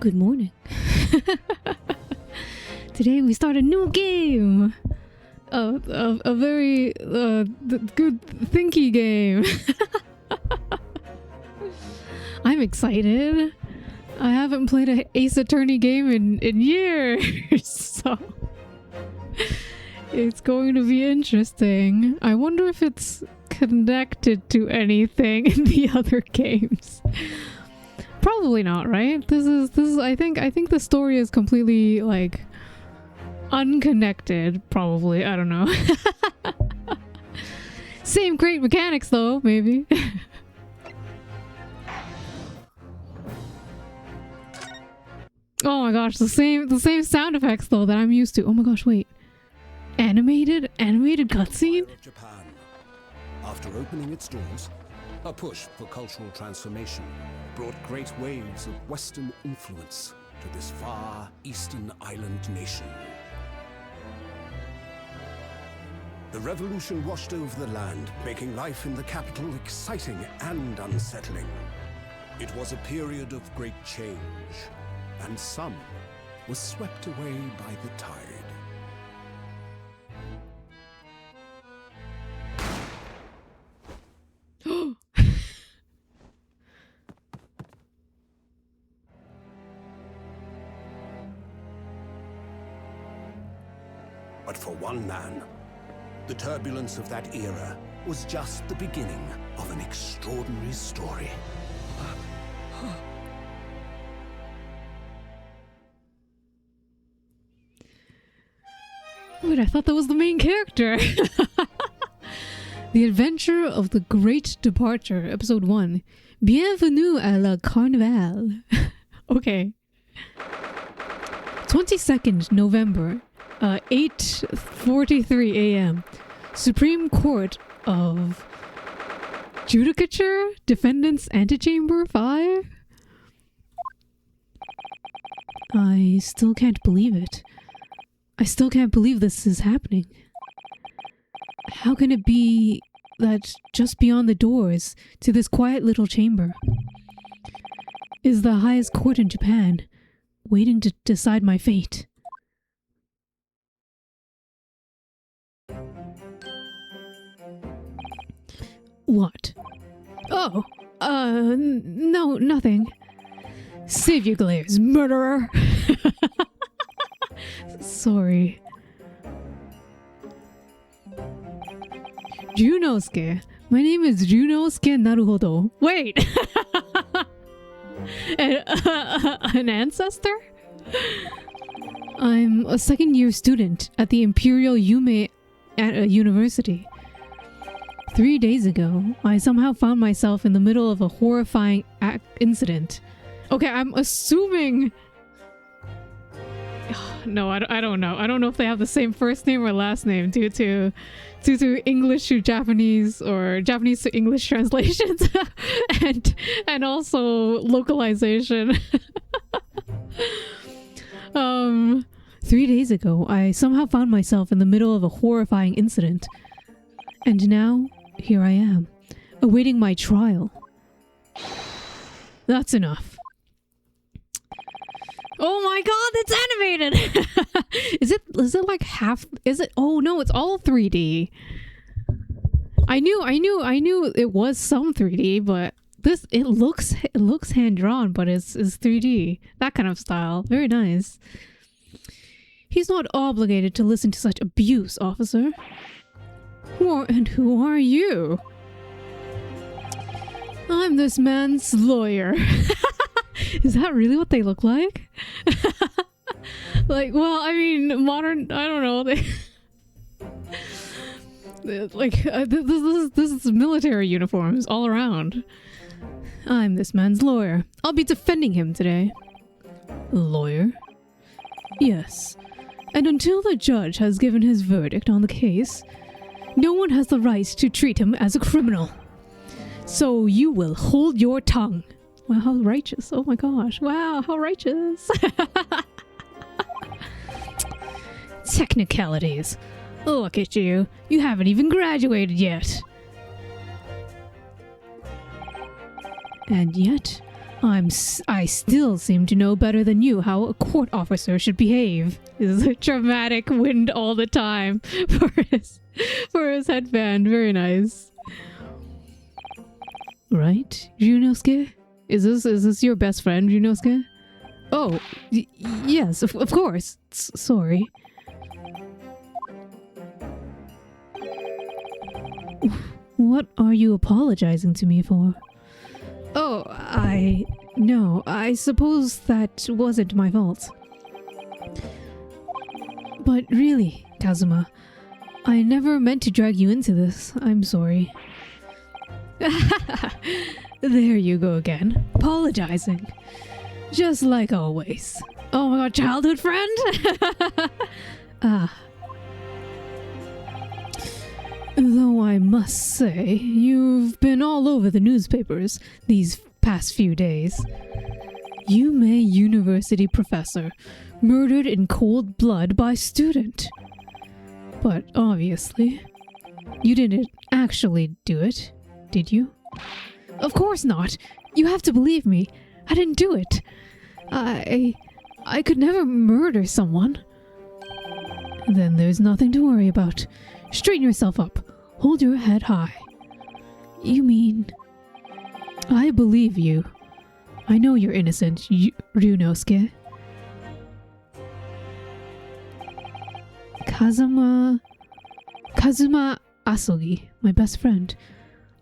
Good morning. Today we start a new game. A very good thinky game. I'm excited. I haven't played an Ace Attorney game in years, so it's going to be interesting. I wonder if it's connected to anything in the other games. Probably not, right? This is I think the story is completely like unconnected, probably. I don't know. Same great mechanics though, maybe. Oh my gosh, the same sound effects though that I'm used to. Oh my gosh, wait. Animated cutscene? Japan. After opening its doors, a push for cultural transformation brought great waves of Western influence to this far eastern island nation. The revolution washed over the land, making life in the capital exciting and unsettling. It was a period of great change, and some was swept away by the tide. But for one man, the turbulence of that era was just the beginning of an extraordinary story. Wait, I thought that was the main character. The Adventure of the Great Departure, Episode 1. Bienvenue à la Carnival. Okay. 22nd November, 8:43 a.m. Supreme Court of Judicature, Defendant's Antechamber 5? I still can't believe it. I still can't believe this is happening. How can it be that just beyond the doors to this quiet little chamber is the highest court in Japan, waiting to decide my fate? What? Oh, no, nothing. Save your glares, murderer! Sorry. Junosuke. My name is Junosuke Naruhodo. Wait! An ancestor? I'm a second-year student at the Imperial Yume University. 3 days ago, I somehow found myself in the middle of a horrifying incident. Okay, I'm assuming... No, I don't know. I don't know if they have the same first name or last name due to English to Japanese or Japanese to English translations and also localization. 3 days ago, I somehow found myself in the middle of a horrifying incident. And now, here I am, awaiting my trial. That's enough. Oh my god, it's animated! Is it like half, is it? Oh no, it's all 3D. I knew it was some 3D, but it looks hand-drawn, but it's 3D. That kind of style. Very nice. He's not obligated to listen to such abuse, officer. Who are you? I'm this man's lawyer. Is that really what they look like? Like, well, I mean, modern, I don't know, this is military uniforms all around. I'm this man's lawyer. I'll be defending him today. Lawyer? Yes. And until the judge has given his verdict on the case, no one has the right to treat him as a criminal. So you will hold your tongue. Wow, how righteous. Oh my gosh. Wow, how righteous. Technicalities. Look at you. You haven't even graduated yet. And yet, I still seem to know better than you how a court officer should behave. This is a dramatic wind all the time for his headband. Very nice. Right, Ryunosuke? Is this your best friend, Ryunosuke? Oh, yes, of course. Sorry. What are you apologizing to me for? Oh, no, I suppose that wasn't my fault. But really, Kazuma, I never meant to drag you into this. I'm sorry. There you go again, apologizing. Just like always. Oh my god, childhood friend? Though I must say, you've been all over the newspapers these past few days. Yume University professor murdered in cold blood by student. But obviously, you didn't actually do it, did you? Of course not. You have to believe me. I didn't do it. I could never murder someone. Then there's nothing to worry about. Straighten yourself up. Hold your head high. You mean... I believe you. I know you're innocent, Ryunosuke. Kazuma Asogi, my best friend.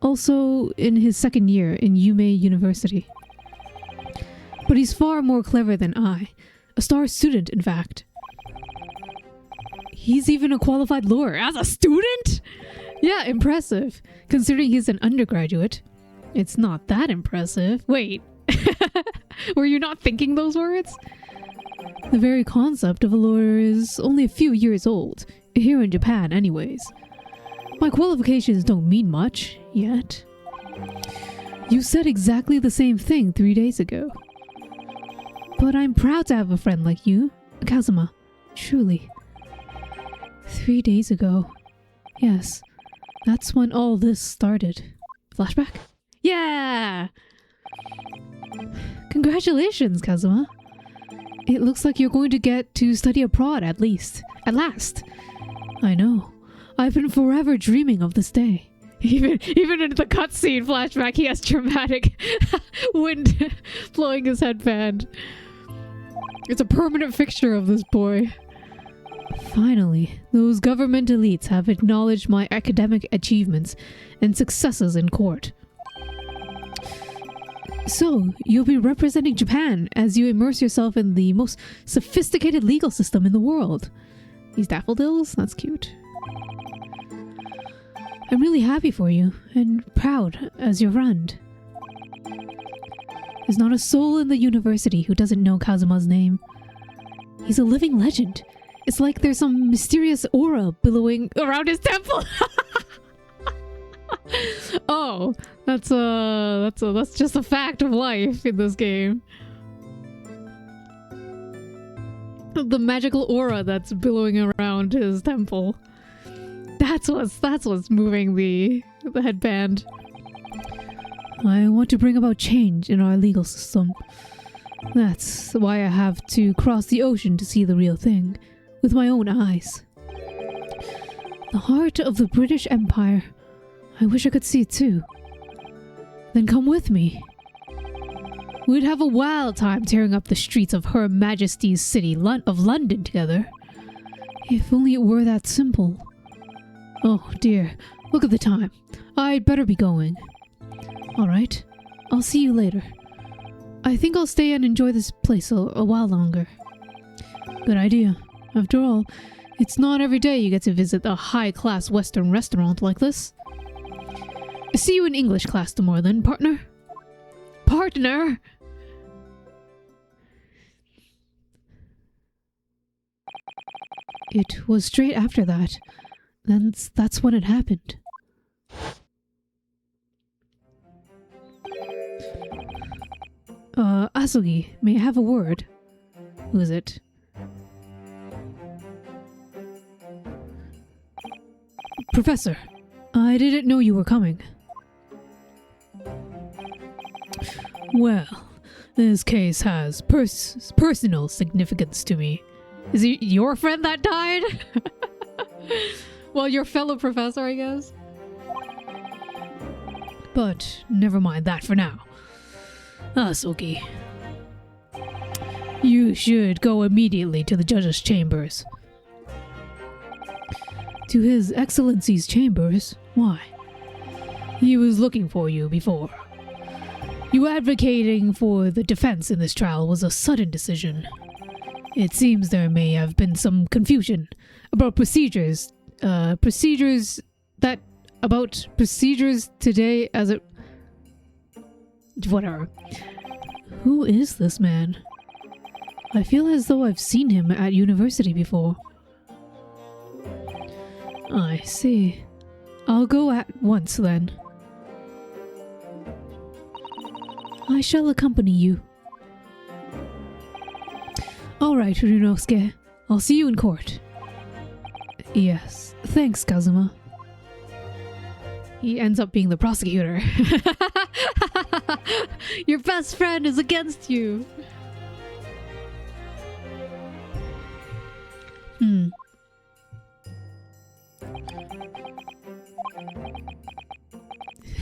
Also in his second year in Yume University. But he's far more clever than I. A star student, in fact. He's even a qualified lawyer as a student? Yeah, impressive. Considering he's an undergraduate. It's not that impressive. Wait. Were you not thinking those words? The very concept of a lawyer is only a few years old. Here in Japan, anyways. My qualifications don't mean much, yet. You said exactly the same thing 3 days ago. But I'm proud to have a friend like you, Kazuma. Truly. 3 days ago. Yes. That's when all this started. Flashback? Yeah! Congratulations, Kazuma. It looks like you're going to get to study abroad at least. At last. I know. I've been forever dreaming of this day. Even in the cutscene flashback, he has dramatic wind blowing his headband. It's a permanent fixture of this boy. Finally, those government elites have acknowledged my academic achievements and successes in court. So, you'll be representing Japan as you immerse yourself in the most sophisticated legal system in the world. These daffodils? That's cute. I'm really happy for you, and proud as your friend. There's not a soul in the university who doesn't know Kazuma's name. He's a living legend. It's like there's some mysterious aura billowing around his temple. Oh, that's just a fact of life in this game. The magical aura that's billowing around his temple. That's what's moving the headband. I want to bring about change in our legal system. That's why I have to cross the ocean to see the real thing, with my own eyes. The heart of the British Empire. I wish I could see it too. Then come with me. We'd have a wild time tearing up the streets of Her Majesty's city of London together. If only it were that simple. Oh dear, look at the time. I'd better be going. Alright, I'll see you later. I think I'll stay and enjoy this place a while longer. Good idea. After all, it's not every day you get to visit a high-class Western restaurant like this. See you in English class tomorrow then, partner. Partner! It was straight after that. That's when it happened. Asogi, may I have a word? Who is it? Professor, I didn't know you were coming. Well, This case has personal significance to me. Is it your friend that died? Well, your fellow professor, I guess. But never mind that for now. Asuki, you should go immediately to the judge's chambers. To His Excellency's chambers? Why? He was looking for you before. You advocating for the defense in this trial was a sudden decision. It seems there may have been some confusion about procedures today as it... Whatever. Who is this man? I feel as though I've seen him at university before. I see. I'll go at once then. I shall accompany you. Alright, Ryunosuke. I'll see you in court. Yes. Thanks, Kazuma. He ends up being the prosecutor. Your best friend is against you.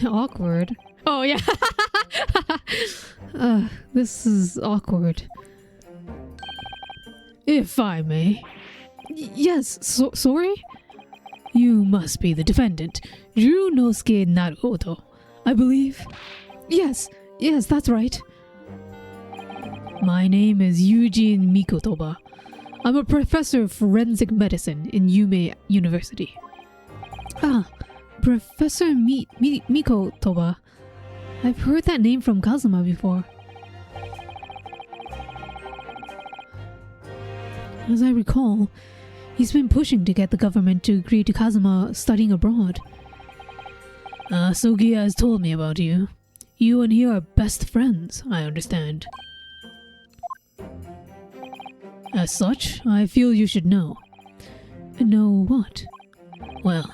Awkward. Oh, yeah. This is awkward. If I may. Yes, sorry? You must be the defendant, Ryunosuke Naruhodo, I believe. Yes, that's right. My name is Eugene Mikotoba. I'm a professor of forensic medicine in Yume University. Ah, Professor Mikotoba. I've heard that name from Kazuma before. As I recall, he's been pushing to get the government to agree to Kazuma studying abroad. Sogi has told me about you. You and he are best friends, I understand. As such, I feel you should know. Know what? Well,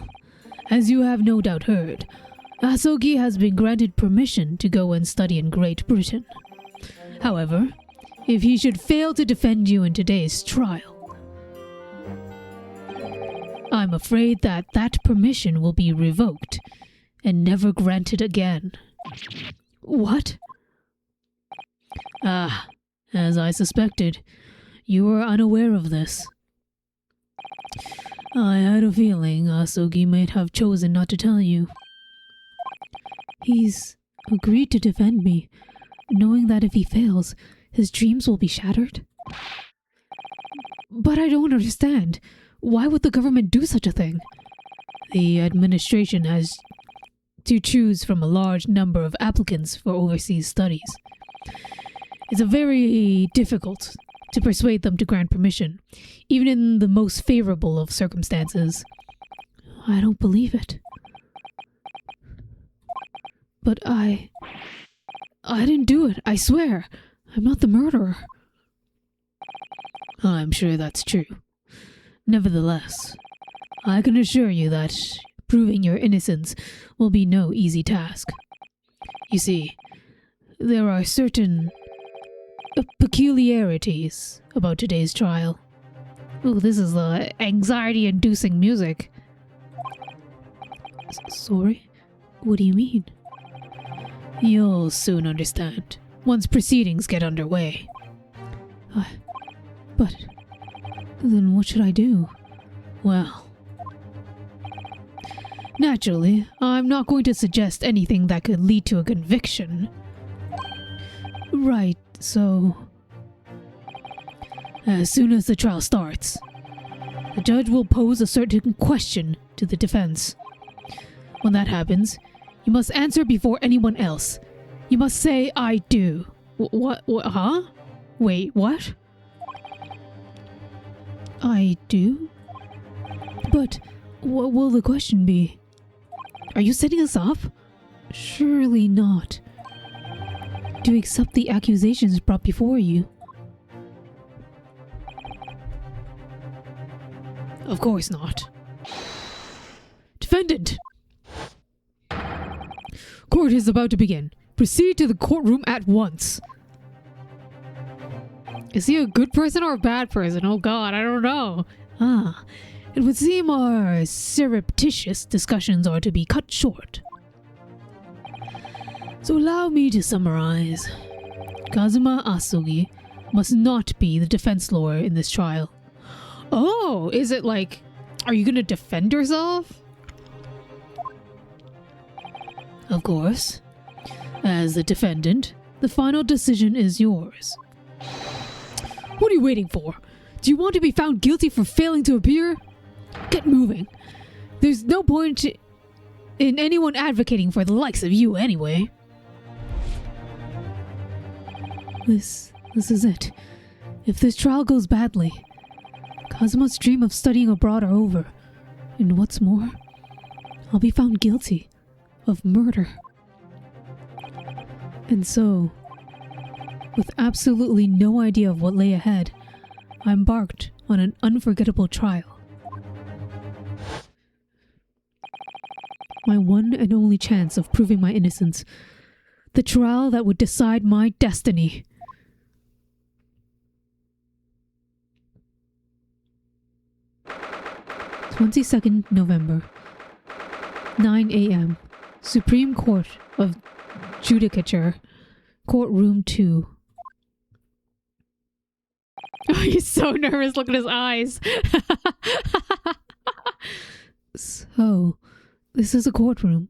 as you have no doubt heard, Asogi has been granted permission to go and study in Great Britain. However, if he should fail to defend you in today's trial, I'm afraid that permission will be revoked and never granted again. What? Ah, as I suspected, you were unaware of this. I had a feeling Asogi might have chosen not to tell you. He's agreed to defend me, knowing that if he fails, his dreams will be shattered. But I don't understand. Why would the government do such a thing? The administration has to choose from a large number of applicants for overseas studies. It's very difficult to persuade them to grant permission, even in the most favorable of circumstances. I don't believe it. But I didn't do it, I swear. I'm not the murderer. I'm sure that's true. Nevertheless, I can assure you that proving your innocence will be no easy task. You see, there are certain peculiarities about today's trial. Oh, this is the anxiety-inducing music. Sorry? What do you mean? You'll soon understand, once proceedings get underway. But then what should I do? Well, naturally, I'm not going to suggest anything that could lead to a conviction. Right, so as soon as the trial starts, the judge will pose a certain question to the defense. When that happens, you must answer before anyone else. You must say, I do. What, huh? Wait, what? I do? But what will the question be? Are you setting us up? Surely not. To accept the accusations brought before you. Of course not. Defendant! Court is about to begin. Proceed to the courtroom at once. Is he a good person or a bad person? Oh god, I don't know. Ah, it would seem our surreptitious discussions are to be cut short. So allow me to summarize. Kazuma Asugi must not be the defense lawyer in this trial. Oh, is it like, are you gonna defend yourself? Of course. As the defendant, the final decision is yours. What are you waiting for? Do you want to be found guilty for failing to appear? Get moving. There's no point in anyone advocating for the likes of you anyway. This is it. If this trial goes badly, Kazuma's dream of studying abroad are over. And what's more, I'll be found guilty of murder. And so, with absolutely no idea of what lay ahead, I embarked on an unforgettable trial. My one and only chance of proving my innocence. The trial that would decide my destiny. 22nd November, 9 a.m. Supreme Court of Judicature, Courtroom 2. Oh, he's so nervous. Look at his eyes. So, this is a courtroom.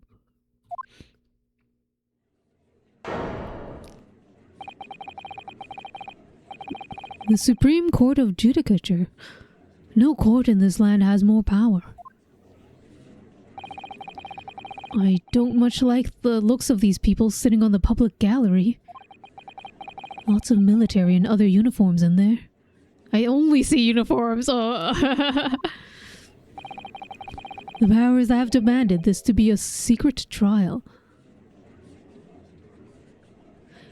The Supreme Court of Judicature. No court in this land has more power. I don't much like the looks of these people sitting on the public gallery. Lots of military and other uniforms in there. I only see uniforms. Oh. The powers that have demanded this to be a secret trial.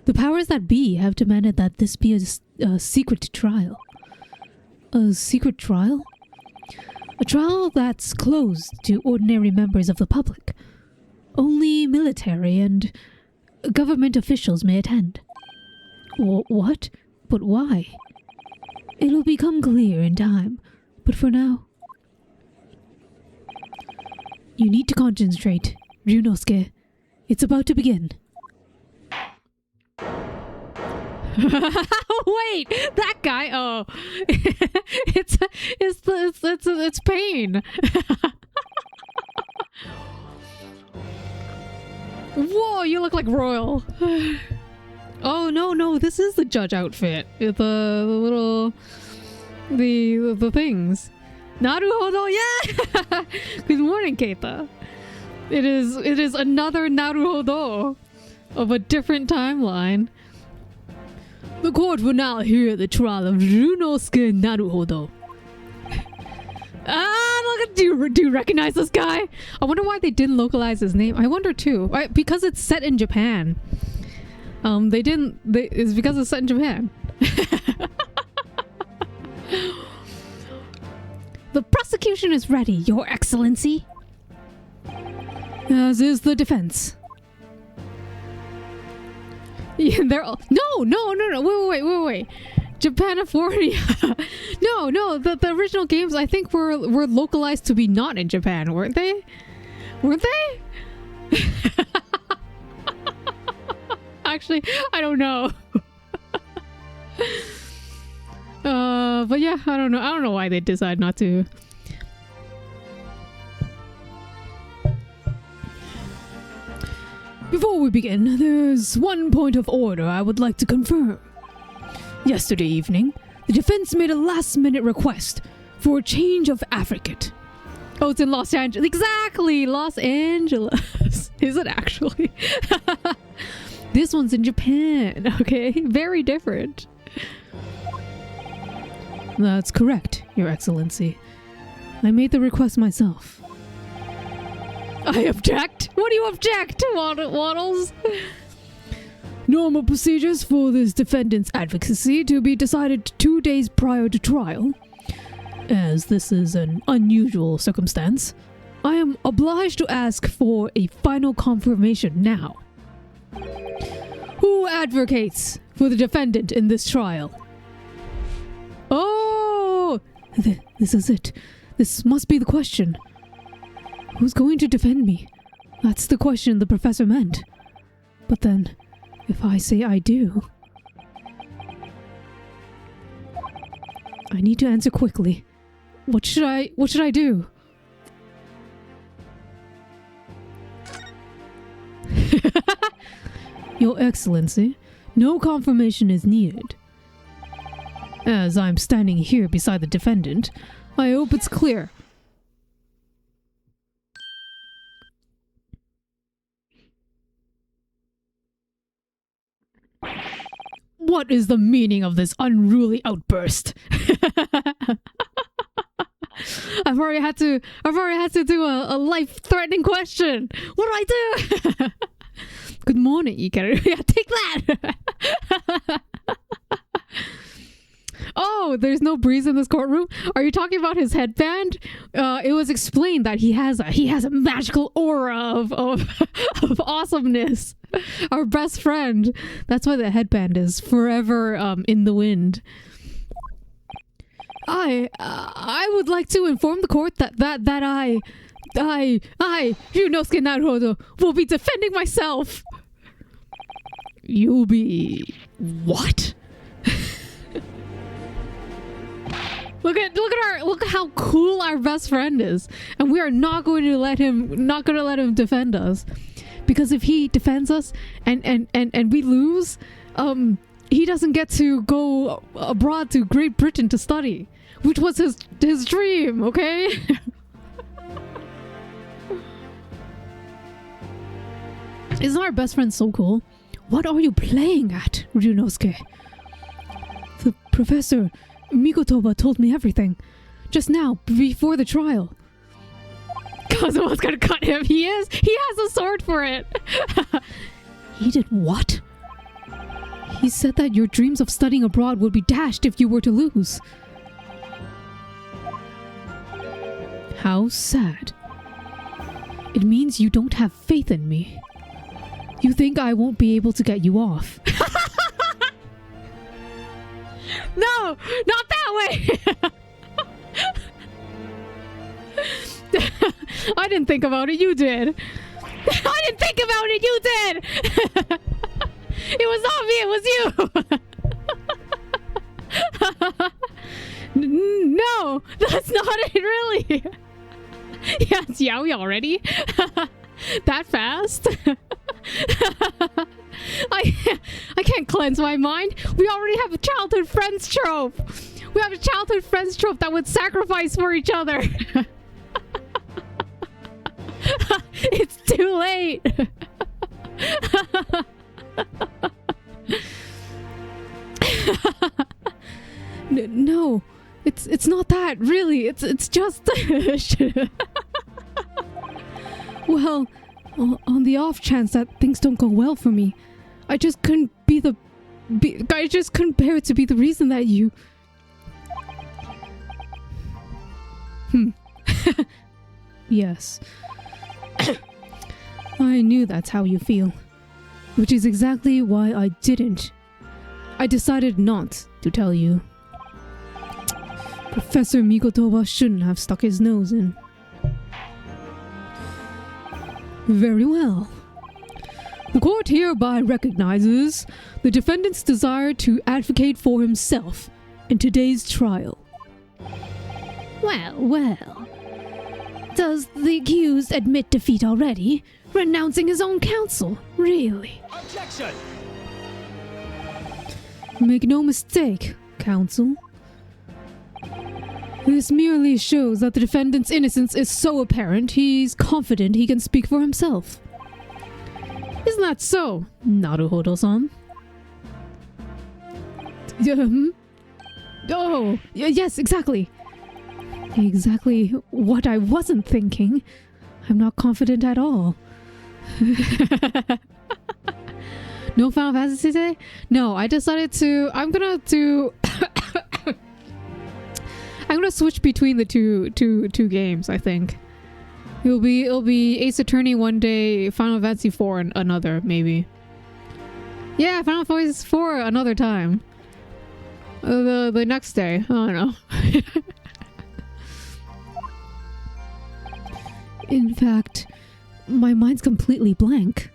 The powers that be have demanded that this be a secret trial. A secret trial? A trial that's closed to ordinary members of the public. Only military and government officials may attend. What? But why? It'll become clear in time, but for now... You need to concentrate, Ryunosuke. It's about to begin. Wait, that guy. Oh, it's pain. Whoa, you look like royal. Oh no, this is the judge outfit. The little the things. Naruhodo, yeah. Good morning, Keita. It is another Naruhodo of a different timeline. The court will now hear the trial of Ryunosuke Naruhodo. Look at do you recognize this guy? I wonder why they didn't localize his name. I wonder too. Because it's set in Japan. It's because it's set in Japan. The prosecution is ready, Your Excellency. As is the defense. Yeah, they're all... No, wait. Japanifornia. No, the original games I think were localized to be not in Japan, weren't they? Actually, I don't know. But yeah, I don't know why they decide not to. Before we begin, there's one point of order I would like to confirm. Yesterday evening, the defense made a last-minute request for a change of advocate. Oh, it's in Los Angeles. Exactly! Los Angeles. Is it actually? This one's in Japan, okay? Very different. That's correct, Your Excellency. I made the request myself. I object? What do you object, Waddles? Normal procedures for this defendant's advocacy to be decided 2 days prior to trial. As this is an unusual circumstance, I am obliged to ask for a final confirmation now. Who advocates for the defendant in this trial? This is it. This must be the question. Who's going to defend me? That's the question the professor meant. But then, if I say I do... I need to answer quickly. What should I do? Your Excellency, no confirmation is needed. As I'm standing here beside the defendant, I hope it's clear. What is the meaning of this unruly outburst? I've already had to do a life-threatening question. What do I do? Good morning, Ikaru. Yeah, take that. Oh, there's no breeze in this courtroom. Are you talking about his headband? It was explained that he has a magical aura of awesomeness. Our best friend. That's why the headband is forever in the wind. I would like to inform the court that I, Ryunosuke Naruhodo, will be defending myself. You'll be what? Look at how cool our best friend is, and we are not going to let him defend us, because if he defends us and we lose, he doesn't get to go abroad to Great Britain to study, which was his dream. Okay. Isn't our best friend so cool? What are you playing at, Ryunosuke? The professor Mikotoba told me everything just now before the trial. Kazuma's gonna cut him. He has a sword for it. He did what? He said that your dreams of studying abroad would be dashed if you were to lose. How sad. It means you don't have faith in me. You think I won't be able to get you off. No, not that way. I didn't think about it, you did. I didn't think about it, you did. It was not me, it was you. No, that's not it, really. Yeah, it's Yaoi already. That fast. I can't cleanse my mind. We already have a childhood friends trope. We have a childhood friends trope that would sacrifice for each other. It's too late. No, it's not that, really. It's just well, on the off chance that things don't go well for me, I just couldn't bear it to be the reason that you... Yes. I knew that's how you feel. Which is exactly why I didn't. I decided not to tell you. Professor Mikotoba shouldn't have stuck his nose in. Very well. The court hereby recognizes the defendant's desire to advocate for himself in today's trial. Well. Does the accused admit defeat already? Renouncing his own counsel? Really? Objection! Make no mistake, counsel. This merely shows that the defendant's innocence is so apparent, he's confident he can speak for himself. Isn't that so, Naruhodo-san? Oh, yes, exactly. Exactly what I wasn't thinking. I'm not confident at all. No Final Fantasy today? No, I decided to... I'm gonna switch between the two games, I think. It'll be Ace Attorney one day, Final Fantasy 4 another, maybe. Yeah, Final Fantasy 4 another time. The next day. I don't know. In fact, my mind's completely blank.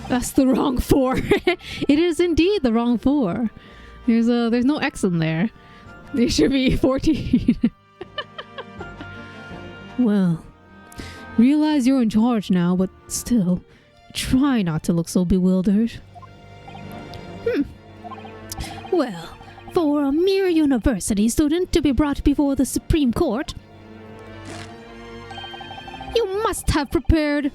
That's the wrong 4. It is indeed the wrong 4. There's no X in there. There should be 14. Well, realize you're in charge now, but still, try not to look so bewildered. Well, for a mere university student to be brought before the Supreme Court, you must have perpetrated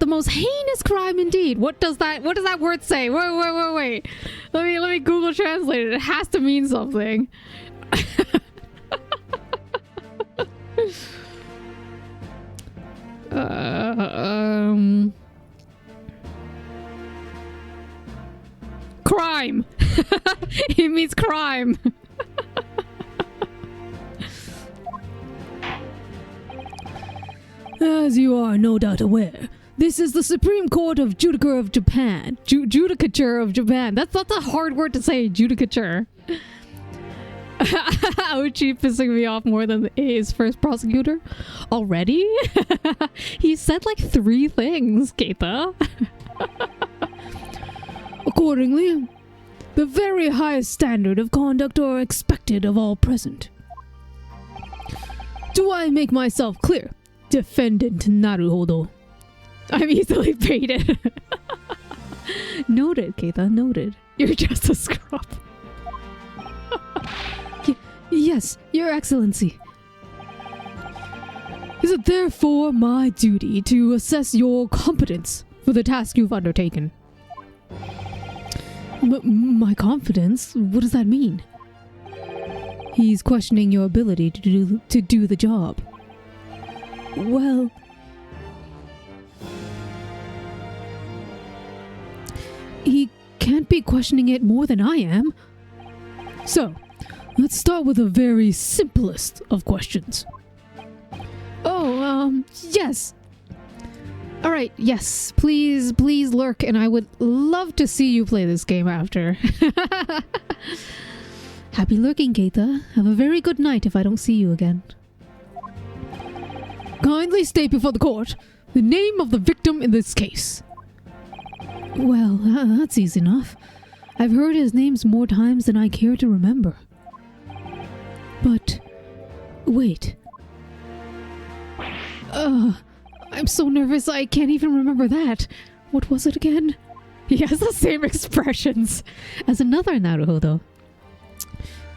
the most heinous crime indeed. What does that word say? Wait. Let me Google translate it. It has to mean something. Crime. It means crime. As you are no doubt aware, this is the Supreme Court of Judicature of Japan. Judicature of Japan. That's a hard word to say, judicature. Ouchie pissing me off more than the A's first prosecutor. Already? He said like 3 things, Keita. Accordingly, the very highest standard of conduct are expected of all present. Do I make myself clear? Defendant Naruhodo. I'm easily baited. Noted, Keita, noted. You're just a scrub. Yes, Your Excellency. Is it therefore my duty to assess your competence for the task you've undertaken? My confidence? What does that mean? He's questioning your ability to do the job. Well, he can't be questioning it more than I am. So, let's start with the very simplest of questions. Oh, yes. Alright, yes. Please lurk, and I would love to see you play this game after. Happy lurking, Keita. Have a very good night if I don't see you again. Kindly state before the court the name of the victim in this case. Well, that's easy enough. I've heard his names more times than I care to remember. But, wait. I'm so nervous I can't even remember that. What was it again? He has the same expressions as another Naruhodo.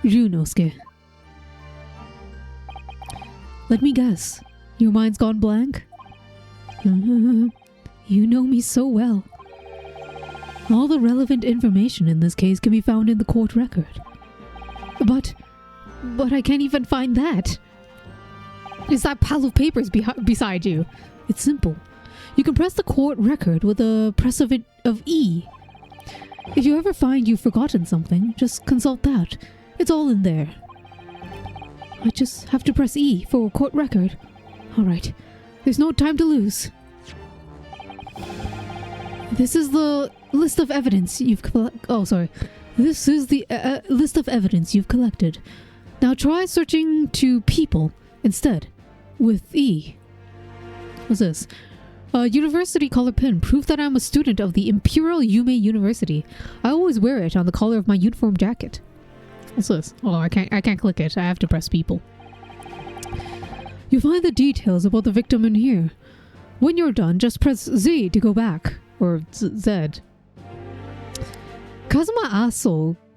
Ryunosuke. Let me guess. Your mind's gone blank? You know me so well. All the relevant information in this case can be found in the court record. But I can't even find that. Is that pile of papers beside you? It's simple. You can press the court record with a press of E. If you ever find you've forgotten something, just consult that. It's all in there. I just have to press E for court record. Alright. There's no time to lose. This is the list of evidence you've This is the list of evidence you've collected. Now try searching to people instead with E. What's this? University collar pin. Proof that I'm a student of the Imperial Yume University. I always wear it on the collar of my uniform jacket. What's this? Oh, I can't click it. I have to press people. You'll find the details about the victim in here. When you're done, just press Z to go back. Or Z. Kazuma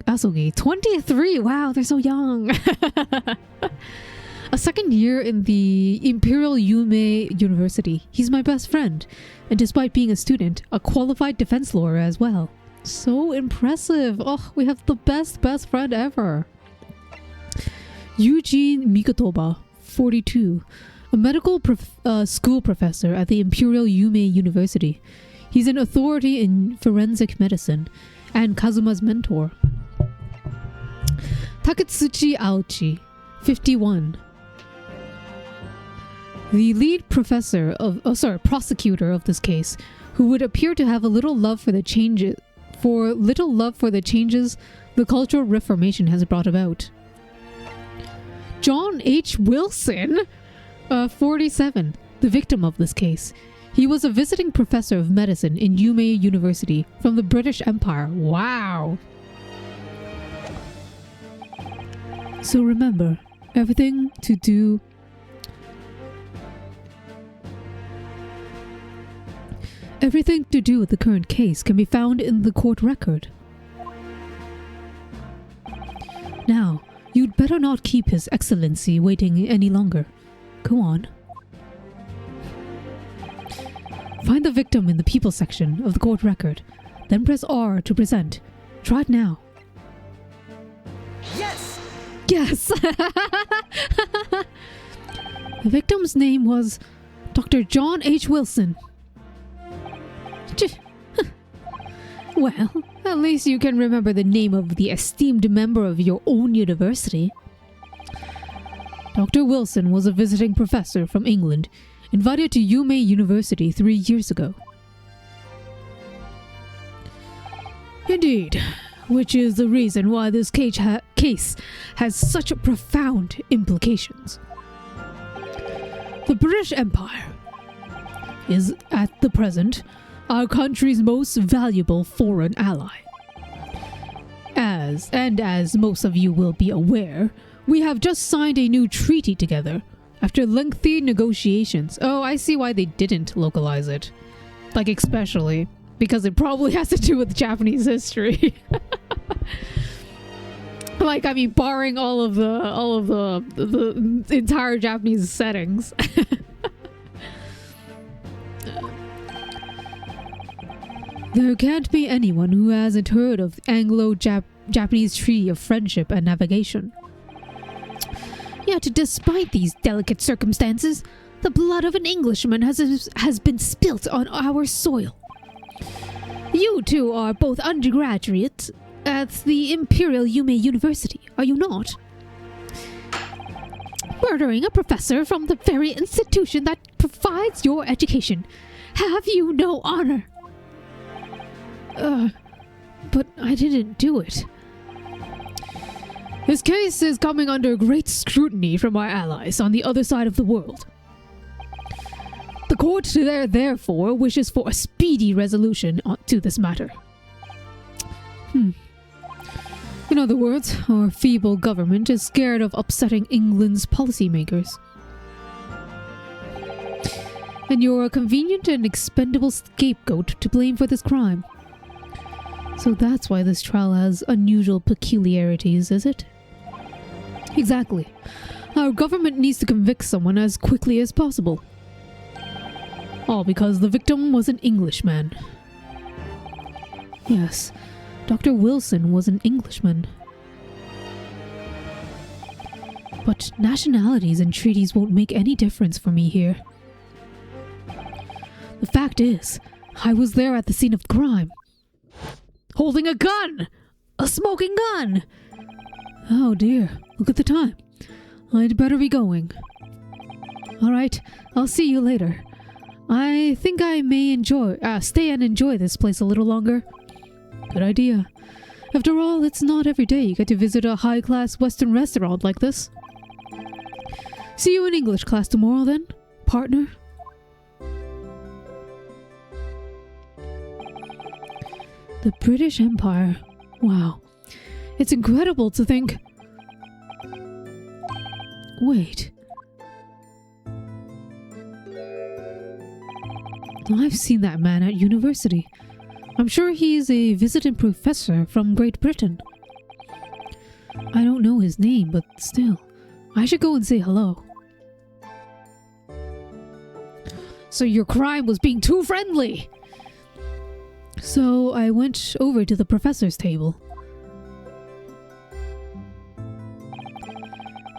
Asogi, 23! Wow, they're so young! A second year in the Imperial Yume University. He's my best friend. And despite being a student, a qualified defense lawyer as well. So impressive! Oh, we have the best friend ever! Eugene Mikotoba, 42. A medical school professor at the Imperial Yume University. He's an authority in forensic medicine and Kazuma's mentor. Taketsuchi Aochi, 51. The lead prosecutor of this case, who would appear to have little love for the changes the Cultural Reformation has brought about. John H. Wilson? 47, the victim of this case. He was a visiting professor of medicine in Yume University from the British Empire. Wow! So remember, everything to do with the current case can be found in the court record. Now, you'd better not keep His Excellency waiting any longer. Go on. Find the victim in the people section of the court record, then press R to present. Try it now. Yes! Yes! The victim's name was Dr. John H. Wilson. Well, at least you can remember the name of the esteemed member of your own university. Dr. Wilson was a visiting professor from England, invited to Yume University 3 years ago. Indeed, which is the reason why this case has such profound implications. The British Empire is, at the present, our country's most valuable foreign ally. As most of you will be aware, we have just signed a new treaty together after lengthy negotiations. Oh, I see why they didn't localize it. Like, especially because it probably has to do with Japanese history. Like, I mean, barring all of the entire Japanese settings. There can't be anyone who hasn't heard of Anglo-Japanese Treaty of Friendship and Navigation. Yet, despite these delicate circumstances, the blood of an Englishman has been spilt on our soil. You two are both undergraduates at the Imperial Yume University, are you not? Murdering a professor from the very institution that provides your education. Have you no honor? But I didn't do it. This case is coming under great scrutiny from our allies on the other side of the world. The court therefore wishes for a speedy resolution to this matter. In other words, our feeble government is scared of upsetting England's policymakers. And you're a convenient and expendable scapegoat to blame for this crime. So that's why this trial has unusual peculiarities, is it? Exactly. Our government needs to convict someone as quickly as possible. All because the victim was an Englishman. Yes, Dr. Wilson was an Englishman. But nationalities and treaties won't make any difference for me here. The fact is, I was there at the scene of the crime. Holding a gun! A smoking gun! Oh dear, look at the time. I'd better be going. Alright, I'll see you later. I think I may stay and enjoy this place a little longer. Good idea. After all, it's not every day you get to visit a high-class Western restaurant like this. See you in English class tomorrow then, partner. The British Empire. Wow. It's incredible to think... Wait. I've seen that man at university. I'm sure he's a visiting professor from Great Britain. I don't know his name, but still. I should go and say hello. So your crime was being too friendly! So I went over to the professor's table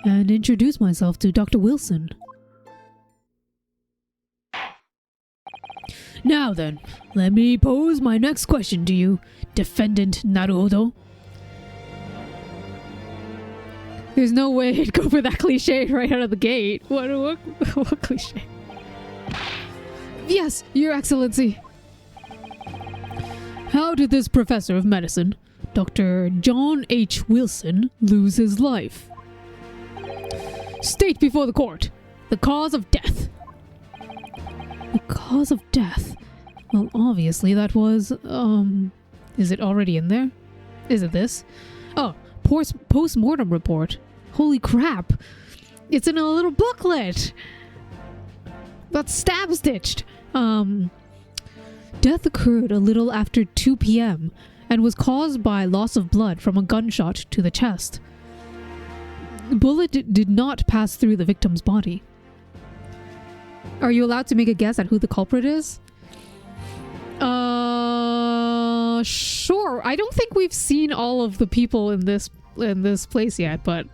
and introduced myself to Dr. Wilson. Now then, let me pose my next question to you, Defendant Naruhodo. There's no way he'd go for that cliche right out of the gate. What cliche? Yes, Your Excellency. How did this professor of medicine, Dr. John H. Wilson, lose his life? State before the court The cause of death. The cause of death. Well, obviously that was, is it already in there? Is it this? Oh, post-mortem report. Holy crap. It's in a little booklet. That's stab-stitched. Death occurred a little after 2 p.m. and was caused by loss of blood from a gunshot to the chest. The bullet did not pass through the victim's body. Are you allowed to make a guess at who the culprit is? Sure. I don't think we've seen all of the people in this place yet, but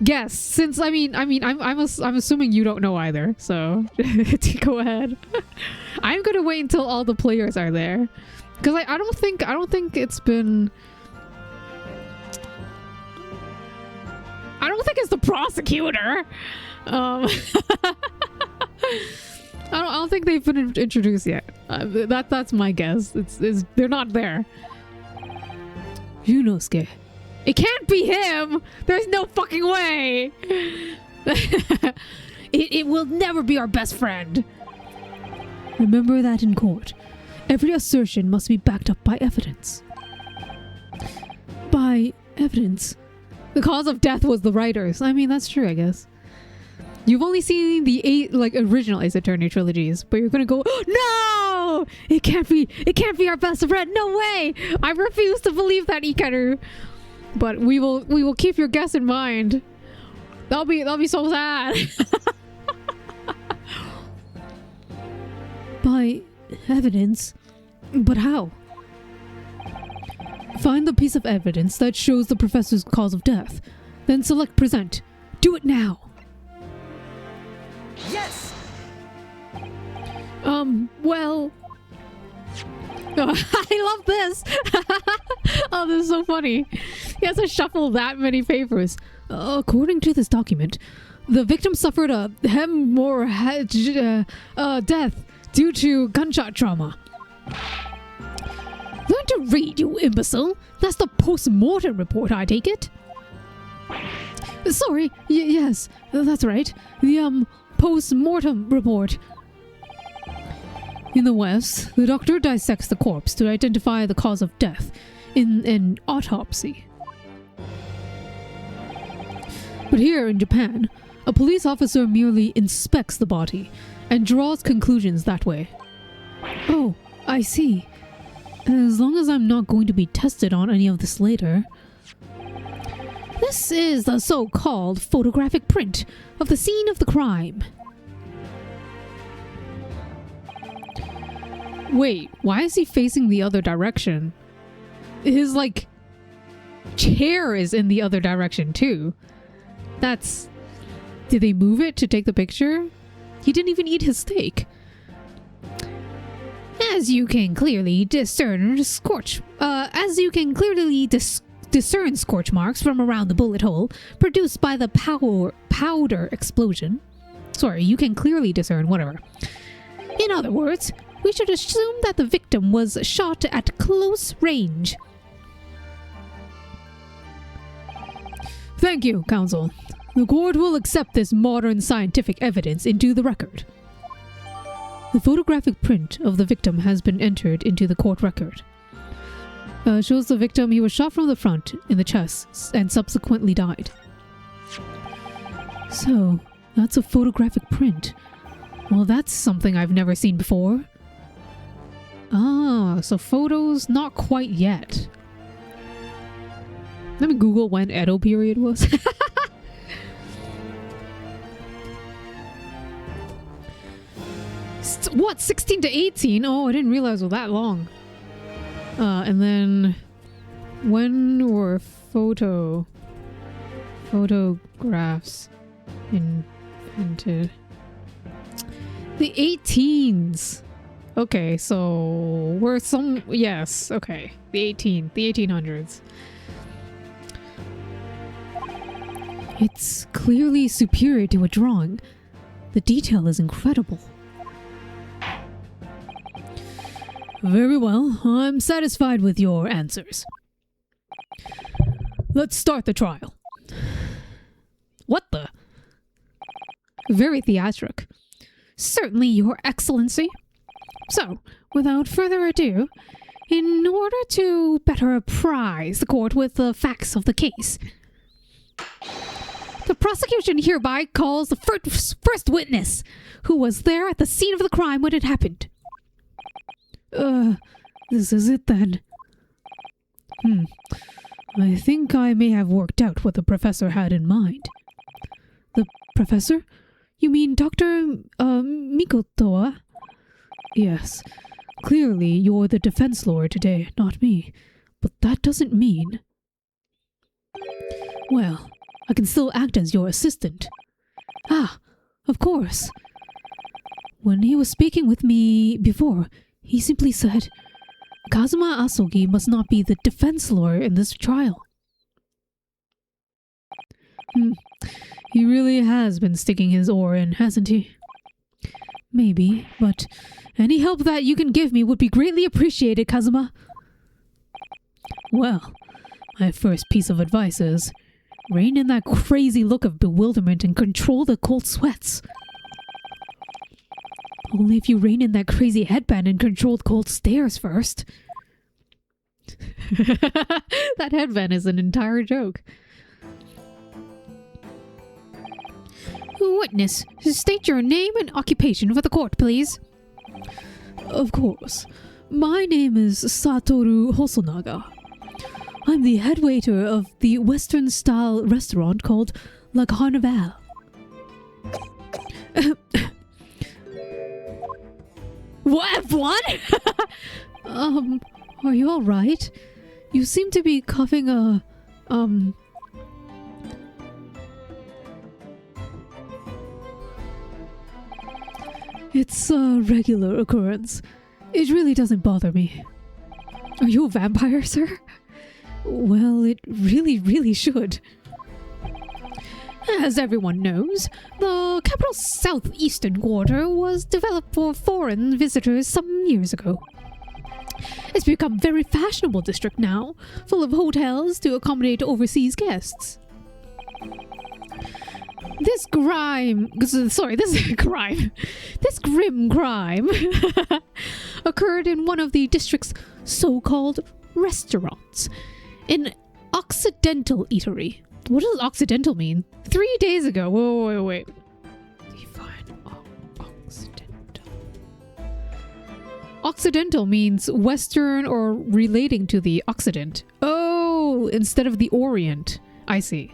guess. Since I'm assuming you don't know either, so go ahead. I'm gonna wait until all the players are there, because I don't think it's been. I don't think it's the prosecutor. I don't think they've been introduced yet. That's my guess. They're not there. Yunosuke. It can't be him! There's no fucking way! it will never be our best friend. Remember that in court. Every assertion must be backed up by evidence. By evidence? The cause of death was the writers. I mean, that's true, I guess. You've only seen the original Ace Attorney trilogies, but you're gonna go, no! It can't be our best friend, no way! I refuse to believe that, Ikaru. But we will keep your guess in mind. That'll be so sad. By evidence? But how? Find the piece of evidence that shows the professor's cause of death. Then select present. Do it now. Yes! Well... I love this! Oh, this is so funny. He has to shuffle that many papers. According to this document, the victim suffered a hemorrhage death due to gunshot trauma. Learn to read, you imbecile! That's the post-mortem report, I take it? Sorry, yes, that's right. The, post-mortem report. In the West, the doctor dissects the corpse to identify the cause of death in an autopsy. But here in Japan, a police officer merely inspects the body and draws conclusions that way. Oh, I see. As long as I'm not going to be tested on any of this later. This is the so-called photographic print of the scene of the crime. Wait, why is he facing the other direction? His, chair is in the other direction, too. That's... Did they move it to take the picture? He didn't even eat his steak. As you can clearly discern scorch marks from around the bullet hole produced by the powder explosion. Sorry, you can clearly discern whatever. In other words, we should assume that the victim was shot at close range. Thank you, counsel. The court will accept this modern scientific evidence into the record. The photographic print of the victim has been entered into the court record. Shows the victim he was shot from the front in the chest and subsequently died. So, that's a photographic print. Well, that's something I've never seen before. Ah, so photos not quite yet. Let me Google when Edo period was. What, 16 to 18? Oh, I didn't realize it was that long. And then when were photographs invented? The 18s. Okay, so we're yes, okay. The 1800s. It's clearly superior to a drawing. The detail is incredible. Very well, I'm satisfied with your answers. Let's start the trial. What the? Very theatric. Certainly, Your Excellency. So, without further ado, in order to better apprise the court with the facts of the case, the prosecution hereby calls the first witness, who was there at the scene of the crime when it happened. This is it then. I think I may have worked out what the professor had in mind. The professor? You mean Dr. Mikotoa? Yes. Clearly, you're the defense lawyer today, not me. But that doesn't mean... Well, I can still act as your assistant. Ah, of course. When he was speaking with me before, he simply said, Kazuma Asogi must not be the defense lawyer in this trial. He really has been sticking his oar in, hasn't he? Maybe, but any help that you can give me would be greatly appreciated, Kazuma. Well, my first piece of advice is, rein in that crazy look of bewilderment and control the cold sweats. Only if you rein in that crazy headband and control the cold stares first. That headband is an entire joke. Witness, state your name and occupation for the court, please. Of course. My name is Satoru Hosonaga. I'm the head waiter of the Western-style restaurant called La Carnival. What? Are you all right? You seem to be coughing It's a regular occurrence. It really doesn't bother me. Are you a vampire, sir? Well, it really should. As everyone knows, the capital's southeastern quarter was developed for foreign visitors some years ago. It's become a very fashionable district now, full of hotels to accommodate overseas guests. This grim crime occurred in one of the district's so-called restaurants, an Occidental eatery. What does Occidental mean? 3 days ago. Wait. Define Occidental. Occidental means Western or relating to the Occident. Oh, instead of the Orient. I see.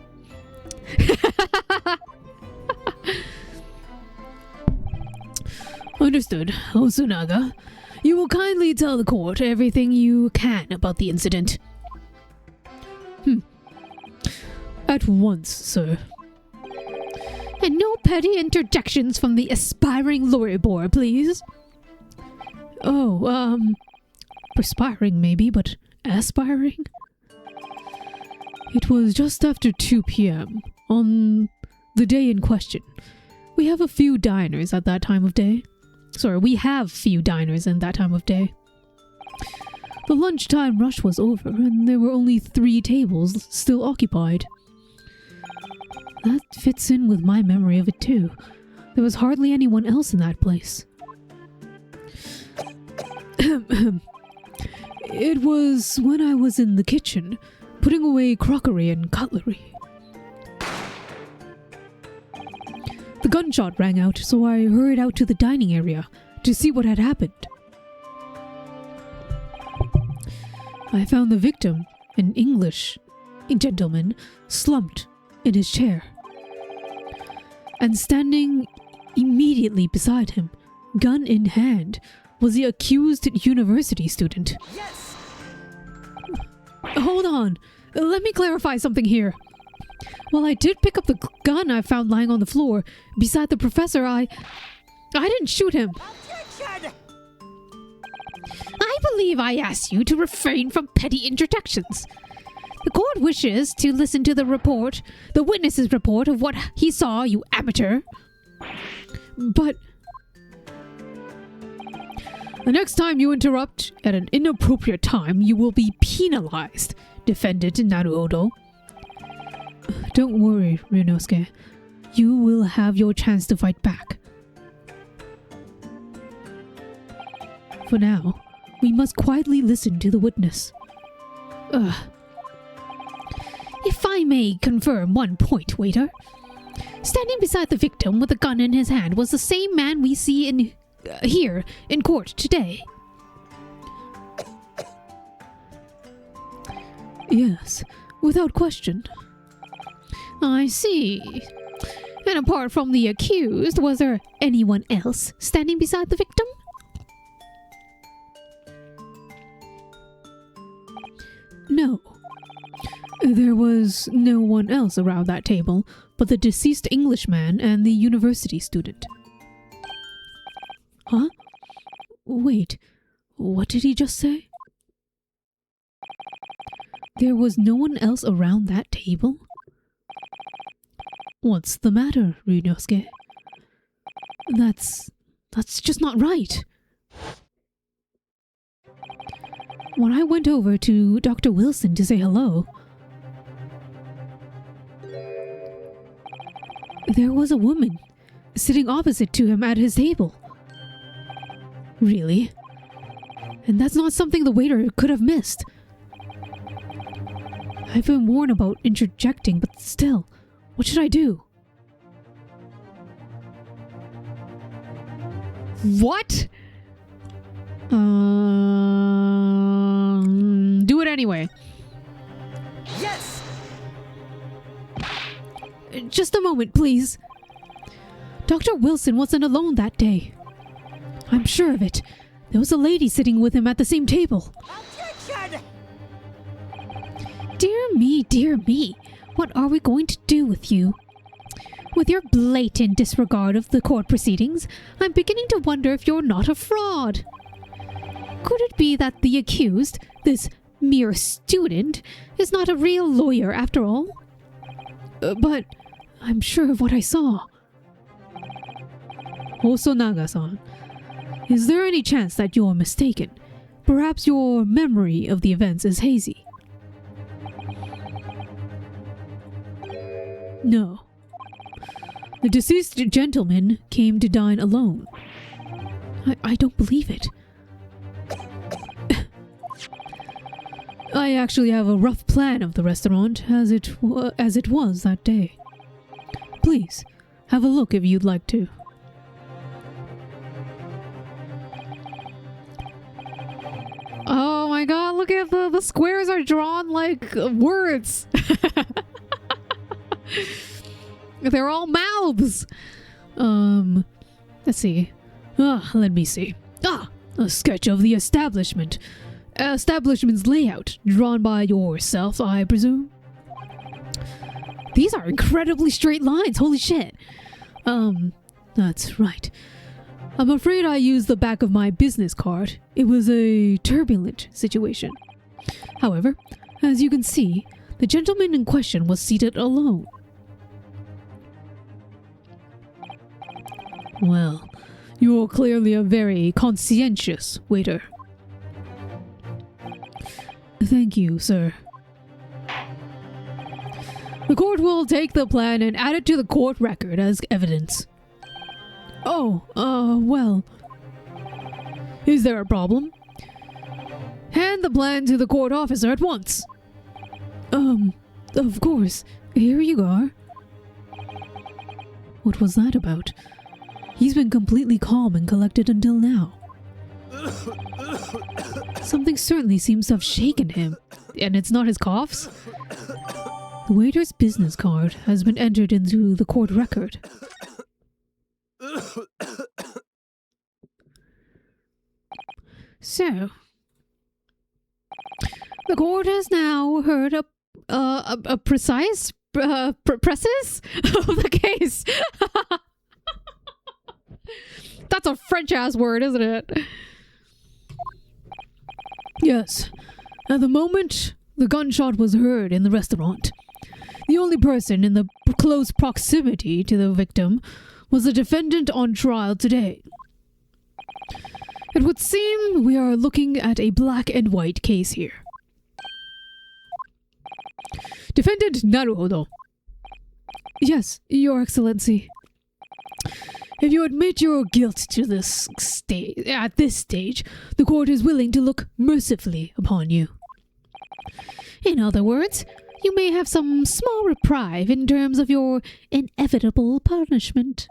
Understood, Osunaga. You will kindly tell the court everything you can about the incident. At once, sir. And no petty interjections from the aspiring lawyer board, please. Oh, perspiring maybe, but aspiring? It was just after 2 p.m. on the day in question. We have a few diners at that time of day. We have few diners in that time of day. The lunchtime rush was over, and there were only 3 tables still occupied. That fits in with my memory of it too. There was hardly anyone else in that place. It was when I was in the kitchen, putting away crockery and cutlery. The gunshot rang out, so I hurried out to the dining area to see what had happened. I found the victim, an English gentleman, slumped in his chair. And standing immediately beside him, gun in hand, was the accused university student. Yes! Hold on. Let me clarify something here. While I did pick up the gun I found lying on the floor beside the professor, I didn't shoot him. Objection! I believe I asked you to refrain from petty interjections. The court wishes to listen to the witness's report of what he saw, you amateur. But the next time you interrupt at an inappropriate time, you will be penalized, defended Naruhodo. Don't worry, Ryunosuke. you will have your chance to fight back. For now, we must quietly listen to the witness. If I may confirm one point, waiter. Standing beside the victim with a gun in his hand was the same man we see here in court today. Yes, without question. I see. And apart from the accused, was there anyone else standing beside the victim? No. There was no one else around that table but the deceased Englishman and the university student. Huh? Wait, what did he just say? There was no one else around that table? What's the matter, Ryunosuke? That's just not right. When I went over to Dr. Wilson to say hello, there was a woman sitting opposite to him at his table. Really? And that's not something the waiter could have missed. I've been warned about interjecting, but still, what should I do? What? Do it anyway. Yes! Just a moment, please. Dr. Wilson wasn't alone that day. I'm sure of it. There was a lady sitting with him at the same table. Objection! Dear me, what are we going to do with you? With your blatant disregard of the court proceedings, I'm beginning to wonder if you're not a fraud. Could it be that the accused, this mere student, is not a real lawyer after all? But I'm sure of what I saw. Hosonaga-san, is there any chance that you're mistaken? Perhaps your memory of the events is hazy. No. The deceased gentleman came to dine alone. I don't believe it. I actually have a rough plan of the restaurant as it was that day. Please, have a look if you'd like to. Oh my god, look at the squares are drawn like words. They're all mouths. Let's see. Let me see. A sketch of the establishment's layout, drawn by yourself, I presume. These are incredibly straight lines, holy shit. That's right. I'm afraid I used the back of my business card. It was a turbulent situation. However, as you can see, the gentleman in question was seated alone. Well, you're clearly a very conscientious waiter. Thank you, sir. The court will take the plan and add it to the court record as evidence. Oh, well. Is there a problem? Hand the plan to the court officer at once. Of course. Here you are. What was that about? He's been completely calm and collected until now. Something certainly seems to have shaken him. And it's not his coughs? The waiter's business card has been entered into the court record. So, the court has now heard a precise presses of the case. That's a French-ass word, isn't it? Yes. At the moment the gunshot was heard in the restaurant, the only person in the close proximity to the victim was the defendant on trial today. It would seem we are looking at a black and white case here. Defendant Naruhodo. Yes, Your Excellency. If you admit your guilt to at this stage, the court is willing to look mercifully upon you. In other words, you may have some small reprieve in terms of your inevitable punishment.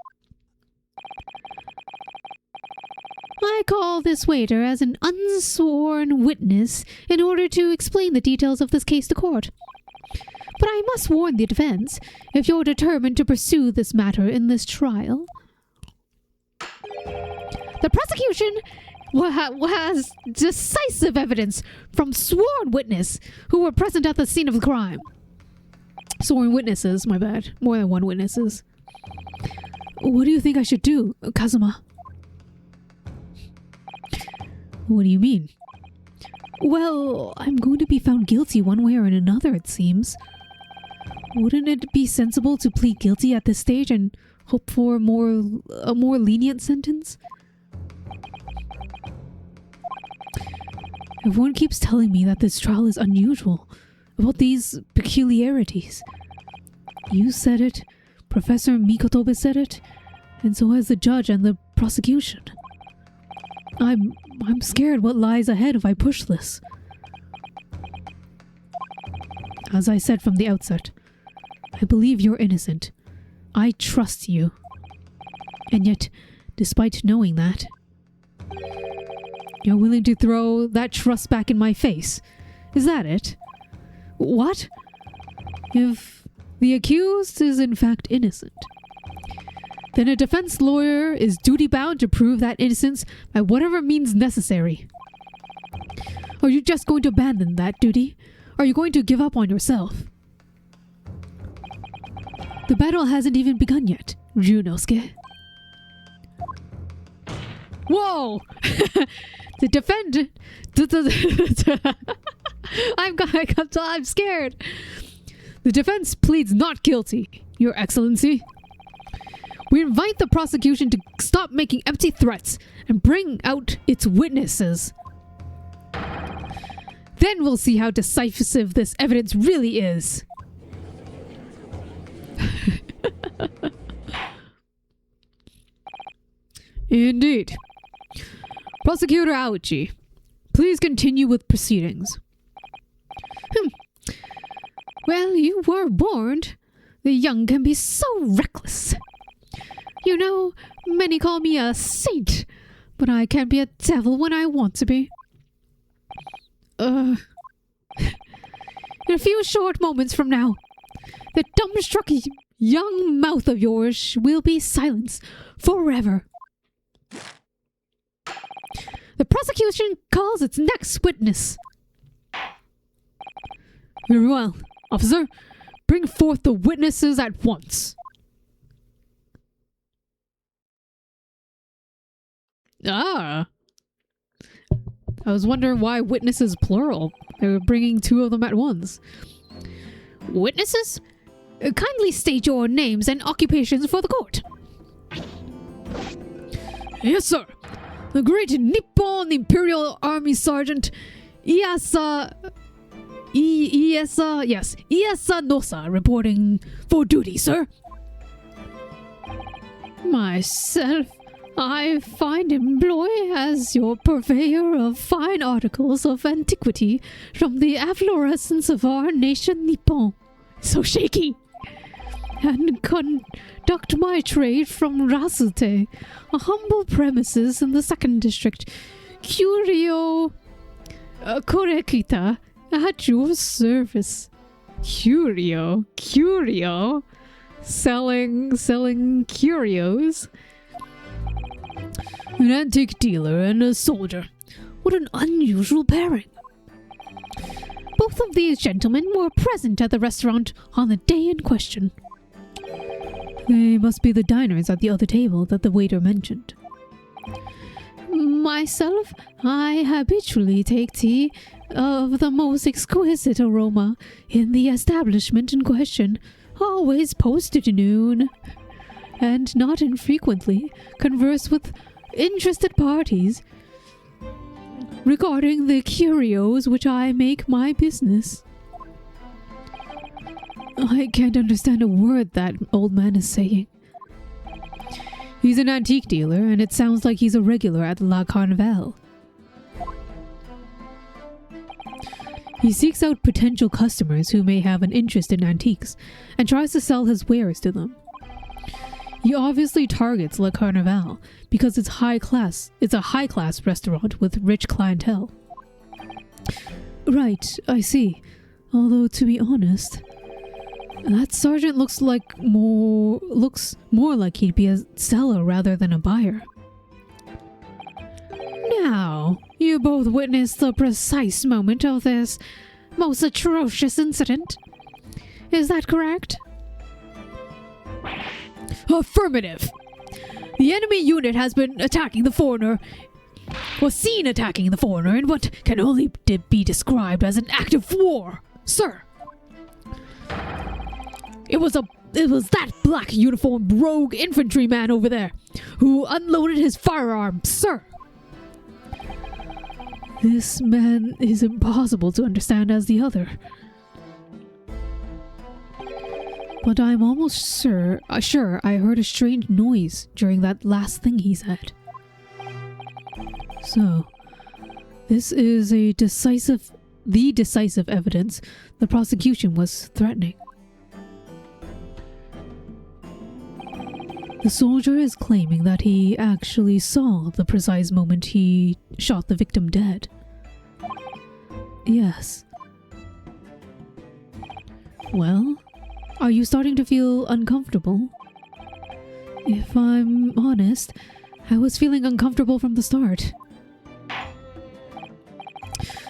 I call this waiter as an unsworn witness in order to explain the details of this case to court. But I must warn the defense, if you're determined to pursue this matter in this trial. The prosecution has decisive evidence from sworn witnesses who were present at the scene of the crime. Sworn witnesses, my bad. More than one witnesses. What do you think I should do, Kazuma? What do you mean? Well, I'm going to be found guilty one way or another, it seems. Wouldn't it be sensible to plead guilty at this stage and hope for a more lenient sentence? Everyone keeps telling me that this trial is unusual, about these peculiarities. You said it, Professor Mikotobe said it, and so has the judge and the prosecution. I'm scared what lies ahead if I push this. As I said from the outset, I believe you're innocent. I trust you. And yet, despite knowing that, you're willing to throw that trust back in my face. Is that it? What? If the accused is in fact innocent, then a defense lawyer is duty-bound to prove that innocence by whatever means necessary. Are you just going to abandon that duty? Are you going to give up on yourself? The battle hasn't even begun yet, Ryunosuke. Whoa! The defendant... I'm scared. The defense pleads not guilty, Your Excellency. We invite the prosecution to stop making empty threats and bring out its witnesses. Then we'll see how decisive this evidence really is. Indeed. Prosecutor Aoichi, please continue with proceedings. Well, you were warned. The young can be so reckless. You know, many call me a saint, but I can be a devil when I want to be. In a few short moments from now, the dumbstruck young mouth of yours will be silenced forever. The prosecution calls its next witness. Very well. Officer, bring forth the witnesses at once. Ah. I was wondering why witnesses plural. They were bringing two of them at once. Witnesses? Kindly state your names and occupations for the court. Yes, sir. The great Nippon Imperial Army Sergeant Iasa Nosa reporting for duty, sir. Myself, I find employ as your purveyor of fine articles of antiquity from the efflorescence of our nation Nippon. So shaky. And conduct my trade from Rasute, a humble premises in the 2nd District. Curio Korekita, at your service. Curio? Selling curios? An antique dealer and a soldier. What an unusual pairing. Both of these gentlemen were present at the restaurant on the day in question. They must be the diners at the other table that the waiter mentioned. Myself, I habitually take tea of the most exquisite aroma in the establishment in question, always posted noon, and not infrequently converse with interested parties regarding the curios which I make my business. I can't understand a word that old man is saying. He's an antique dealer, and it sounds like he's a regular at La Carnival. He seeks out potential customers who may have an interest in antiques, and tries to sell his wares to them. He obviously targets La Carnival because it's high class. It's a high-class restaurant with rich clientele. Right, I see. Although, to be honest, that sergeant looks more like he'd be a seller rather than a buyer. Now, you both witnessed the precise moment of this most atrocious incident. Is that correct? Affirmative! The enemy unit has been attacking the foreigner, was seen attacking the foreigner in what can only be described as an act of war, sir. It was that black uniformed rogue infantryman over there who unloaded his firearm, sir. This man is impossible to understand as the other. But I'm almost sure I heard a strange noise during that last thing he said. So, this is the decisive evidence the prosecution was threatening. The soldier is claiming that he actually saw the precise moment he shot the victim dead. Yes. Well, are you starting to feel uncomfortable? If I'm honest, I was feeling uncomfortable from the start.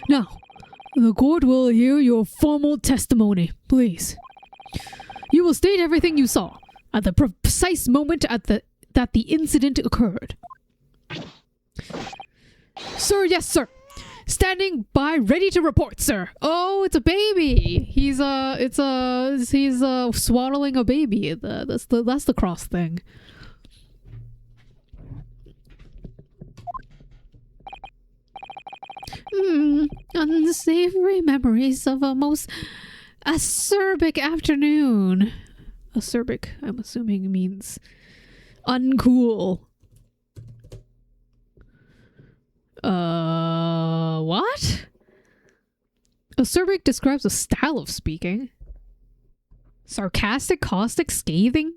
Now, the court will hear your formal testimony, please. You will state everything you saw at the precise moment that the incident occurred. Sir, yes, sir. Standing by, ready to report, sir. Oh, it's a baby. He's swaddling a baby. That's the cross thing. Unsavory memories of a most acerbic afternoon. Acerbic, I'm assuming, means uncool. What? Acerbic describes a style of speaking. Sarcastic, caustic, scathing,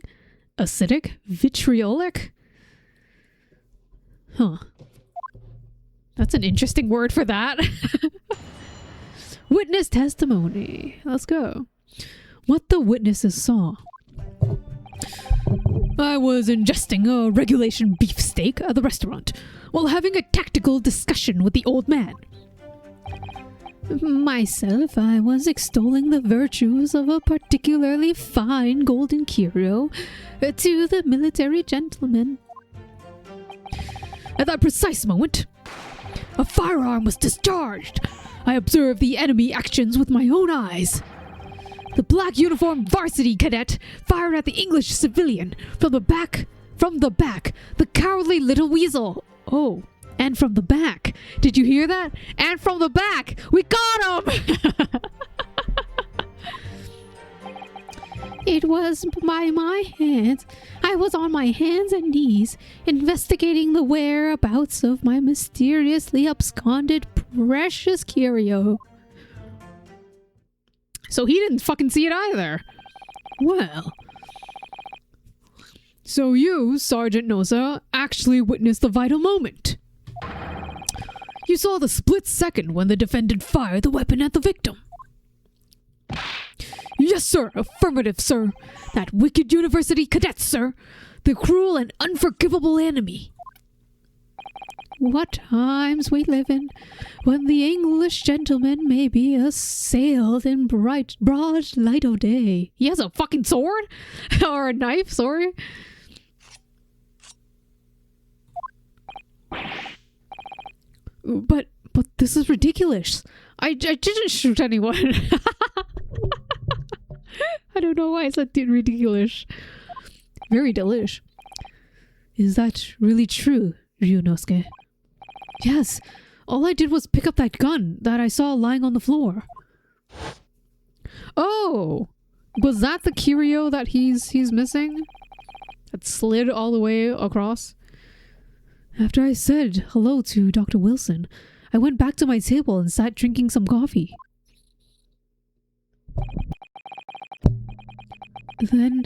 acidic, vitriolic? Huh. That's an interesting word for that. Witness testimony. Let's go. What the witnesses saw. I was ingesting a regulation beefsteak at the restaurant while having a tactical discussion with the old man. Myself, I was extolling the virtues of a particularly fine golden curio to the military gentleman. At that precise moment, a firearm was discharged. I observed the enemy actions with my own eyes. The black uniformed varsity cadet fired at the English civilian from the back, the cowardly little weasel. Oh, and from the back. Did you hear that? And from the back. We got him! It was by my hands. I was on my hands and knees, investigating the whereabouts of my mysteriously absconded precious curio. So he didn't fucking see it either. Well. So you, Sergeant Nosa, actually witnessed the vital moment. You saw the split second when the defendant fired the weapon at the victim. Yes, sir. Affirmative, sir. That wicked university cadet, sir. The cruel and unforgivable enemy. What times we live in, when the English gentleman may be assailed in broad light of day. He has a fucking sword? Or a knife, sorry. But this is ridiculous. I didn't shoot anyone. I don't know why I said ridiculous. Very delish. Is that really true, Ryunosuke? Yes. All I did was pick up that gun that I saw lying on the floor. Oh! Was that the curio that he's missing? That slid all the way across? After I said hello to Dr. Wilson, I went back to my table and sat drinking some coffee. Then,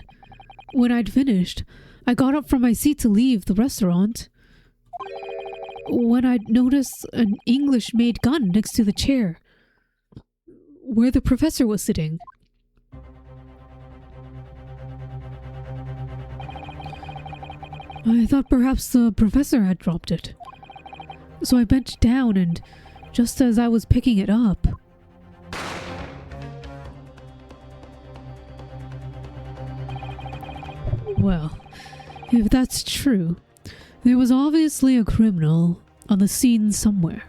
when I'd finished, I got up from my seat to leave the restaurant when I'd noticed an English-made gun next to the chair where the professor was sitting. I thought perhaps the professor had dropped it. So I bent down, and just as I was picking it up... Well, if that's true, there was obviously a criminal on the scene somewhere.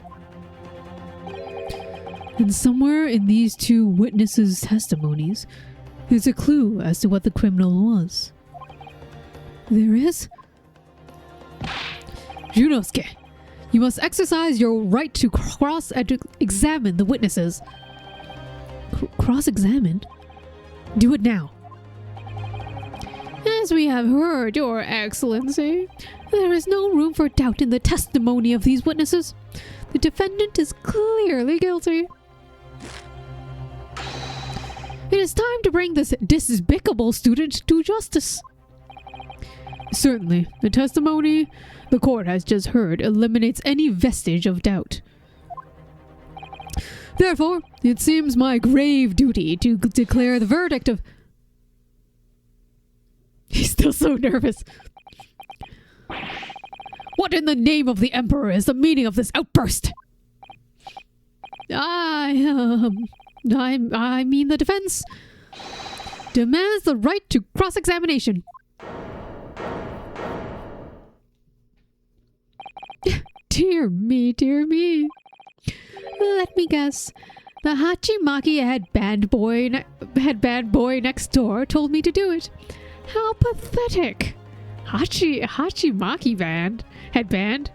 And somewhere in these two witnesses' testimonies, there's a clue as to what the criminal was. There is? Ryunosuke, you must exercise your right to cross-examine the witnesses. Cross-examine? Do it now. As we have heard, Your Excellency, there is no room for doubt in the testimony of these witnesses. The defendant is clearly guilty. It is time to bring this despicable student to justice. Certainly, the testimony the court has just heard eliminates any vestige of doubt. Therefore, it seems my grave duty to declare the verdict of... He's still so nervous. What in the name of the Emperor is the meaning of this outburst? I mean the defense demands the right to cross-examination. Dear me, dear me. Let me guess. The Hachimaki headband boy next door told me to do it. How pathetic. Hachimaki headband.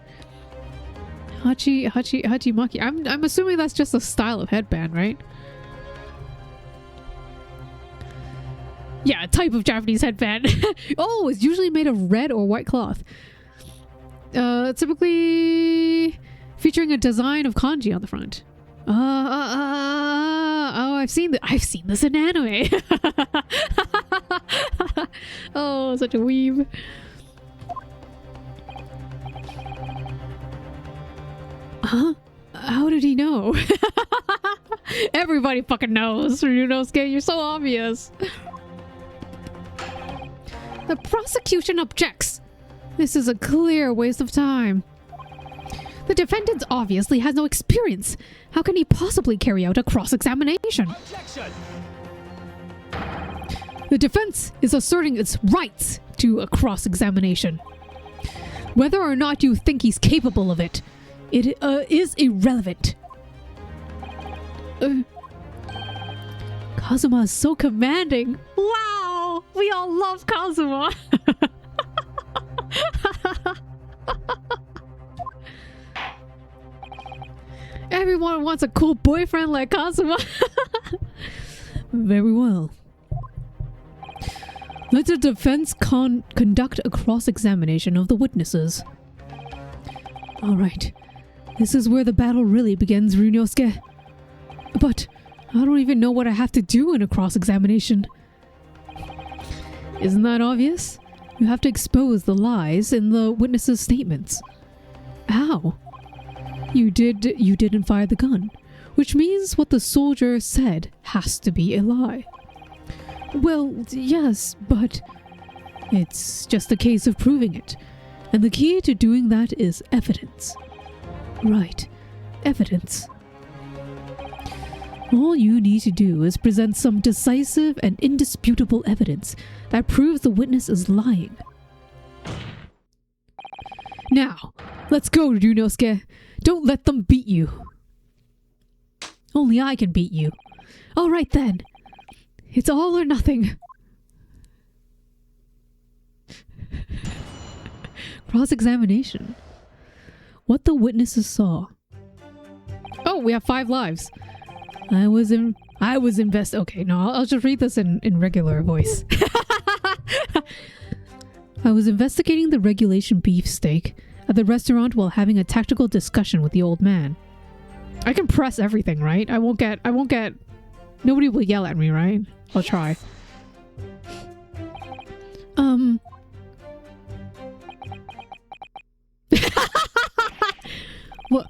Hachimaki. I'm assuming that's just a style of headband, right? Yeah, a type of Japanese headband. Oh, it's usually made of red or white cloth. Typically featuring a design of kanji on the front. Oh, I've seen this in anime. Oh, such a weeb. Huh? How did he know? Everybody fucking knows, Ryunosuke. You're so obvious. The prosecution objects. This is a clear waste of time. The defendant obviously has no experience. How can he possibly carry out a cross-examination? Objection! The defense is asserting its rights to a cross-examination. Whether or not you think he's capable of it, it is irrelevant. Kazuma is so commanding. Wow! We all love Kazuma. Everyone wants a cool boyfriend like Kazuma. Very well. Let the defense conduct a cross-examination of the witnesses. Alright. This is where the battle really begins, Ryunosuke. But I don't even know what I have to do in a cross-examination. Isn't that obvious? You have to expose the lies in the witnesses' statements. How? You didn't fire the gun, which means what the soldier said has to be a lie. Well, yes, but it's just a case of proving it. And the key to doing that is evidence. Right, evidence. All you need to do is present some decisive and indisputable evidence that proves the witness is lying. Now, let's go, Ryunosuke. Don't let them beat you. Only I can beat you. All right then. It's all or nothing. Cross-examination. What the witnesses saw. Oh, we have 5 lives. I was I was okay, no, I'll just read this in regular voice. I was investigating the regulation beefsteak at the restaurant while having a tactical discussion with the old man. I can press everything, right? I won't get, nobody will yell at me, right? I'll try. What?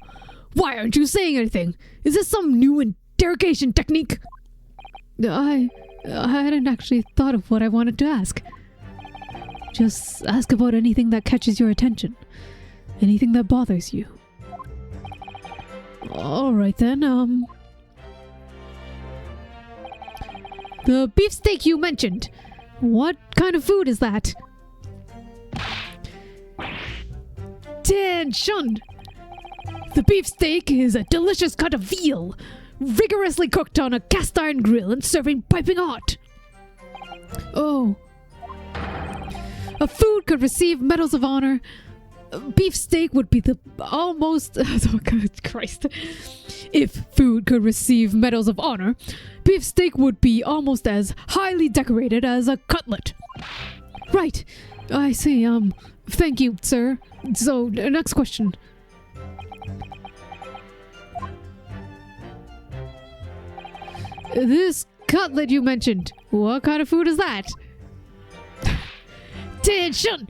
Why aren't you saying anything? Is this some new interrogation technique? I hadn't actually thought of what I wanted to ask. Just ask about anything that catches your attention. Anything that bothers you. Alright then, the beefsteak you mentioned. What kind of food is that? Attention! The beefsteak is a delicious cut of veal, rigorously cooked on a cast iron grill and serving piping hot. Oh. A food could receive medals of honor. Beefsteak would be the almost... Oh, God Christ. If food could receive medals of honor, beefsteak would be almost as highly decorated as a cutlet. Right. I see. Thank you, sir. So, next question. This cutlet you mentioned, what kind of food is that? Attention!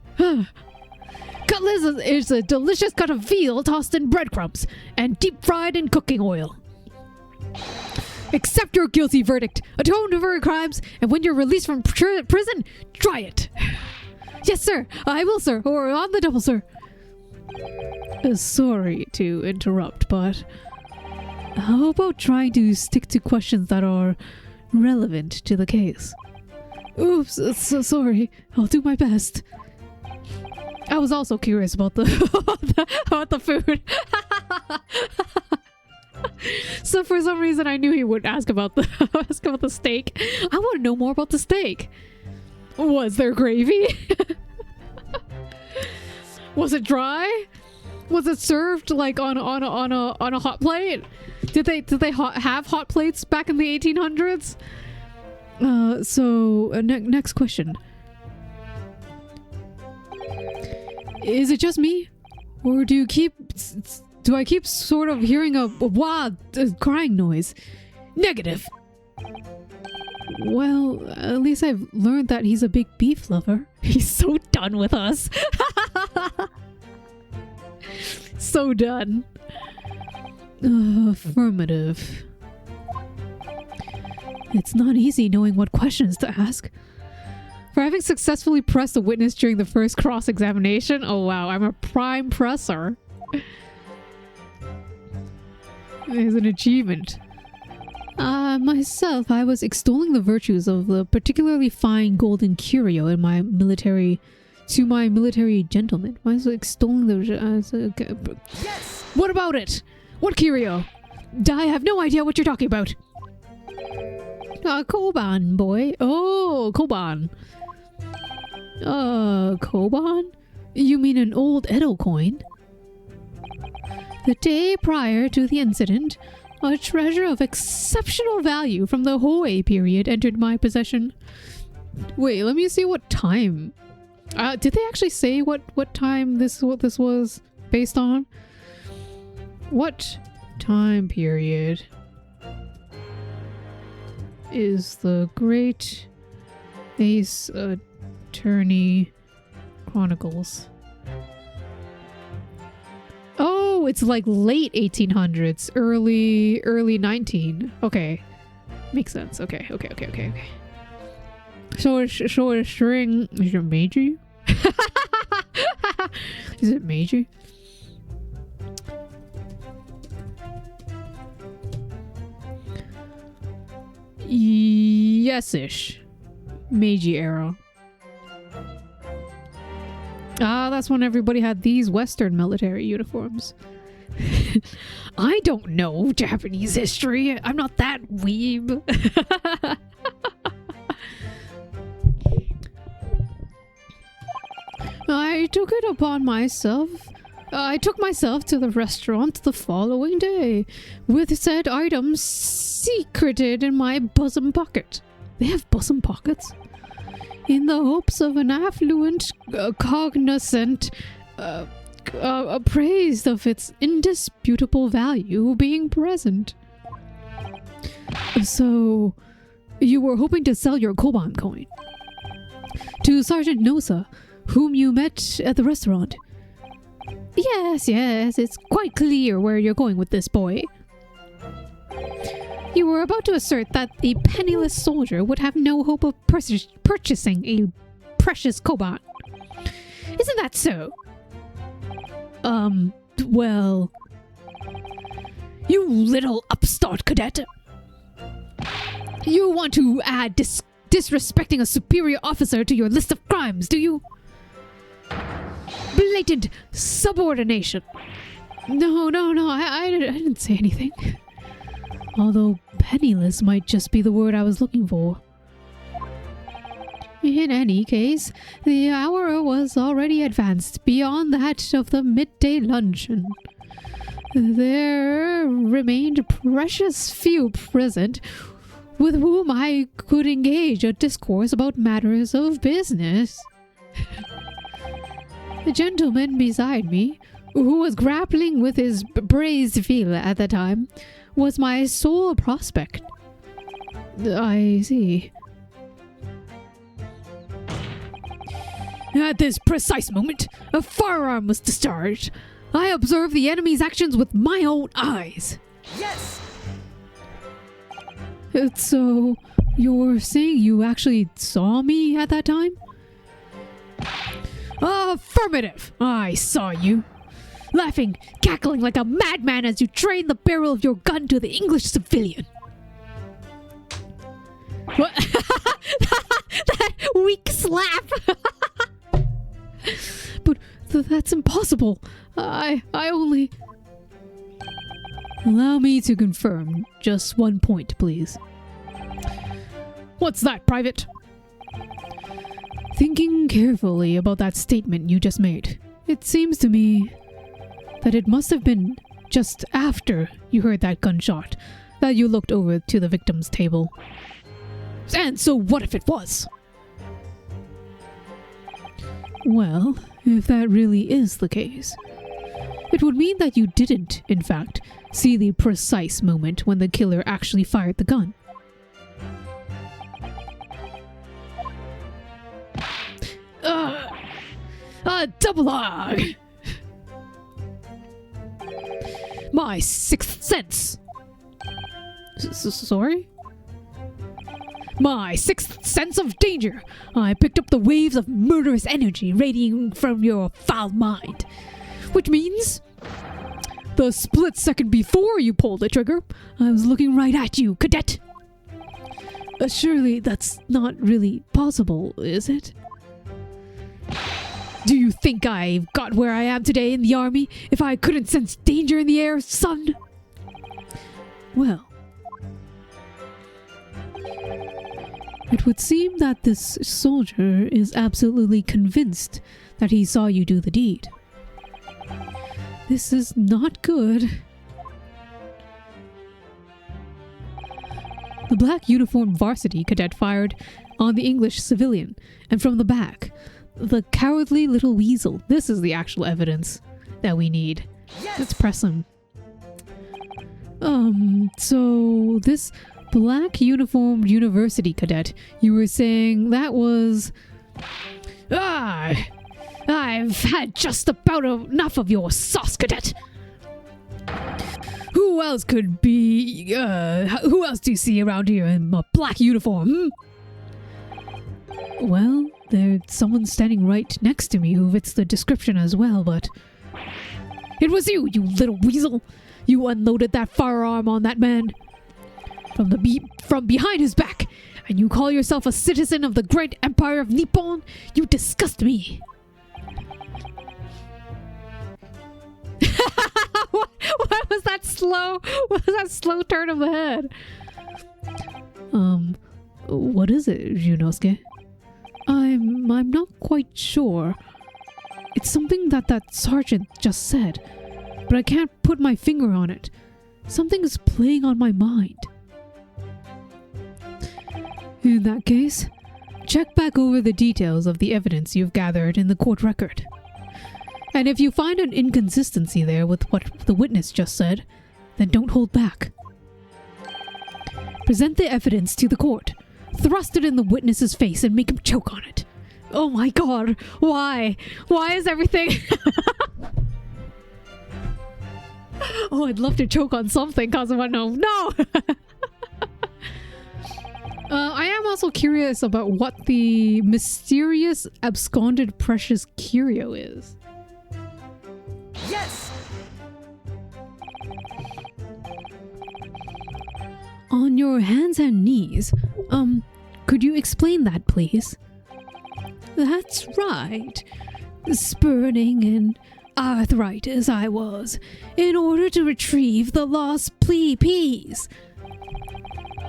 Cutlet is a delicious cut of veal tossed in breadcrumbs and deep fried in cooking oil. Accept your guilty verdict, atone for your crimes, and when you're released from prison, try it. Yes, sir. I will, sir. Or on the double, sir. Sorry to interrupt, but how about trying to stick to questions that are relevant to the case? Oops, so sorry. I'll do my best. I was also curious about the about the food. So for some reason I knew he would ask about the steak. I want to know more about the steak. Was there gravy? Was it dry? Was it served like on a hot plate? Did they have hot plates back in the 1800s? Next question. Is it just me, or do I keep sort of hearing a wah crying noise? Negative. Well, at least I've learned that he's a big beef lover. He's so done with us. So done. Affirmative. It's not easy knowing what questions to ask. For having successfully pressed a witness during the first cross-examination. Oh wow, I'm a prime presser. It's an achievement. Myself, I was extolling the virtues of the particularly fine golden curio in my military gentleman. Why is it extolling the... Yes! What about it? What curio? I have no idea what you're talking about. Koban, boy. Oh, Koban. Koban? You mean an old Edo coin? The day prior to the incident, a treasure of exceptional value from the Hoei period entered my possession. Wait, let me see what time. Did they actually say what time this was based on? What time period is the Great Ace Attorney Chronicles? Oh, it's like late 1800s, early 19. Okay, makes sense. Okay. So a string. Is it Meiji? Is it Meiji? Yes-ish. Meiji era. That's when everybody had these Western military uniforms. I don't know Japanese history. I'm not that weeb. I took it upon myself I took myself to the restaurant the following day, with said items secreted in my bosom pocket. They have bosom pockets? In the hopes of an affluent, cognizant, appraised of its indisputable value being present. So, you were hoping to sell your Koban coin to Sergeant Nosa, whom you met at the restaurant. Yes, it's quite clear where you're going with this, boy. You were about to assert that the penniless soldier would have no hope of purchasing a precious Koban. Isn't that so? Well... You little upstart cadet! You want to add disrespecting a superior officer to your list of crimes, do you? Blatant subordination. No, I didn't say anything. Although penniless might just be the word I was looking for. In any case, the hour was already advanced beyond that of the midday luncheon. There remained precious few present with whom I could engage a discourse about matters of business. The gentleman beside me, who was grappling with his braincells at the time, was my sole prospect. I see. At this precise moment, a firearm was discharged. I observed the enemy's actions with my own eyes. Yes! So, you're saying you actually saw me at that time? Affirmative! I saw you. Laughing, cackling like a madman as you trained the barrel of your gun to the English civilian. What? That weak slap! But that's impossible. I only... Allow me to confirm just one point, please. What's that, Private? Thinking carefully about that statement you just made, it seems to me that it must have been just after you heard that gunshot that you looked over to the victim's table. And so what if it was? Well, if that really is the case, it would mean that you didn't, in fact, see the precise moment when the killer actually fired the gun. A double hog! My sixth sense! Sorry? My sixth sense of danger! I picked up the waves of murderous energy radiating from your foul mind. Which means... the split second before you pulled the trigger, I was looking right at you, cadet! Surely that's not really possible, is it? Do you think I got where I am today in the army if I couldn't sense danger in the air, son? Well... it would seem that this soldier is absolutely convinced that he saw you do the deed. This is not good. The black uniformed varsity cadet fired on the English civilian, and from the back, the cowardly little weasel. This is the actual evidence that we need. Yes! Let's press him. So this black uniformed university cadet, you were saying that was... I've had just about enough of your sauce, cadet. Who else could be, who else do you see around here in a black uniform, Well, there's someone standing right next to me who fits the description as well, but... It was you, you little weasel! You unloaded that firearm on that man from behind his back, and you call yourself a citizen of the great empire of Nippon? You disgust me! What was that slow? What was that slow turn of the head? What is it, Junosuke? I'm not quite sure. It's something that sergeant just said, but I can't put my finger on it. Something is playing on my mind. In that case, check back over the details of the evidence you've gathered in the court record. And if you find an inconsistency there with what the witness just said, then don't hold back. Present the evidence to the court. Thrust it in the witness's face and make him choke on it. Oh my god, why? Why is everything... Oh, I'd love to choke on something, Kazuma. No! I am also curious about what the mysterious absconded precious curio is. Yes! On your hands and knees, could you explain that, please? That's right. Spurning and arthritis I was, in order to retrieve the lost piece.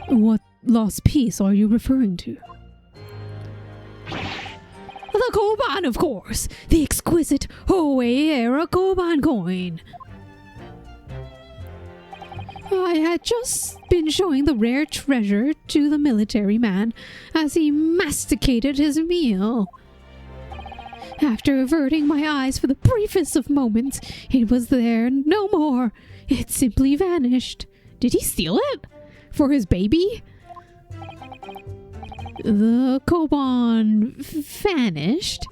What lost piece are you referring to? The Koban, of course. The exquisite Hoei-era Koban coin. I had just been showing the rare treasure to the military man as he masticated his meal. After averting my eyes for the briefest of moments, it was there no more. It simply vanished. Did he steal it? For his baby? The Koban vanished.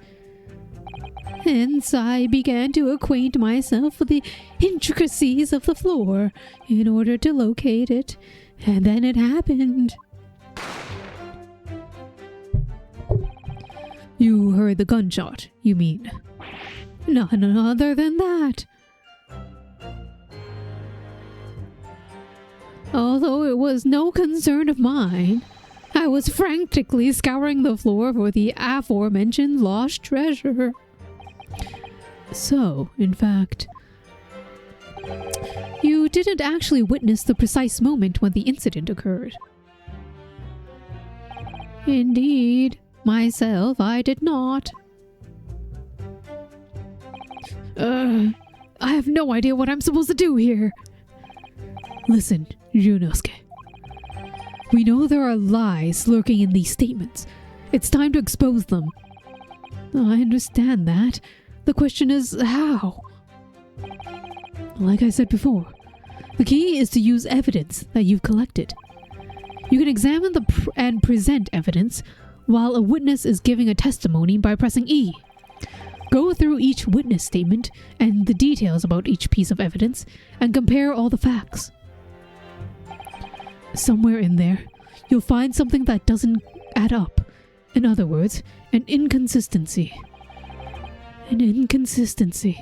Hence, I began to acquaint myself with the intricacies of the floor in order to locate it, and then it happened. You heard the gunshot, you mean? None other than that. Although it was no concern of mine, I was frantically scouring the floor for the aforementioned lost treasure. So, in fact, you didn't actually witness the precise moment when the incident occurred. Indeed, myself, I did not. I have no idea what I'm supposed to do here. Listen, Ryunosuke. We know there are lies lurking in these statements. It's time to expose them. I understand that. The question is, how? Like I said before, the key is to use evidence that you've collected. You can examine and present evidence while a witness is giving a testimony by pressing E. Go through each witness statement and the details about each piece of evidence and compare all the facts. Somewhere in there, you'll find something that doesn't add up. In other words, an inconsistency. An inconsistency.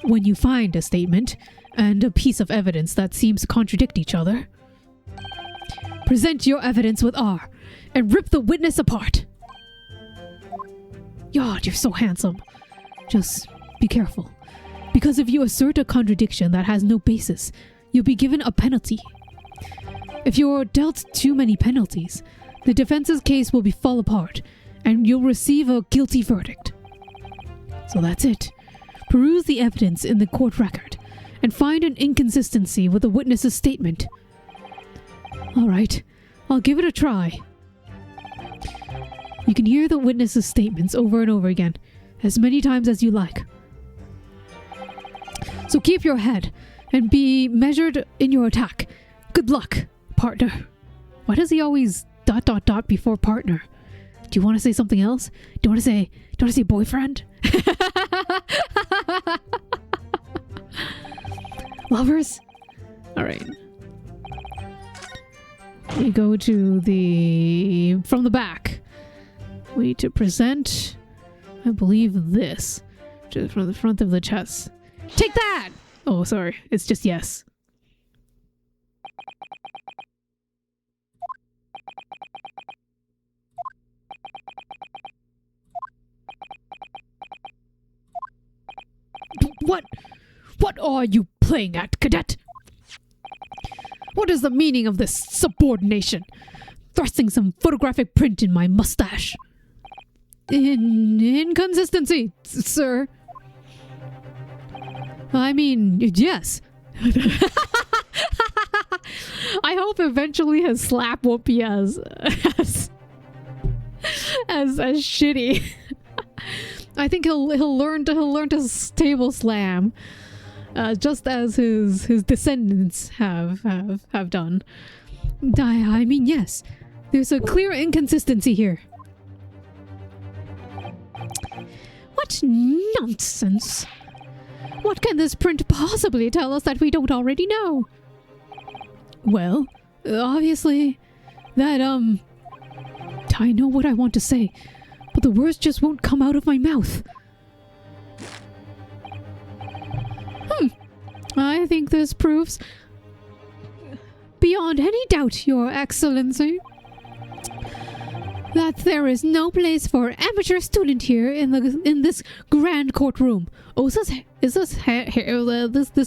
When you find a statement and a piece of evidence that seems to contradict each other, present your evidence with R and rip the witness apart. God, you're so handsome. Just be careful, because if you assert a contradiction that has no basis, you'll be given a penalty. If you're dealt too many penalties, the defense's case will fall apart, and you'll receive a guilty verdict. So that's it. Peruse the evidence in the court record, and find an inconsistency with the witness's statement. Alright, I'll give it a try. You can hear the witness's statements over and over again, as many times as you like. So keep your head, and be measured in your attack. Good luck, partner. Why does he always ... before partner? Do you want to say something else? Do you want to say boyfriend? Lovers? Alright. We go to from the back. We need to present, I believe, this. Just from the front of the chest. Take that! Oh, sorry. It's just yes. What are you playing at, cadet? What is the meaning of this subordination? Thrusting some photographic print in my mustache. inconsistency, sir. I mean, yes. I hope eventually his slap won't be as shitty. I think he'll learn to table slam, just as his descendants have done. I mean, yes, there's a clear inconsistency here. What nonsense! What can this print possibly tell us that we don't already know? Well, obviously, that, I know what I want to say, but the words just won't come out of my mouth. I think this proves, beyond any doubt, Your Excellency, that there is no place for amateur student here in this grand courtroom. Oh, is this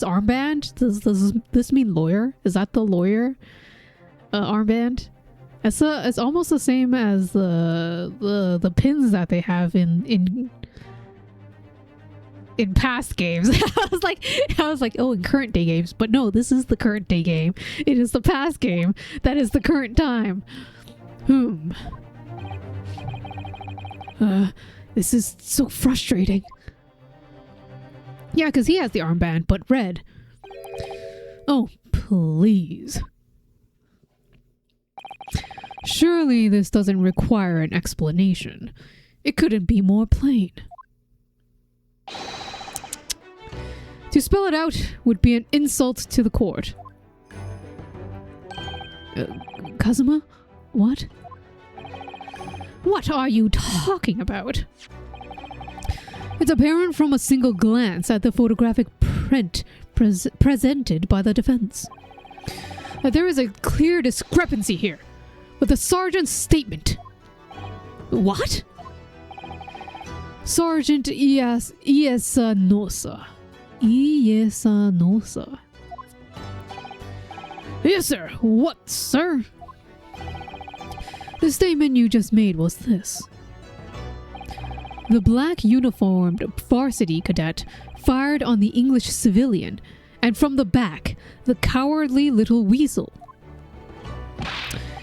armband? Does this mean lawyer? Is that the lawyer armband? It's almost the same as the pins that they have in past games. I was like, oh, in current day games, but no, this is the current day game. It is the past game that is the current time. This is so frustrating. Yeah, because he has the armband, but red. Oh, please. Surely this doesn't require an explanation. It couldn't be more plain. To spell it out would be an insult to the court. Kazuma? What? What are you talking about? It's apparent from a single glance at the photographic print presented by the defense that there is a clear discrepancy here with the sergeant's statement. What? Sergeant Iesanosa. Yes, sir. What, sir? The statement you just made was this. The black uniformed varsity cadet fired on the English civilian, and from the back, the cowardly little weasel.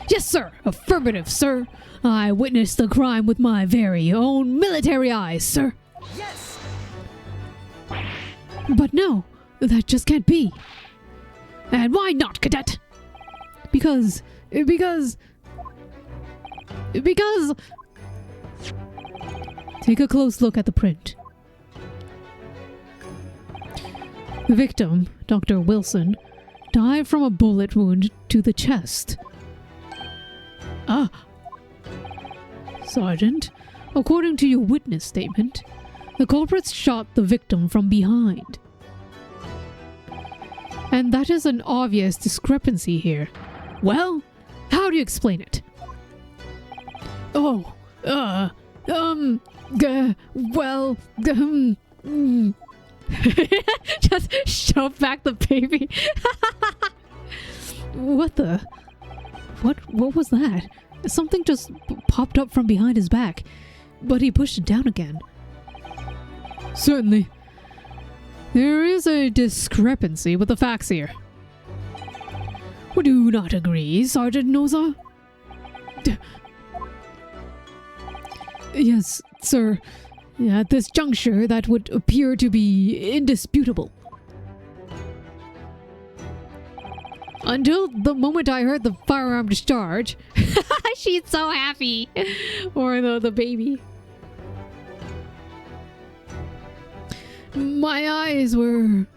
Yes, sir. Affirmative, sir. I witnessed the crime with my very own military eyes, sir. Yes! But no, that just can't be. And why not, cadet? Because... Take a close look at the print. The victim, Dr. Wilson, died from a bullet wound to the chest. Ah. Sergeant, according to your witness statement, the culprits shot the victim from behind. And that is an obvious discrepancy here. Well, how do you explain it? Oh, just shove back the baby. What was that? Something just popped up from behind his back, but he pushed it down again. Certainly. There is a discrepancy with the facts here. Would you not agree, Sergeant Noza? Yes, sir. At this juncture, that would appear to be indisputable. Until the moment I heard the firearm discharge. She's so happy. Or the baby. My eyes were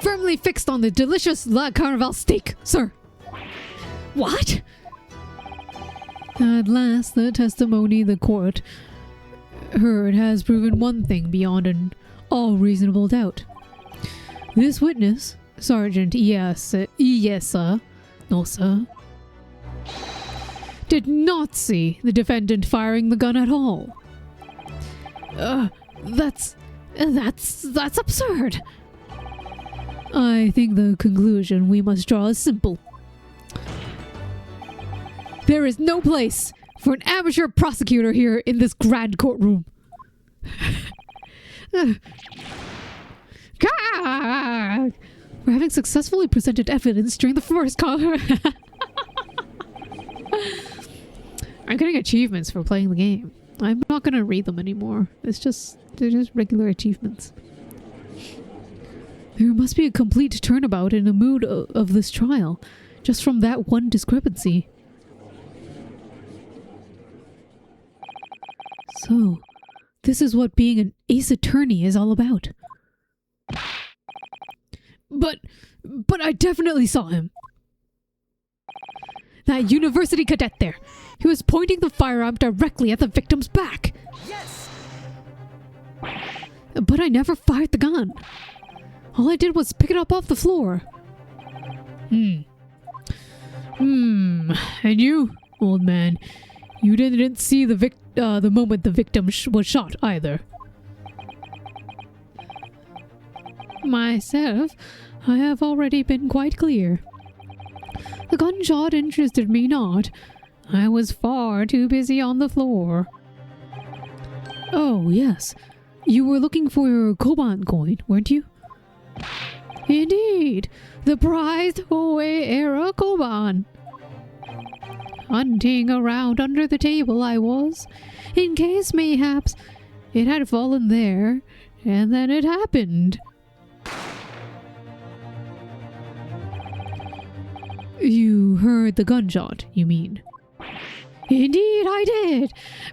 firmly fixed on the delicious La Carnival steak, sir. What? At last, the testimony the court heard has proven one thing beyond all reasonable doubt. This witness, Sergeant Iesa Nosa, did not see the defendant firing the gun at all. That's absurd. I think the conclusion we must draw is simple. There is no place for an amateur prosecutor here in this grand courtroom. For having successfully presented evidence during the first I'm getting achievements for playing the game. I'm not gonna read them anymore. They're just regular achievements. There must be a complete turnabout in the mood of this trial, just from that one discrepancy. So, this is what being an ace attorney is all about. But I definitely saw him. That university cadet there. He was pointing the firearm directly at the victim's back. Yes! But I never fired the gun. All I did was pick it up off the floor. And you, old man, you didn't see the moment the victim was shot either. Myself, I have already been quite clear. The gunshot interested me not. I was far too busy on the floor. Oh, yes. You were looking for your Koban coin, weren't you? Indeed. The prized Hoei-era Koban. Hunting around under the table I was, in case mayhaps it had fallen there, and then it happened. You heard the gunshot, you mean? Indeed I did,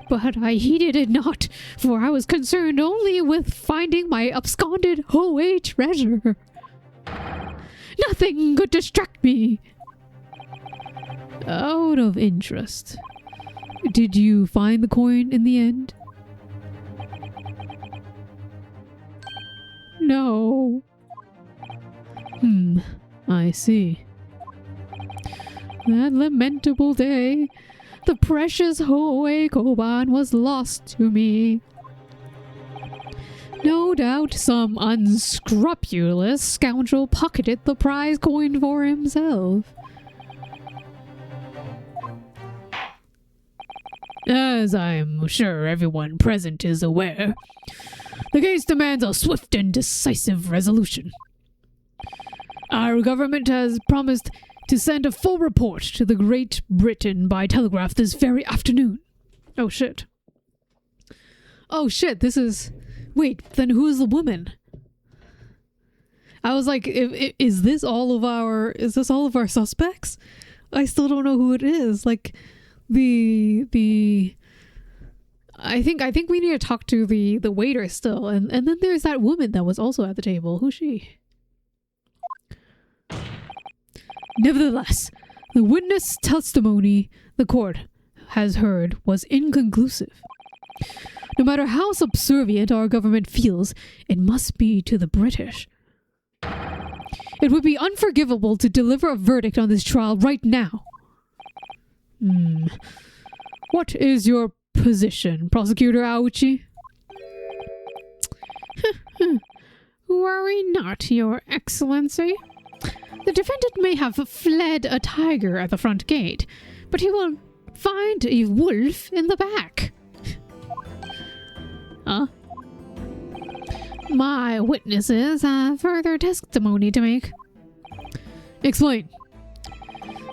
but I heeded it not, for I was concerned only with finding my absconded Hoei treasure. Nothing could distract me. Out of interest, did you find the coin in the end? No. I see. That lamentable day, the precious Hoei Koban was lost to me. No doubt some unscrupulous scoundrel pocketed the prize coin for himself. As I'm sure everyone present is aware, the case demands a swift and decisive resolution. Our government has promised to send a full report to the Great Britain by telegraph this very afternoon. Oh shit. Oh shit, this is... Wait, then who is the woman? I was like, is this all of our suspects? I still don't know who it is. Like, I think we need to talk to the waiter still. And then there's that woman that was also at the table. Who's she? Nevertheless, the witness testimony the court has heard was inconclusive. No matter how subservient our government feels, it must be to the British. It would be unforgivable to deliver a verdict on this trial right now. What is your position, Prosecutor Aoichi? Worry not, Your Excellency. The defendant may have fled a tiger at the front gate, but he will find a wolf in the back. Huh? My witnesses have further testimony to make. Explain.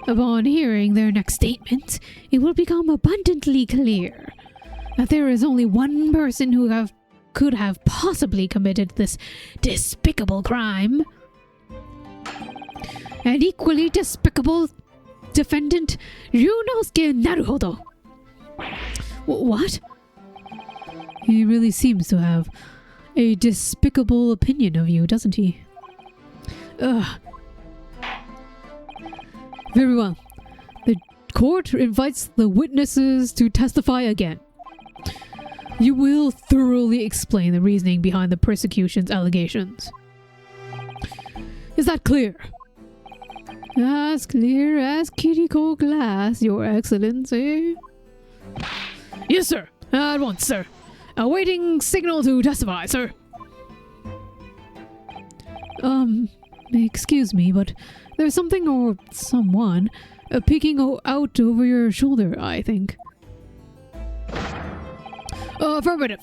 Upon hearing their next statement, it will become abundantly clear that there is only one person who could have possibly committed this despicable crime. An equally despicable defendant, Ryunosuke Naruhodo. What? He really seems to have a despicable opinion of you, doesn't he? Ugh. Very well. The court invites the witnesses to testify again. You will thoroughly explain the reasoning behind the persecution's allegations. Is that clear? As clear as Kiriko glass, Your Excellency. Yes, sir. At once, sir. Awaiting signal to testify, sir. Excuse me, but there's something or someone peeking out over your shoulder, I think. Affirmative.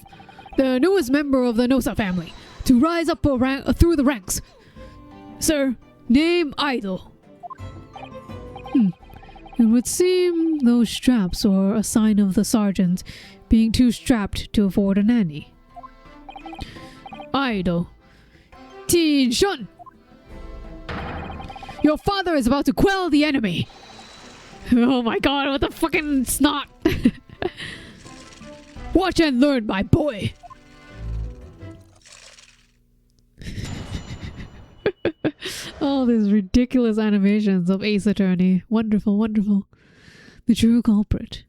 The newest member of the Nosa family to rise up through the ranks. Sir, name Idol. It would seem those straps are a sign of the sergeant being too strapped to afford a nanny. Idol. Teen Shun! Your father is about to quell the enemy! Oh my god, what the fucking snot! Watch and learn, my boy! All these ridiculous animations of Ace Attorney. Wonderful, wonderful. The true culprit.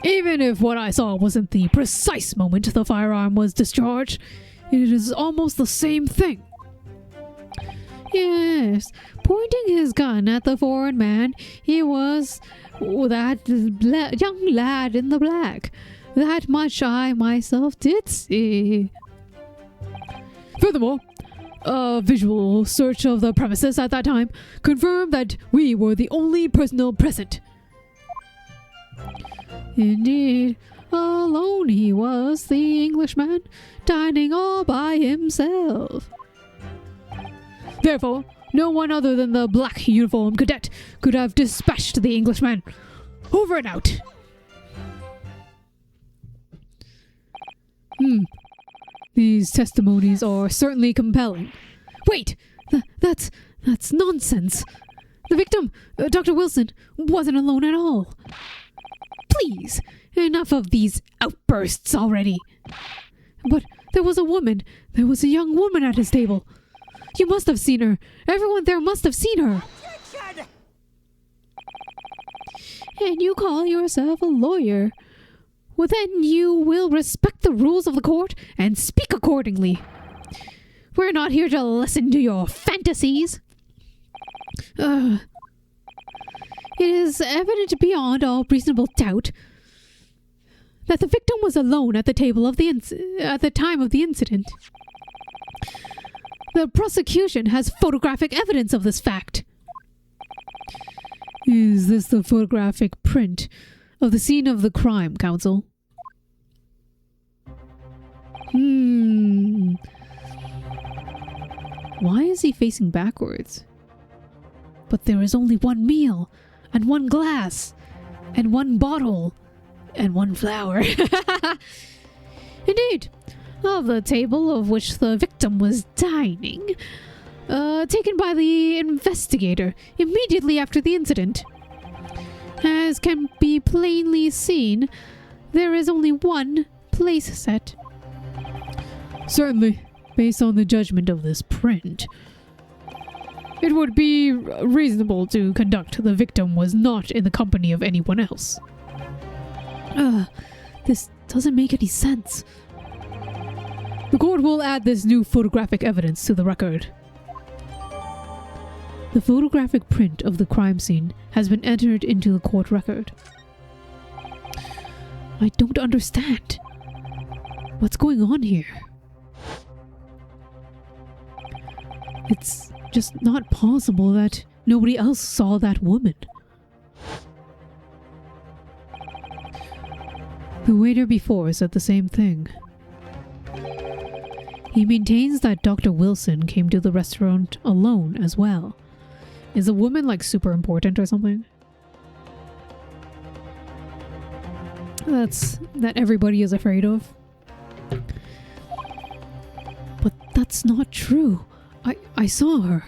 Even if what I saw wasn't the precise moment the firearm was discharged, it is almost the same thing. Yes, pointing his gun at the foreign man, he was that young lad in the black. That much I myself did see. Furthermore, a visual search of the premises at that time confirmed that we were the only personnel present. Indeed, alone he was, the Englishman, dining all by himself. Therefore, no one other than the black uniformed cadet could have dispatched the Englishman. Over and out. These testimonies are certainly compelling. Wait! That's nonsense. The victim, Dr. Wilson, wasn't alone at all. Please, enough of these outbursts already. But there was a woman. There was a young woman at his table. You must have seen her. Everyone there must have seen her. Attention! And you call yourself a lawyer. Well, then you will respect the rules of the court and speak accordingly. We're not here to listen to your fantasies. It is evident beyond all reasonable doubt that the victim was alone at the table of at the time of the incident. The prosecution has photographic evidence of this fact. Is this the photographic print of the scene of the crime, counsel? Why is he facing backwards? But there is only one meal, and one glass, and one bottle, and one flower. Indeed, of the table of which the victim was dining, taken by the investigator immediately after the incident. As can be plainly seen, there is only one place set. Certainly, based on the judgment of this print, it would be reasonable to conduct the victim was not in the company of anyone else. This doesn't make any sense. The court will add this new photographic evidence to the record. The photographic print of the crime scene has been entered into the court record. I don't understand. What's going on here? It's just not possible that nobody else saw that woman. The waiter before said the same thing. He maintains that Dr. Wilson came to the restaurant alone as well. Is the woman like super important or something? That everybody is afraid of. But that's not true. I saw her.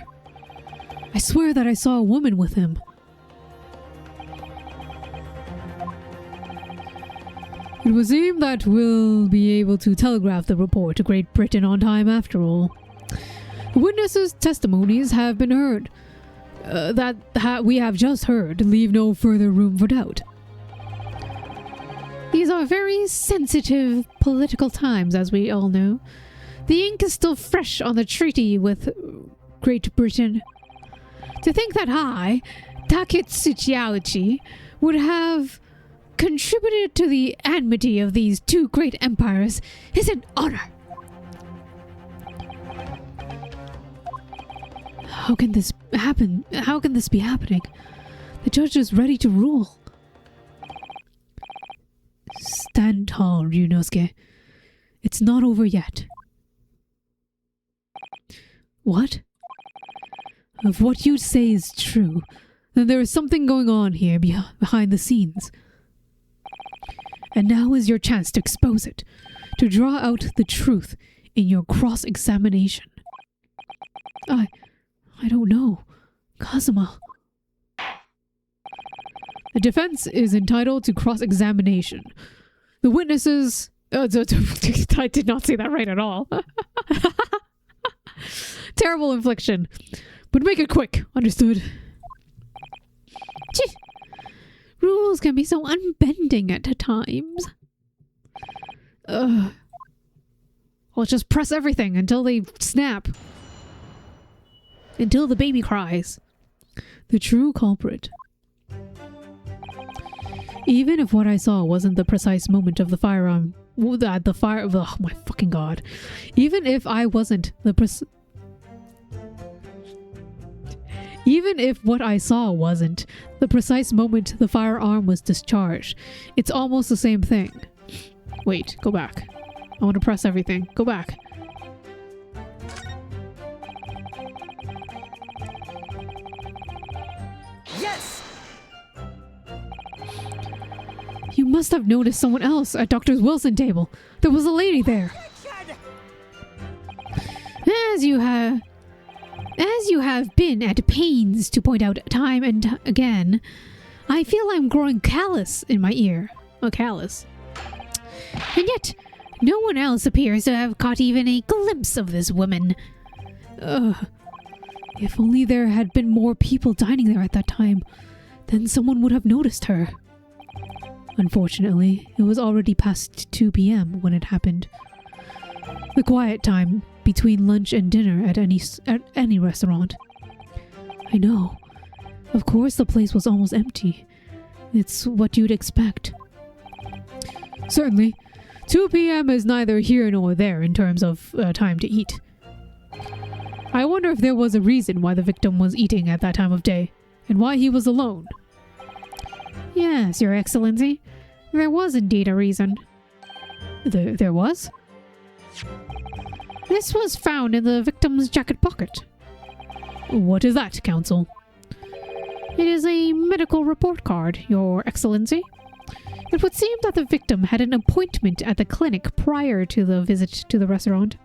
I swear that I saw a woman with him. It would seem that we'll be able to telegraph the report to Great Britain on time after all. The witnesses' testimonies have been heard. We have just heard leave no further room for doubt. These are very sensitive political times, as we all know. The ink is still fresh on the treaty with Great Britain. To think that I, Taketsuchiauchi, would have contributed to the enmity of these two great empires is an honor. How can this happen? How can this be happening? The judge is ready to rule. Stand tall, Ryunosuke. It's not over yet. What? If what you say is true, then there is something going on here behind the scenes. And now is your chance to expose it, to draw out the truth in your cross-examination. I don't know. Kazuma. The defense is entitled to cross-examination. The witnesses... I did not say that right at all. Terrible infliction. But make it quick. Understood? Chih. Rules can be so unbending at times. Well, just press everything until they snap. Until the baby cries. The true culprit. Even if what I saw wasn't the precise moment of the firearm, oh my fucking god. Even if what I saw wasn't the precise moment the firearm was discharged, it's almost the same thing. Wait, go back. I want to press everything. Go back. Yes! You must have noticed someone else at Dr. Wilson's table. There was a lady there. As you have been at pains to point out time and again, I feel I'm growing callous in my ear. Oh, callous. And yet, no one else appears to have caught even a glimpse of this woman. If only there had been more people dining there at that time, then someone would have noticed her. Unfortunately, it was already past 2 p.m. when it happened. The quiet time between lunch and dinner at any restaurant. I know. Of course the place was almost empty. It's what you'd expect. Certainly. 2 p.m. is neither here nor there in terms of time to eat. I wonder if there was a reason why the victim was eating at that time of day, and why he was alone. Yes, Your Excellency. There was indeed a reason. There was? This was found in the victim's jacket pocket. What is that, Counsel? It is a medical report card, Your Excellency. It would seem that the victim had an appointment at the clinic prior to the visit to the restaurant.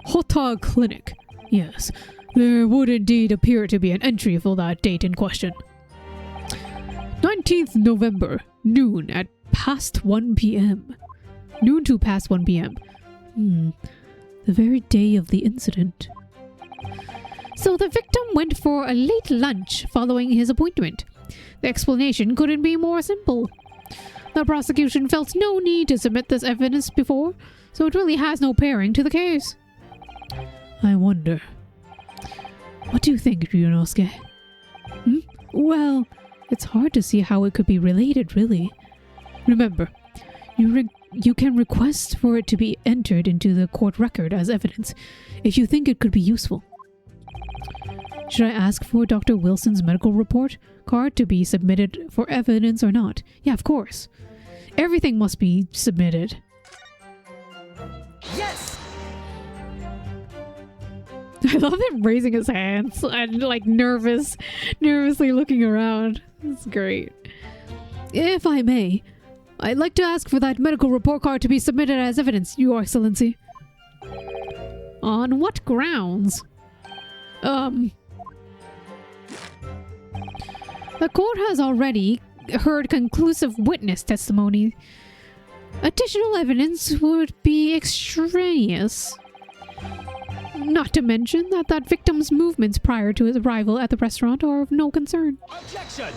Hota Clinic. Yes, there would indeed appear to be an entry for that date in question. 19th November, noon at past 1 p.m. Noon to past 1 p.m. The very day of the incident. So the victim went for a late lunch following his appointment. The explanation couldn't be more simple. The prosecution felt no need to submit this evidence before, so it really has no bearing to the case. I wonder. What do you think, Ryunosuke? Well, it's hard to see how it could be related, really. Remember, you can request for it to be entered into the court record as evidence if you think it could be useful. Should I ask for Dr. Wilson's medical report card to be submitted for evidence or not? Yeah, of course. Everything must be submitted. Yes! I love him raising his hands and like nervously looking around. It's great. If I may, I'd like to ask for that medical report card to be submitted as evidence, Your Excellency. On what grounds? The court has already heard conclusive witness testimony. Additional evidence would be extraneous. Not to mention that victim's movements prior to his arrival at the restaurant are of no concern. Objection!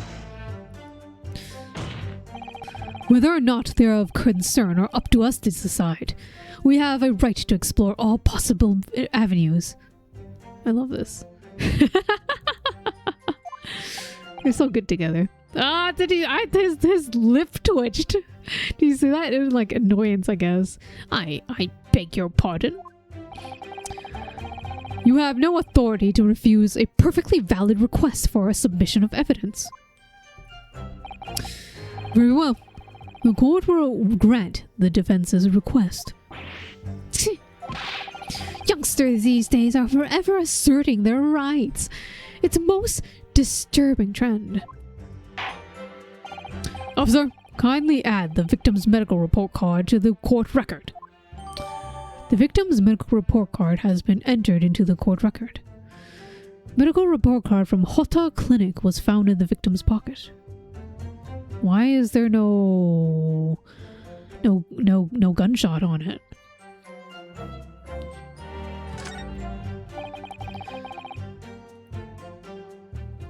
Whether or not they're of concern are up to us to decide. We have a right to explore all possible avenues. I love this. They're so good together. His lip twitched. Do you see that? It was like annoyance, I guess. I beg your pardon. You have no authority to refuse a perfectly valid request for a submission of evidence. Very well. The court will grant the defense's request. Youngsters these days are forever asserting their rights. It's a most disturbing trend. Officer, kindly add the victim's medical report card to the court record. The victim's medical report card has been entered into the court record. Medical report card from Hota Clinic was found in the victim's pocket. Why is there no gunshot on it?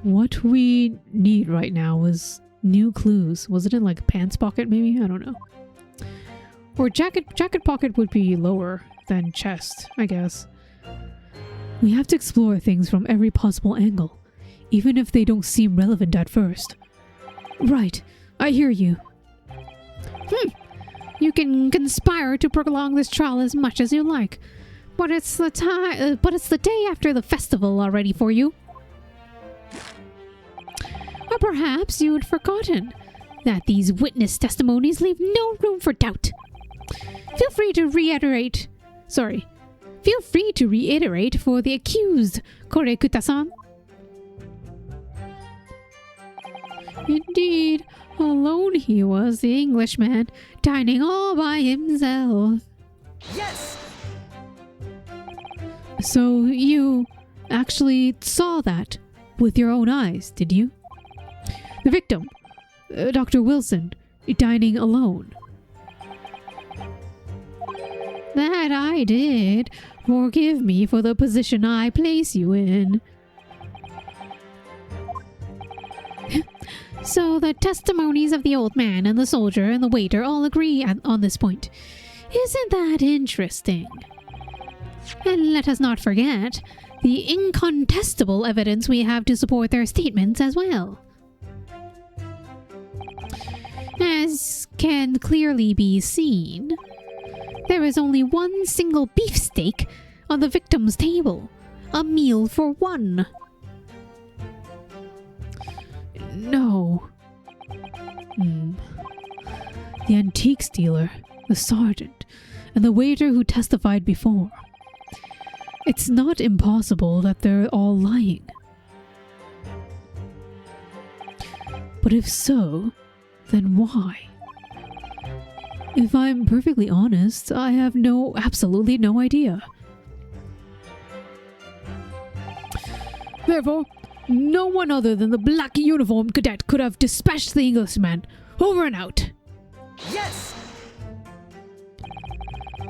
What we need right now is new clues. Was it in like pants pocket maybe? I don't know. Or jacket pocket would be lower than chest, I guess. We have to explore things from every possible angle, even if they don't seem relevant at first. Right, I hear you. You can conspire to prolong this trial as much as you like, but it's the day after the festival already for you. Or perhaps you'd forgotten that these witness testimonies leave no room for doubt. Feel free to reiterate for the accused, Korekuta-san. Indeed, alone he was, the Englishman, dining all by himself. Yes! So you actually saw that with your own eyes, did you? The victim, Dr. Wilson, dining alone. That I did. Forgive me for the position I place you in. So the testimonies of the old man and the soldier and the waiter all agree on this point. Isn't that interesting? And let us not forget the incontestable evidence we have to support their statements as well. As can clearly be seen, there is only one single beefsteak on the victim's table. A meal for one. No. The antiques dealer, the sergeant, and the waiter who testified before. It's not impossible that they're all lying. But if so, then why? If I'm perfectly honest, I have absolutely no idea. Therefore, no one other than the black uniformed cadet could have dispatched the Englishman. Over and out. Yes!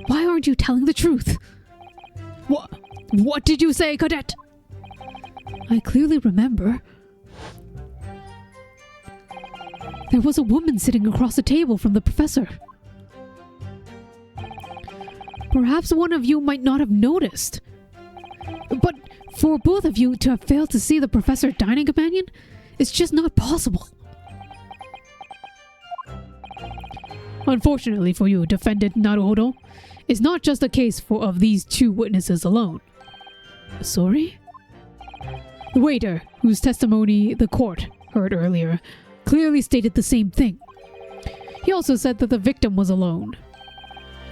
Why aren't you telling the truth? What did you say, cadet? I clearly remember. There was a woman sitting across the table from the professor. Perhaps one of you might not have noticed. But for both of you to have failed to see the professor's dining companion, it's just not possible. Unfortunately for you, Defendant Naruhodo, it's not just a case of these two witnesses alone. Sorry? The waiter, whose testimony the court heard earlier, clearly stated the same thing. He also said that the victim was alone.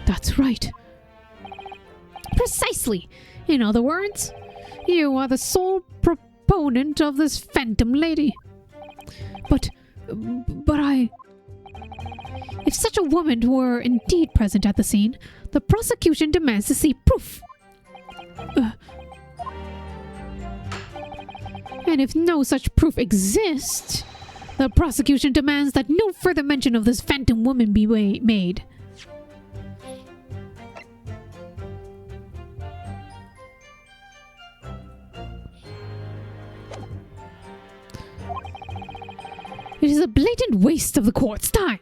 That's right. Precisely. In other words, you are the sole proponent of this phantom lady. But if such a woman were indeed present at the scene, the prosecution demands to see proof. And if no such proof exists, the prosecution demands that no further mention of this phantom woman be made. It is a blatant waste of the court's time.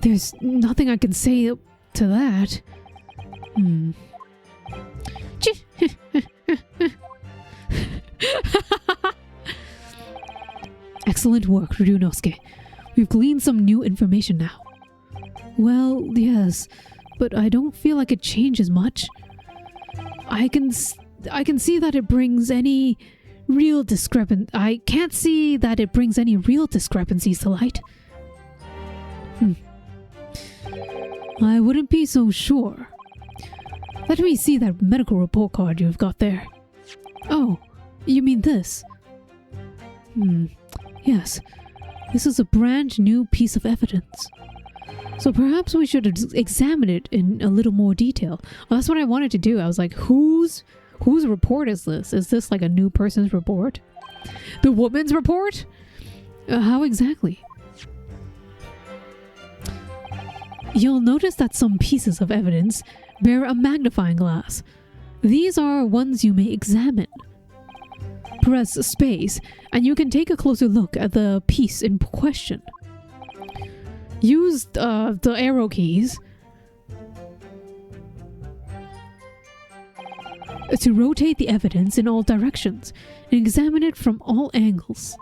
There's nothing I can say to that. Excellent work, Ryunosuke. We've gleaned some new information now. Well, yes, but I don't feel like it changes much. I can see that it brings any real I can't see that it brings any real discrepancies to light. I wouldn't be so sure. Let me see that medical report card you've got there. Oh, you mean this? Yes. This is a brand new piece of evidence. So perhaps we should examine it in a little more detail. Well, that's what I wanted to do. I was like, whose report is this? Is this like a new person's report? The woman's report? How exactly? You'll notice that some pieces of evidence bear a magnifying glass. These are ones you may examine. Press space, and you can take a closer look at the piece in question. Use the arrow keys to rotate the evidence in all directions and examine it from all angles.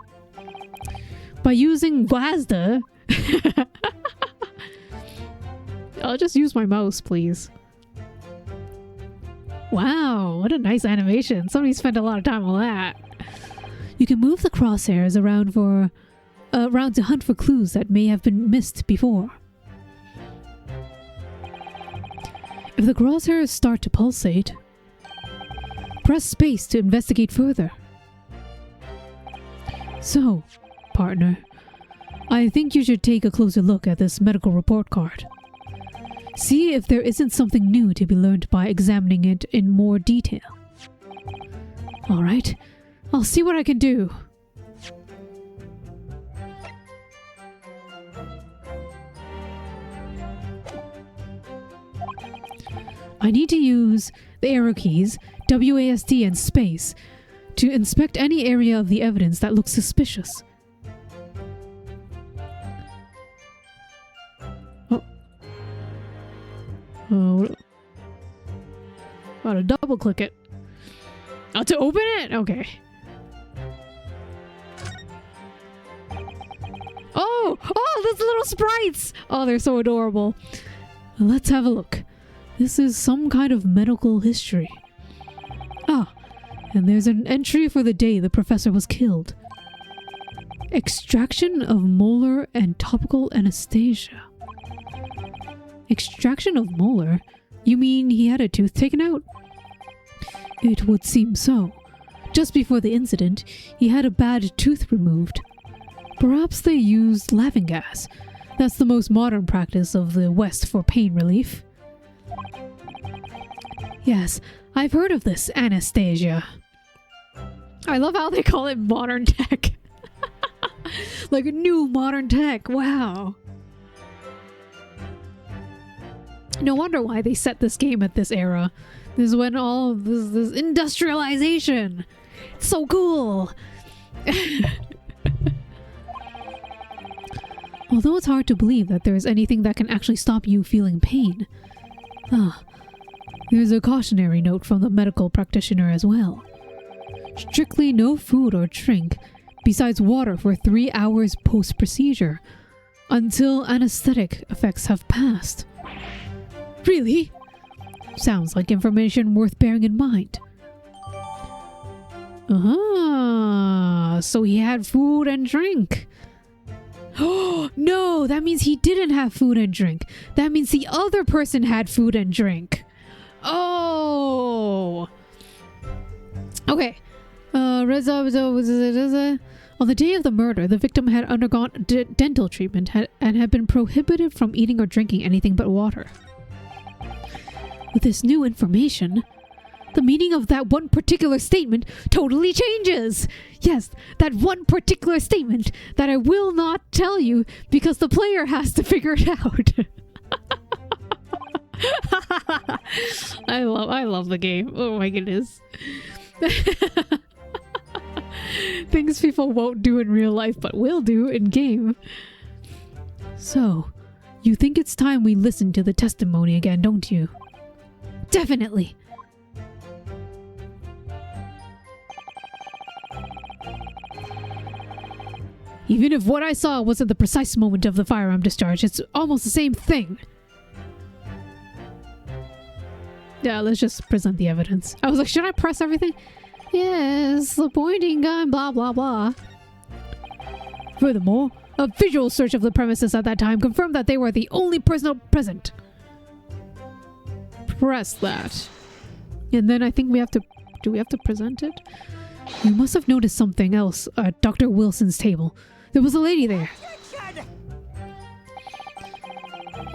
By using WASD, I'll just use my mouse, please. Wow, what a nice animation. Somebody spent a lot of time on that. You can move the crosshairs around to hunt for clues that may have been missed before. If the crosshairs start to pulsate, press space to investigate further. So, partner, I think you should take a closer look at this medical report card. See if there isn't something new to be learned by examining it in more detail. Alright, I'll see what I can do. I need to use the arrow keys, WASD and space, to inspect any area of the evidence that looks suspicious. Oh. Gotta double click it. Oh, to open it? Okay. Oh! Oh, those little sprites! Oh, they're so adorable. Let's have a look. This is some kind of medical history. Ah, and there's an entry for the day the professor was killed. Extraction of molar and topical anesthesia. Extraction of molar? You mean he had a tooth taken out? It would seem so. Just before the incident, he had a bad tooth removed. Perhaps they used laughing gas. That's the most modern practice of the West for pain relief. Yes, I've heard of this anesthesia. I love how they call it modern tech. Like a new modern tech. Wow. No wonder why they set this game at this era. This is when all of this industrialization. It's so cool. Although it's hard to believe that there's anything that can actually stop you feeling pain. There's a cautionary note from the medical practitioner as well. Strictly no food or drink, besides water for 3 hours post-procedure, until anesthetic effects have passed. Really? Sounds like information worth bearing in mind. So he had food and drink. Oh, no, that means he didn't have food and drink. That means the other person had food and drink. Oh. Okay. On the day of the murder, the victim had undergone dental treatment and had been prohibited from eating or drinking anything but water. With this new information, the meaning of that one particular statement totally changes. Yes, that one particular statement that I will not tell you because the player has to figure it out. I love the game. Oh my goodness. Things people won't do in real life but will do in game. So, you think it's time we listen to the testimony again, don't you? Definitely. Even if what I saw wasn't the precise moment of the firearm discharge, it's almost the same thing. Yeah, let's just present the evidence. I was like, should I press everything? Yes, the pointing gun, blah, blah, blah. Furthermore, a visual search of the premises at that time confirmed that they were the only personnel present. Press that. And then I think we have to... Do we have to present it? You must have noticed something else at Dr. Wilson's table. There was a lady there.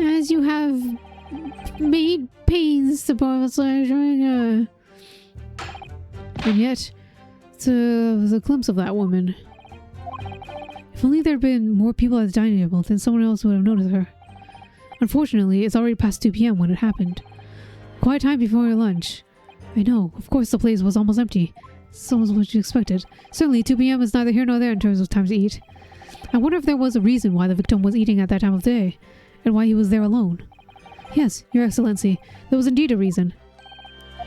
As you have made pains to and yet, the glimpse of that woman. If only there had been more people at the dining table, then someone else would have noticed her. Unfortunately, it's already past 2 p.m. when it happened. Quiet time before your lunch. I know, of course the place was almost empty. So was what you expected. Certainly, 2 p.m. is neither here nor there in terms of time to eat. I wonder if there was a reason why the victim was eating at that time of day, and why he was there alone. Yes, Your Excellency, there was indeed a reason.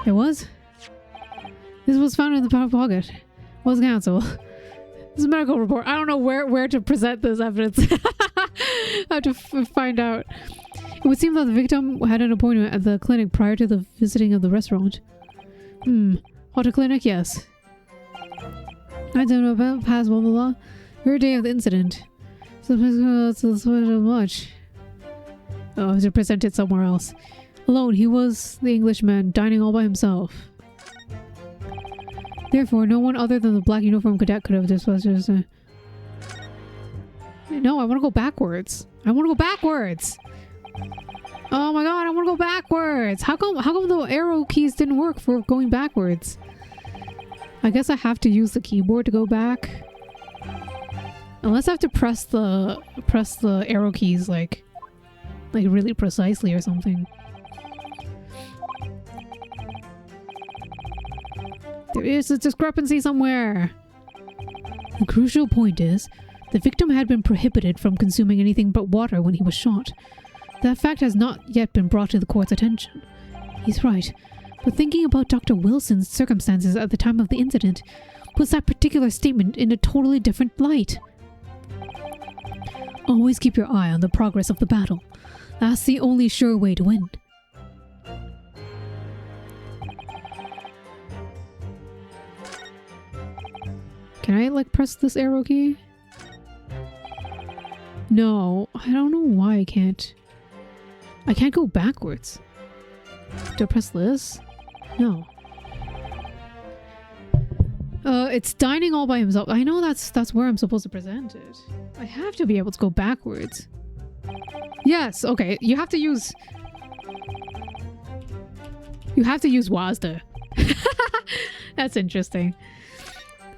There was? This was found in the pocket. Was counsel. This is a medical report. I don't know where to present this evidence. I have to find out. It would seem that the victim had an appointment at the clinic prior to the visiting of the restaurant. Auto clinic, yes. I don't know about past blah blah blah. Very day of the incident. So much. Oh, I have to present it somewhere else. Alone, he was the Englishman, dining all by himself. Therefore, no one other than the black uniform cadet could have disposed of this. No, I want to go backwards. I want to go backwards! Oh my god, I want to go backwards! How come the arrow keys didn't work for going backwards? I guess I have to use the keyboard to go back. Unless I have to press the arrow keys like really precisely or something. There is a discrepancy somewhere. The crucial point is, the victim had been prohibited from consuming anything but water when he was shot. That fact has not yet been brought to the court's attention. He's right, but thinking about Dr. Wilson's circumstances at the time of the incident puts that particular statement in a totally different light. Always keep your eye on the progress of the battle. That's the only sure way to win. Can I, like, press this arrow key? No, I don't know why I can't. I can't go backwards. Do I press this? No. It's dining all by himself. I know that's where I'm supposed to present it. I have to be able to go backwards. Yes, okay. You have to use WASD. That's interesting.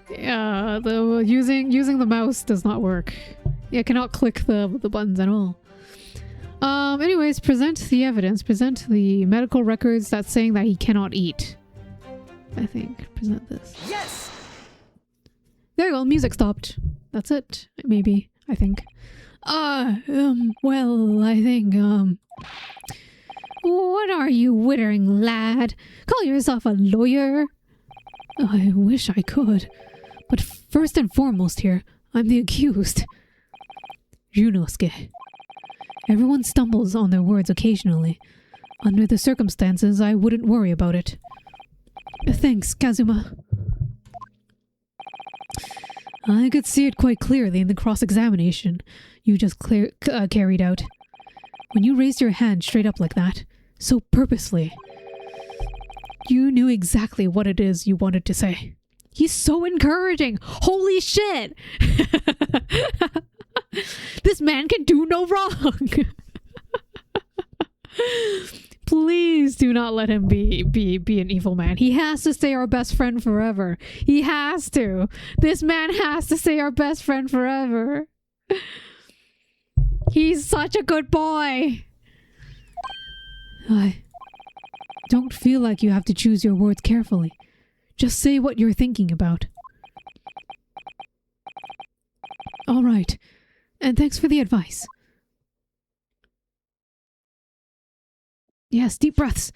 Yeah, using the mouse does not work. I cannot click the buttons at all. Anyways, present the evidence. Present the medical records that's saying that he cannot eat. I think. Present this. Yes! There you go, music stopped. That's it. Maybe. I think. Well, I think, what are you wittering, lad? Call yourself a lawyer? I wish I could. But first and foremost here, I'm the accused. Junosuke. Everyone stumbles on their words occasionally. Under the circumstances, I wouldn't worry about it. Thanks, Kazuma. I could see it quite clearly in the cross-examination you just carried out. When you raised your hand straight up like that, so purposely, you knew exactly what it is you wanted to say. He's so encouraging! Holy shit! This man can do no wrong! Please do not let him be an evil man. He has to stay our best friend forever. He has to. This man has to stay our best friend forever. He's such a good boy. I don't feel like you have to choose your words carefully. Just say what you're thinking about. All right. And thanks for the advice. Yes, deep breaths.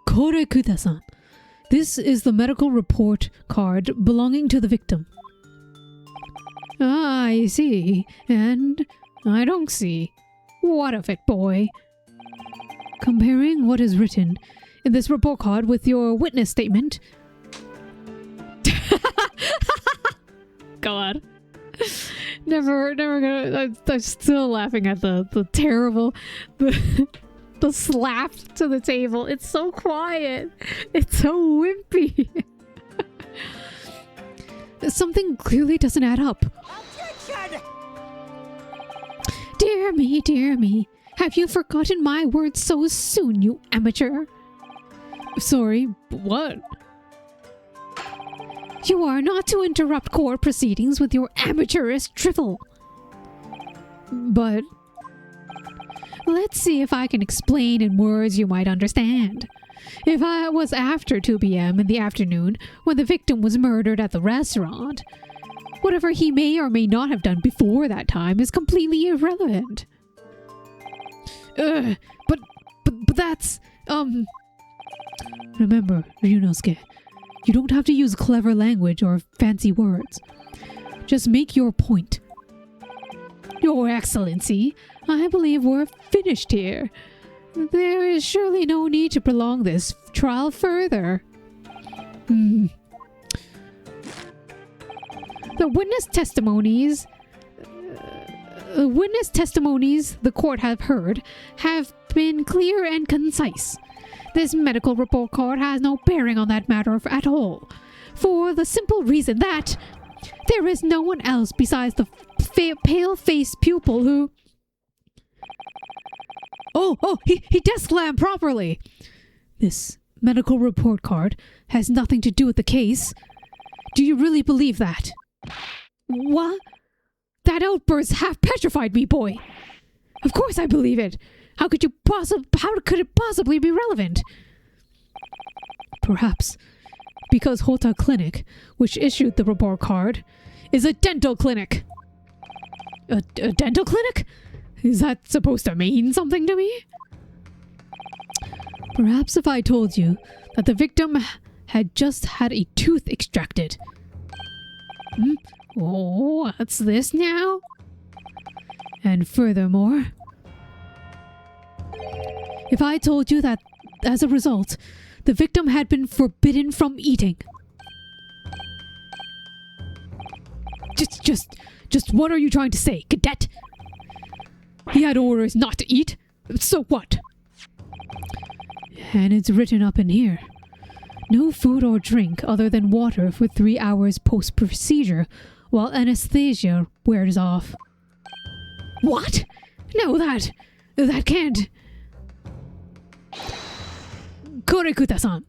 Kore-kuda-san. This is the medical report card belonging to the victim. I see. And I don't see. What of it, boy? Comparing what is written in this report card with your witness statement. God. Never gonna. I'm still laughing at the terrible, the slap to the table. It's so quiet. It's so wimpy. Something clearly doesn't add up. Objection! Dear me, dear me. Have you forgotten my words so soon, you amateur? Sorry, what? You are not to interrupt court proceedings with your amateurish drivel. But let's see if I can explain in words you might understand. If I was after 2 p.m. in the afternoon when the victim was murdered at the restaurant, whatever he may or may not have done before that time is completely irrelevant. But that's, Remember, Ryunosuke, you don't have to use clever language or fancy words. Just make your point. Your Excellency, I believe we're finished here. There is surely no need to prolong this trial further. The witness testimonies the court have heard have been clear and concise. This medical report card has no bearing on that matter at all, for the simple reason that there is no one else besides the pale-faced pupil who... He desk slammed properly! This medical report card has nothing to do with the case. Do you really believe that? What? That outburst half petrified me, boy. Of course I believe it. How could it possibly be relevant? Perhaps because Hota Clinic, which issued the report card, is a dental clinic. A dental clinic? Is that supposed to mean something to me? Perhaps if I told you that the victim had just had a tooth extracted. Oh, what's this now? And furthermore, if I told you that, as a result, the victim had been forbidden from eating. Just what are you trying to say, cadet? He had orders not to eat, so what? And it's written up in here. No food or drink other than water for 3 hours post-procedure while anesthesia wears off. What? No, that can't... Korekuta-san.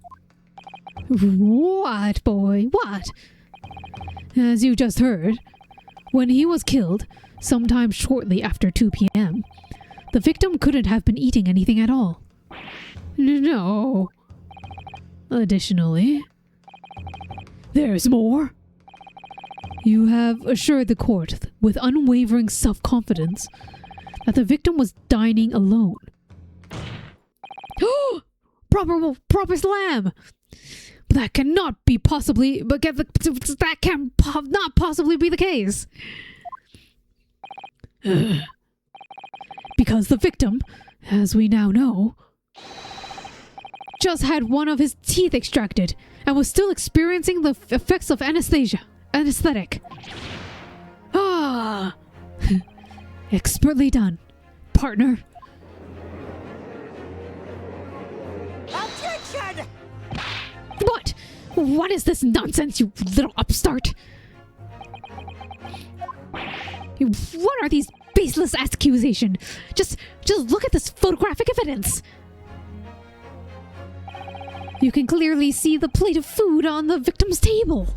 What, boy? What? As you just heard, when he was killed, sometime shortly after 2 p.m., the victim couldn't have been eating anything at all. No. Additionally, there's more. You have assured the court with unwavering self-confidence that the victim was dining alone. Proper slam! That cannot be possibly, that can not possibly be the case. Because the victim, as we now know, just had one of his teeth extracted and was still experiencing the effects of anesthetic. Ah! Expertly done, partner. Objection! What? What is this nonsense, you little upstart? What are these baseless accusations? Just look at this photographic evidence. You can clearly see the plate of food on the victim's table.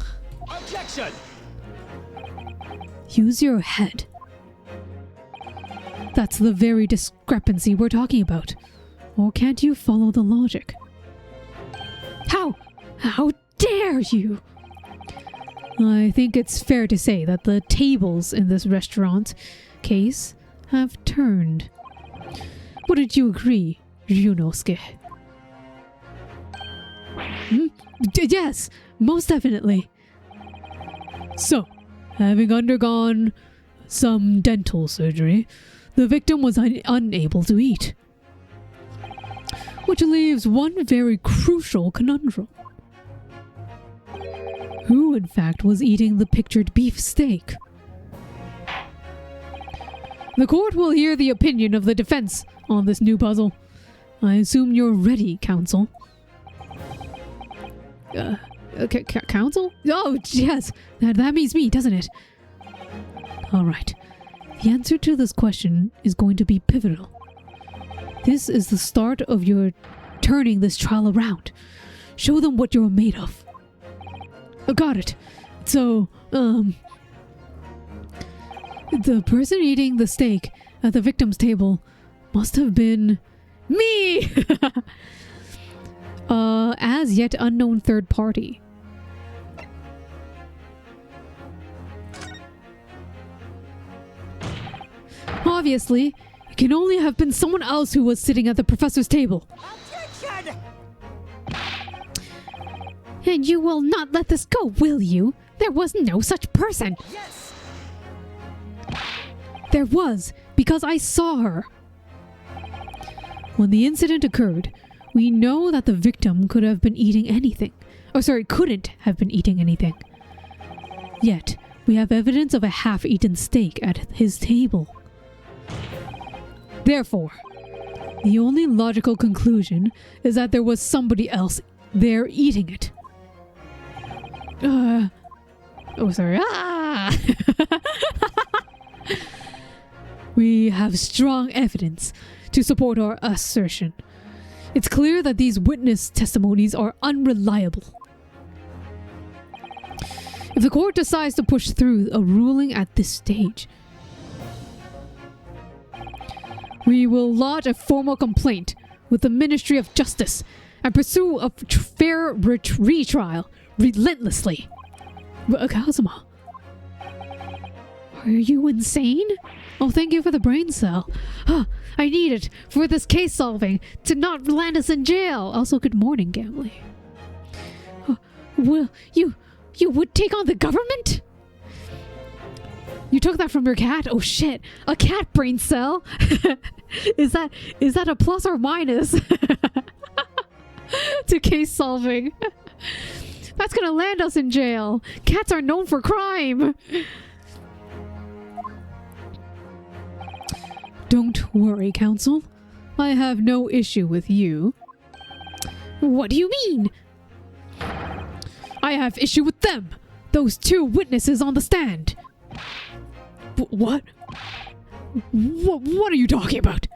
Objection! Use your head. That's the very discrepancy we're talking about. Or can't you follow the logic? How dare you? I think it's fair to say that the tables in this restaurant case have turned. Wouldn't you agree, Ryunosuke? Yes, most definitely. So, having undergone some dental surgery, the victim was unable to eat. which leaves one very crucial conundrum. Who, in fact, was eating the pictured beef steak? The court will hear the opinion of the defense on this new puzzle. I assume you're ready, counsel. Counsel? Oh, yes. That means me, doesn't it? Alright. The answer to this question is going to be pivotal. This is the start of your turning this trial around. Show them what you're made of. Got it. So, the person eating the steak at the victim's table must have been me! As yet unknown third party. Obviously, it can only have been someone else who was sitting at the professor's table. Objection! And you will not let this go, will you? There was no such person. Yes! There was, because I saw her. When the incident occurred, we know that the victim could have been eating anything. Couldn't have been eating anything. Yet, we have evidence of a half-eaten steak at his table. Therefore, the only logical conclusion is that there was somebody else there eating it. We have strong evidence to support our assertion. It's clear that these witness testimonies are unreliable. If the court decides to push through a ruling at this stage, we will lodge a formal complaint with the Ministry of Justice and pursue a fair retrial relentlessly. Kazuma, are you insane? Oh, thank you for the brain cell. I need it for this case solving to not land us in jail. Also, good morning, Gamley. Well, you would take on the government? You took that from your cat? Oh shit, a cat brain cell? Is that a plus or minus to case solving? That's gonna land us in jail. Cats are known for crime. Don't worry, counsel. I have no issue with you. What do you mean? I have issue with them. Those two witnesses on the stand. What? What are you talking about?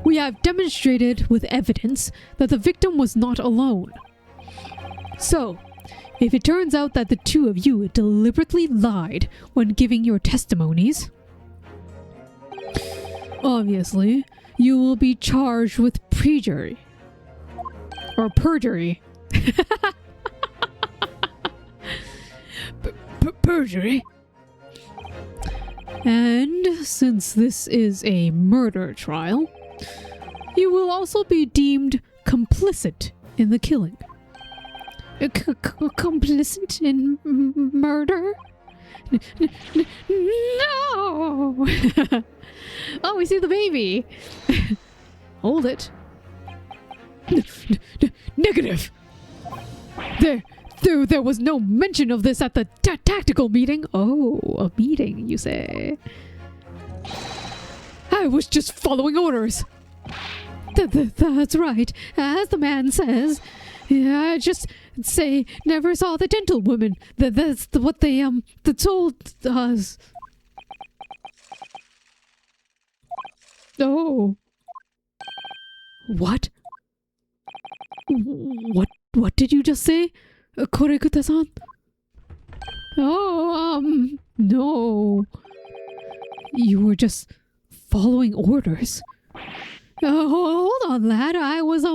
We have demonstrated with evidence that the victim was not alone. So, if it turns out that the two of you deliberately lied when giving your testimonies, obviously, you will be charged with perjury. Or perjury. Perjury. And since this is a murder trial, you will also be deemed complicit in the killing. Complicit in murder? No! Oh, we see the baby. Hold it. Negative. There was no mention of this at the tactical meeting. Oh, a meeting, you say? I was just following orders. That's right. As the man says. Yeah, I just say never saw the gentlewoman. That's what they told us. Oh. What? What did you just say? Korekuta-san? Oh, no. You were just following orders. Hold on, lad. I was,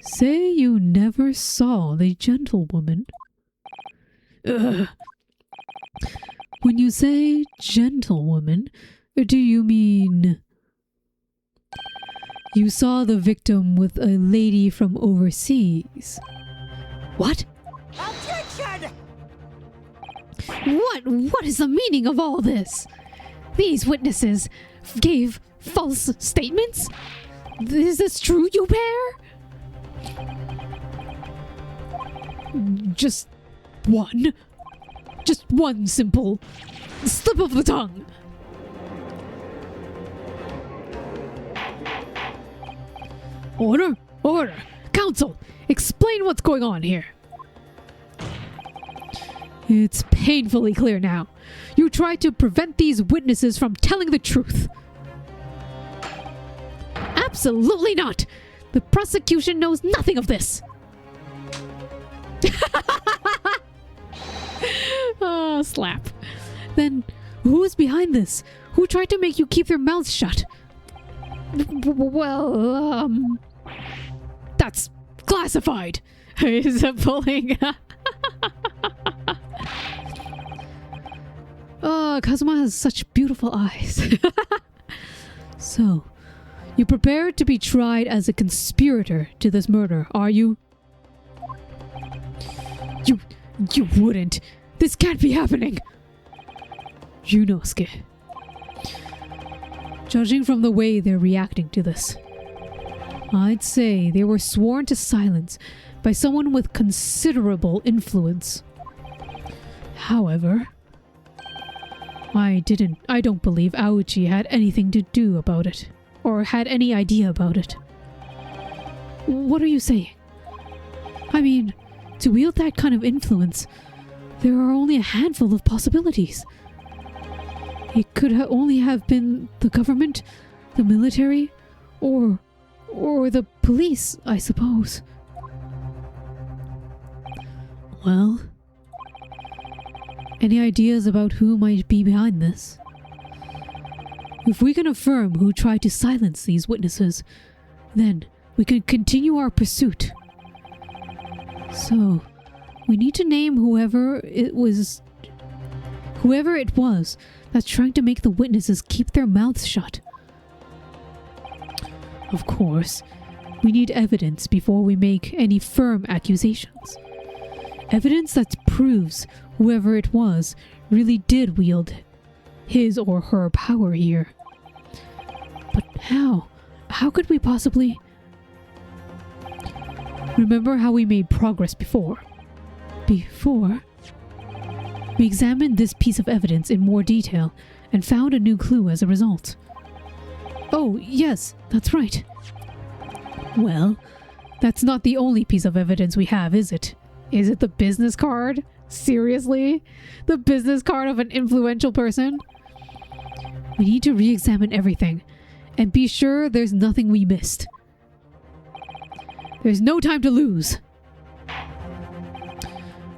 Say you never saw the gentlewoman. When you say gentlewoman, do you mean you saw the victim with a lady from overseas? What? Objection! What is the meaning of all this? These witnesses gave false statements? Is this true, you pair? Just one simple slip of the tongue. Order! Counsel, explain what's going on here. It's painfully clear now. You tried to prevent these witnesses from telling the truth. Absolutely not! The prosecution knows nothing of this. Oh, slap. Then, who's behind this? Who tried to make you keep your mouths shut? Well, that's classified. Is it pulling? Oh, Kazuma has such beautiful eyes. So, you prepared to be tried as a conspirator to this murder, are you? You wouldn't. This can't be happening. Yunosuke. Judging from the way they're reacting to this, I'd say they were sworn to silence by someone with considerable influence. However, I don't believe Aoichi had anything to do about it, or had any idea about it. What are you saying? I mean, to wield that kind of influence, there are only a handful of possibilities. It could only have been the government, the military, or the police, I suppose. Well, any ideas about who might be behind this? If we can affirm who tried to silence these witnesses, then we can continue our pursuit. So, we need to name whoever it was that's trying to make the witnesses keep their mouths shut. Of course, we need evidence before we make any firm accusations. Evidence that proves whoever it was really did wield his or her power here. But how? How could we possibly... Remember how we made progress before? Before? We examined this piece of evidence in more detail and found a new clue as a result. Oh, yes, that's right. Well, that's not the only piece of evidence we have, is it? Is it the business card? Seriously? The business card of an influential person? We need to re-examine everything and be sure there's nothing we missed. There's no time to lose.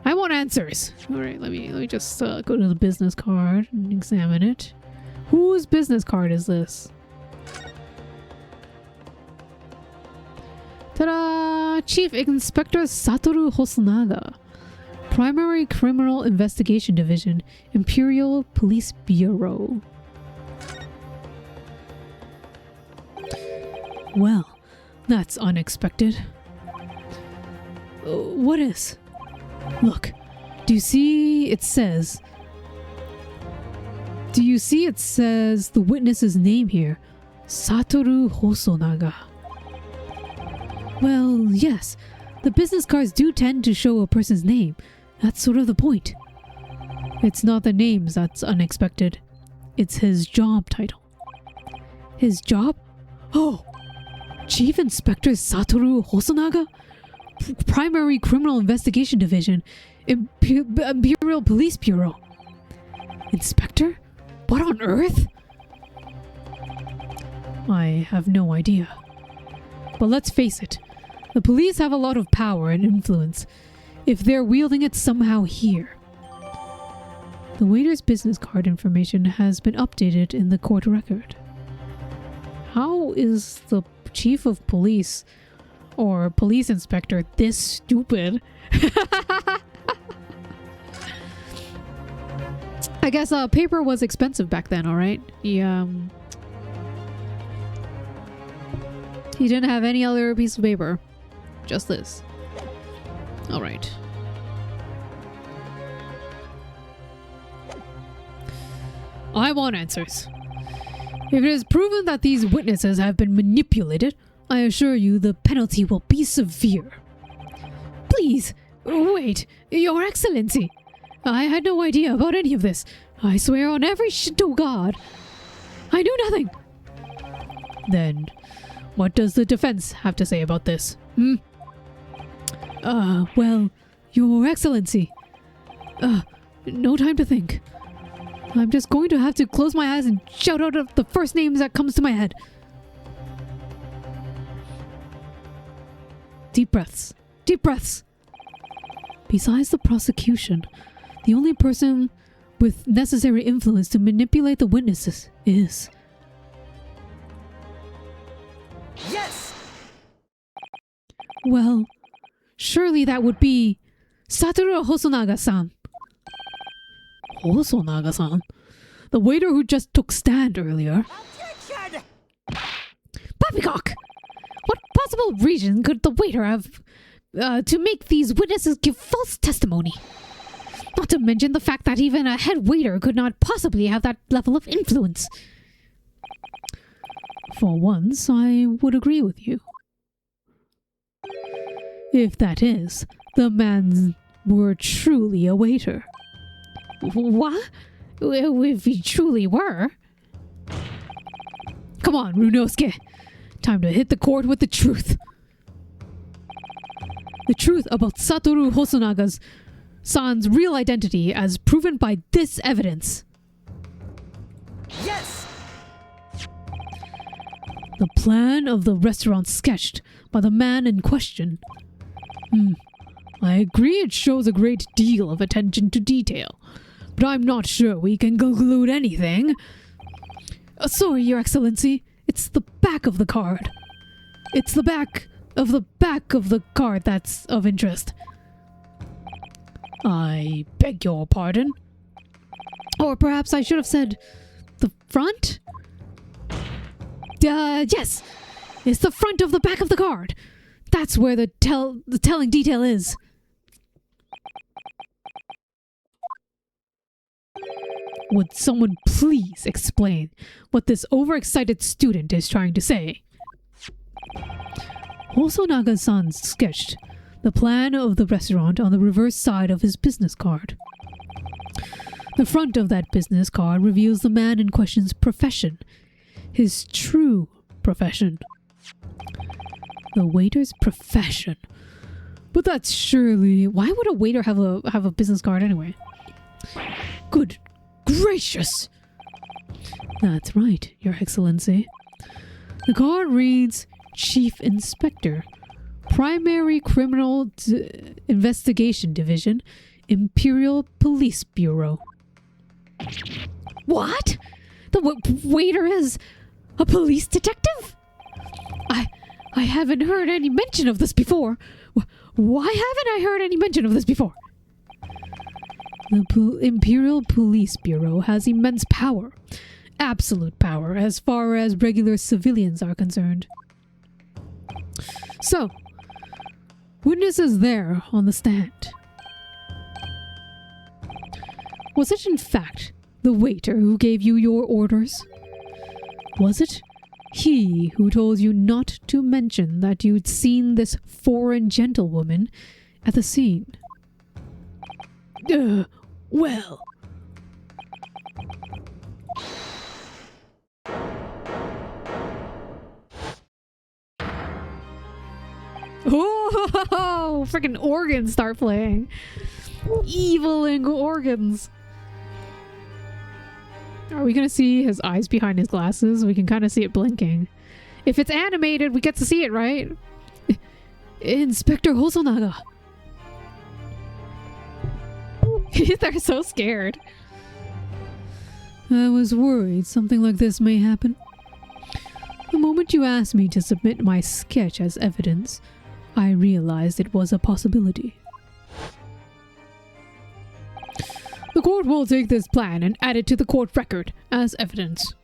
I want answers. All right, let me just go to the business card and examine it. Whose business card is this? Ta-da! Chief Inspector Satoru Hosonaga, Primary Criminal Investigation Division, Imperial Police Bureau. Well, that's unexpected. What is? Look, do you see it says the witness's name here? Satoru Hosonaga. Well, yes. The business cards do tend to show a person's name. That's sort of the point. It's not the names that's unexpected. It's his job title. His job? Oh! Chief Inspector Satoru Hosonaga? Primary Criminal Investigation Division, Imperial Police Bureau. Inspector? What on earth? I have no idea. But let's face it, the police have a lot of power and influence if they're wielding it somehow here. The waiter's business card information has been updated in the court record. How is the chief of police or police inspector this stupid? I guess paper was expensive back then, alright? He didn't have any other piece of paper. Just this. Alright. I want answers. If it is proven that these witnesses have been manipulated, I assure you the penalty will be severe. Please, wait, Your Excellency. I had no idea about any of this. I swear on every Shinto god. I knew nothing. Then, what does the defense have to say about this? Well, Your Excellency. No time to think. I'm just going to have to close my eyes and shout out the first names that comes to my head. Deep breaths. Deep breaths. Besides the prosecution, the only person with necessary influence to manipulate the witnesses is... Yes! Well, surely that would be Satoru Hosonaga-san. Hosonaga-san? The waiter who just took stand earlier. Objection! Poppycock! What possible reason could the waiter have to make these witnesses give false testimony? Not to mention the fact that even a head waiter could not possibly have that level of influence. For once, I would agree with you. If that is, the man were truly a waiter. What? If he truly were? Come on, Runosuke. Time to hit the court with the truth. The truth about Satoru Hosonaga's son's real identity as proven by this evidence. Yes! The plan of the restaurant sketched by the man in question. I agree it shows a great deal of attention to detail, but I'm not sure we can conclude anything. Sorry, Your Excellency. It's the back of the card. It's the back of the card that's of interest. I beg your pardon? Or perhaps I should have said the front? Yes! It's the front of the back of the card. That's where the telling detail is. Would someone please explain what this overexcited student is trying to say? Hosonaga-san sketched the plan of the restaurant on the reverse side of his business card. The front of that business card reveals the man in question's profession, his true profession. The waiter's profession. But that's surely... Why would a waiter have a business card anyway? Good gracious! That's right, Your Excellency. The card reads Chief Inspector, Primary Criminal Investigation Division, Imperial Police Bureau. What? The waiter is a police detective? I haven't heard any mention of this before. Why haven't I heard any mention of this before? The Imperial Police Bureau has immense power. Absolute power as far as regular civilians are concerned. So, witnesses there on the stand. Was it in fact the waiter who gave you your orders? Was it he who told you not to mention that you'd seen this foreign gentlewoman at the scene? Well... Oh, freaking organs start playing. Eviling organs. Are we gonna see his eyes behind his glasses? We can kind of see it blinking. If it's animated, we get to see it, right? Inspector Hosonaga. They're so scared. I was worried something like this may happen. The moment you asked me to submit my sketch as evidence, I realized it was a possibility. The court will take this plan and add it to the court record as evidence.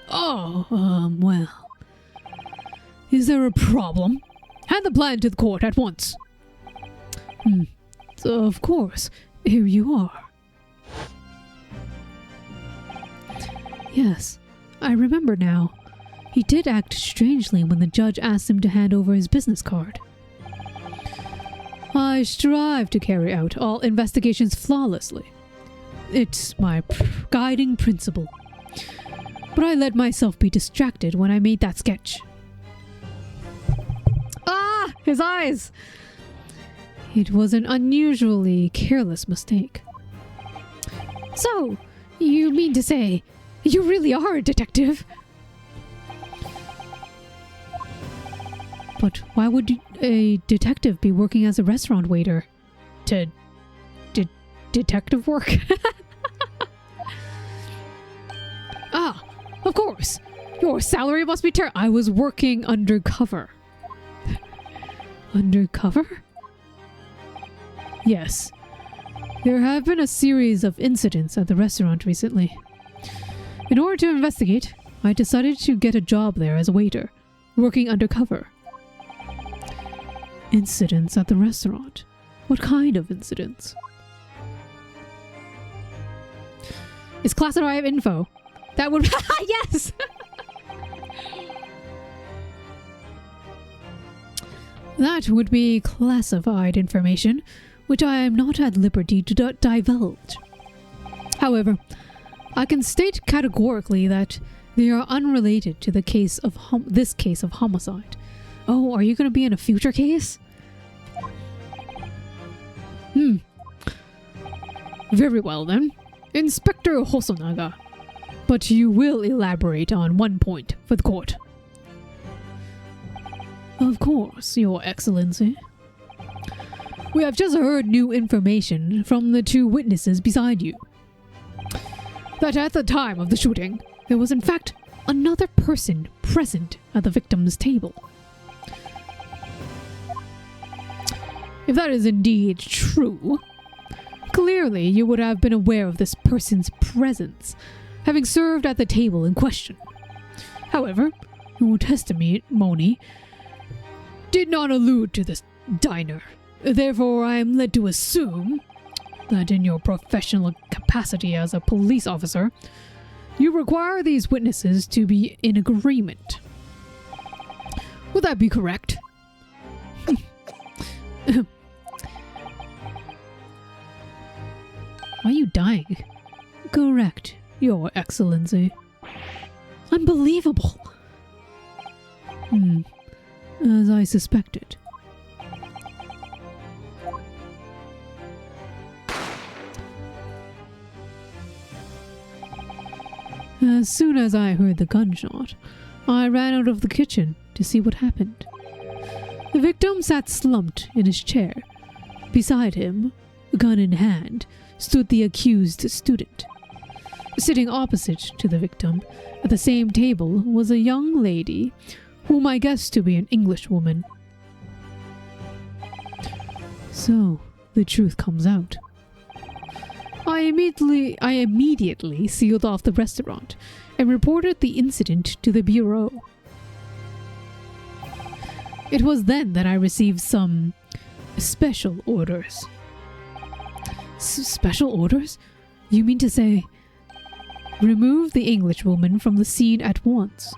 Oh, well. Is there a problem? Hand the plan to the court at once. Of course. Here you are. Yes, I remember now. He did act strangely when the judge asked him to hand over his business card. I strive to carry out all investigations flawlessly. It's my guiding principle. But I let myself be distracted when I made that sketch. Ah! His eyes! It was an unusually careless mistake. So, you mean to say, you really are a detective? But why would a detective be working as a restaurant waiter? To detective work? Ah, of course. Your salary must be I was working undercover. Undercover? Yes. There have been a series of incidents at the restaurant recently. In order to investigate, I decided to get a job there as a waiter, working undercover. Incidents at the restaurant? What kind of incidents? It's classified info. That would... Yes! That would be classified information, which I am not at liberty to divulge. However, I can state categorically that they are unrelated to the case of this case of homicide. Oh, are you going to be in a future case? Very well then. Inspector Hosonaga. But you will elaborate on one point for the court. Of course, Your Excellency. We have just heard new information from the two witnesses beside you. That at the time of the shooting, there was in fact another person present at the victim's table. If that is indeed true, clearly you would have been aware of this person's presence, having served at the table in question. However, your testimony did not allude to this diner. Therefore, I am led to assume that in your professional capacity as a police officer, you require these witnesses to be in agreement. Would that be correct? Are you dying? Correct, Your Excellency. Unbelievable. As I suspected. As soon as I heard the gunshot, I ran out of the kitchen to see what happened. The victim sat slumped in his chair. Beside him, gun in hand, stood the accused student. Sitting opposite to the victim, at the same table, was a young lady, whom I guessed to be an Englishwoman. So, the truth comes out. I immediately sealed off the restaurant and reported the incident to the bureau. It was then that I received some special orders. Special orders? You mean to say, remove the Englishwoman from the scene at once?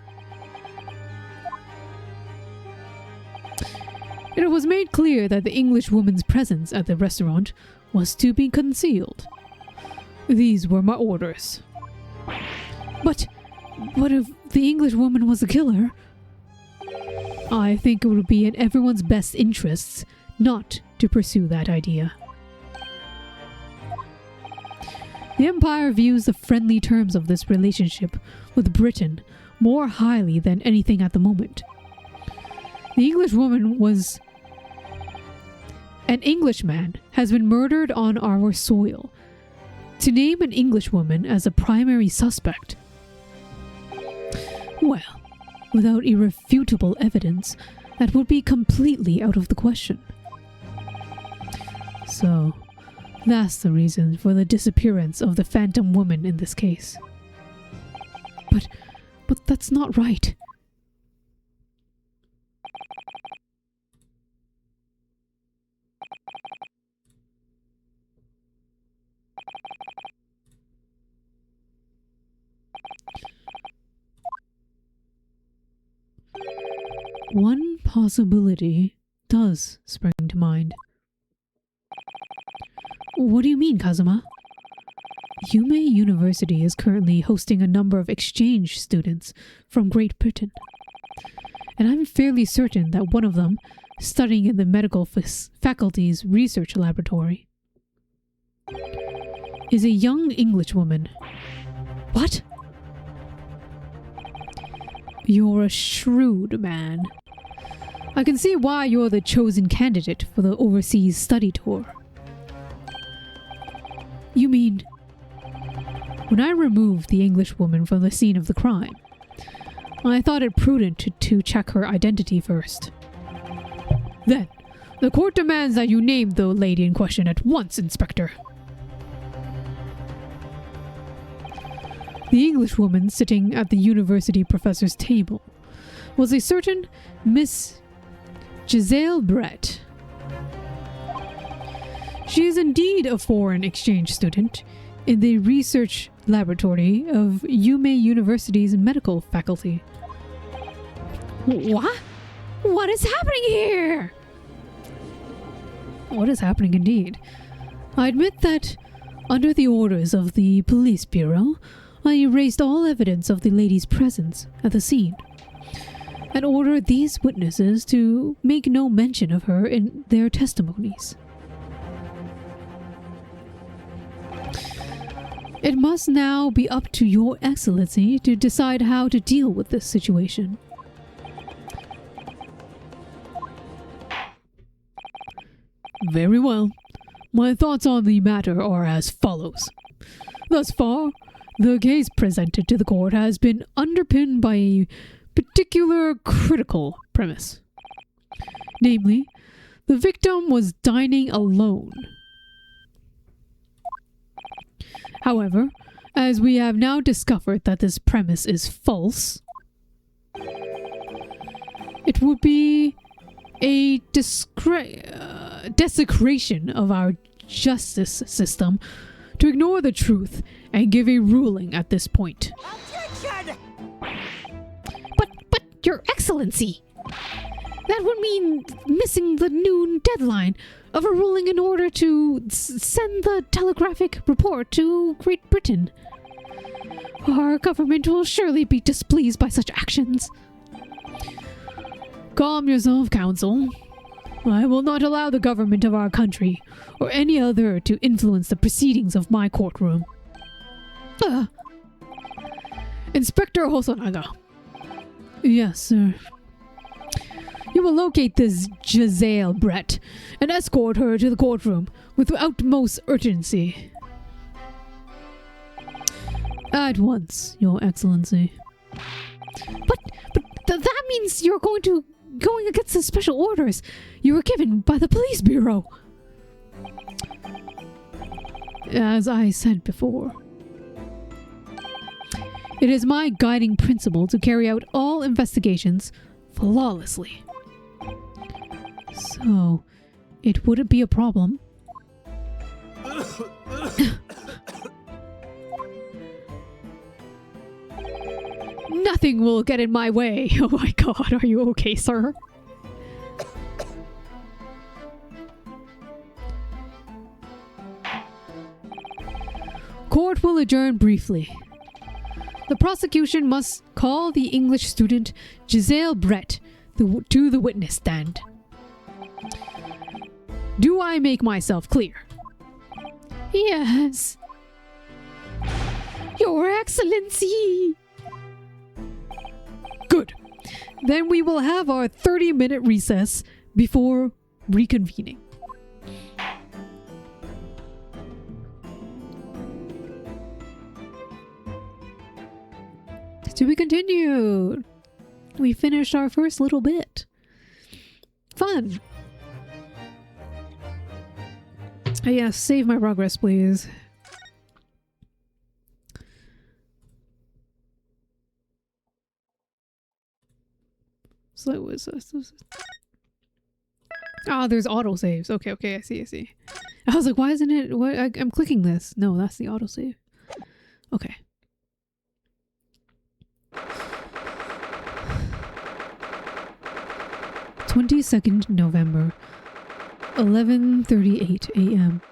It was made clear that the Englishwoman's presence at the restaurant was to be concealed. These were my orders. But what if the Englishwoman was the killer? I think it would be in everyone's best interests not to pursue that idea. The Empire views the friendly terms of this relationship with Britain more highly than anything at the moment. The Englishwoman was... An Englishman has been murdered on our soil. To name an Englishwoman as a primary suspect... Well, without irrefutable evidence, that would be completely out of the question. So, that's the reason for the disappearance of the Phantom Woman in this case. But that's not right. One possibility does spring to mind. What do you mean, Kazuma? Yume University is currently hosting a number of exchange students from Great Britain. And I'm fairly certain that one of them, studying in the medical faculty's research laboratory, is a young Englishwoman. What? You're a shrewd man. I can see why you're the chosen candidate for the overseas study tour. You mean, when I removed the Englishwoman from the scene of the crime, I thought it prudent to check her identity first. Then, the court demands that you name the lady in question at once, Inspector. The Englishwoman sitting at the university professor's table was a certain Miss Giselle Brett. She is indeed a foreign exchange student in the research laboratory of Yume University's medical faculty. What? What is happening here? What is happening indeed? I admit that, under the orders of the police bureau, I erased all evidence of the lady's presence at the scene, and ordered these witnesses to make no mention of her in their testimonies. It must now be up to Your Excellency to decide how to deal with this situation. Very well. My thoughts on the matter are as follows. Thus far, the case presented to the court has been underpinned by a particular critical premise. Namely, the victim was dining alone. However, as we have now discovered that this premise is false, it would be a desecration of our justice system to ignore the truth and give a ruling at this point. Objection! But, Your Excellency, that would mean missing the noon deadline of a ruling in order to send the telegraphic report to Great Britain. Our government will surely be displeased by such actions. Calm yourself, Counsel. I will not allow the government of our country or any other to influence the proceedings of my courtroom. Inspector Hosonaga. Yes, sir. You will locate this Giselle Brett and escort her to the courtroom with the utmost urgency. At once, Your Excellency. But that means you're going against the special orders you were given by the police bureau. As I said before, it is my guiding principle to carry out all investigations flawlessly. So, it wouldn't be a problem. Nothing will get in my way. Oh my god, are you okay, sir? Court will adjourn briefly. The prosecution must call the English student Giselle Brett to the witness stand. Do I make myself clear? Yes. Your Excellency! Good. Then we will have our 30-minute recess before reconvening. To be continued. We finished our first little bit. Fun. Yes, save my progress, please. So it was... Ah, there's autosaves. Okay, I see. I was like, why isn't it... I'm clicking this. No, that's the autosave. Okay. 22nd November, 11:38 a.m.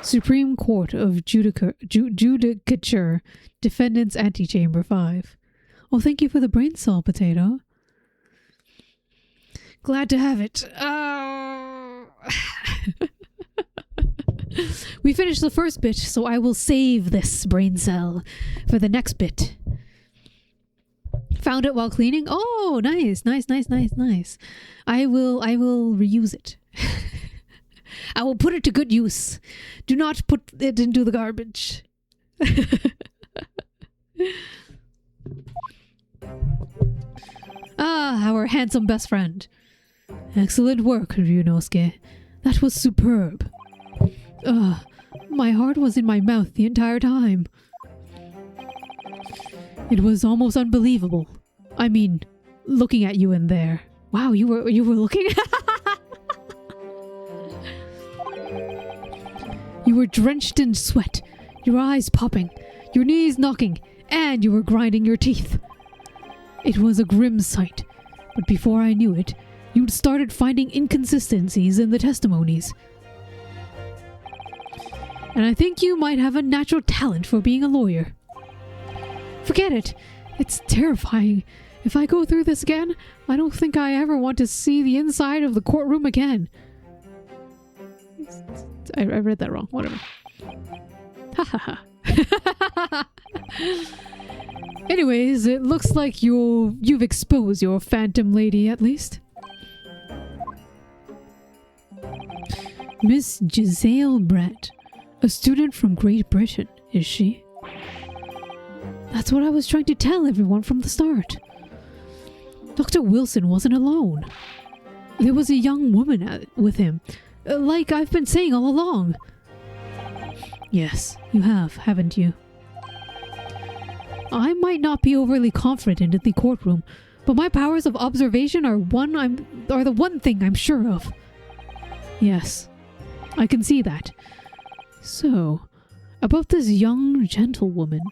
Supreme Court of Judicature, Defendant's Antechamber 5. Oh, thank you for the brain cell, Potato. Glad to have it. We finished the first bit, so I will save this brain cell for the next bit. Found it while cleaning. Oh, nice. I will reuse it. I will put it to good use. Do not put it into the garbage. Our handsome best friend. Excellent work, Ryunosuke. That was superb. My heart was in my mouth the entire time. It was almost unbelievable. I mean, looking at you in there. Wow, you were looking? You were drenched in sweat, your eyes popping, your knees knocking, and you were grinding your teeth. It was a grim sight, but before I knew it, you'd started finding inconsistencies in the testimonies. And I think you might have a natural talent for being a lawyer. Forget it. It's terrifying. If I go through this again, I don't think I ever want to see the inside of the courtroom again. I read that wrong. Whatever. Ha ha ha. Anyways, it looks like you've exposed your phantom lady at least. Miss Giselle Brett. A student from Great Britain, is she? That's what I was trying to tell everyone from the start. Dr. Wilson wasn't alone. There was a young woman with him, like I've been saying all along. Yes, you have, haven't you? I might not be overly confident in the courtroom, but my powers of observation are the one thing I'm sure of. Yes, I can see that. So, about this young gentlewoman.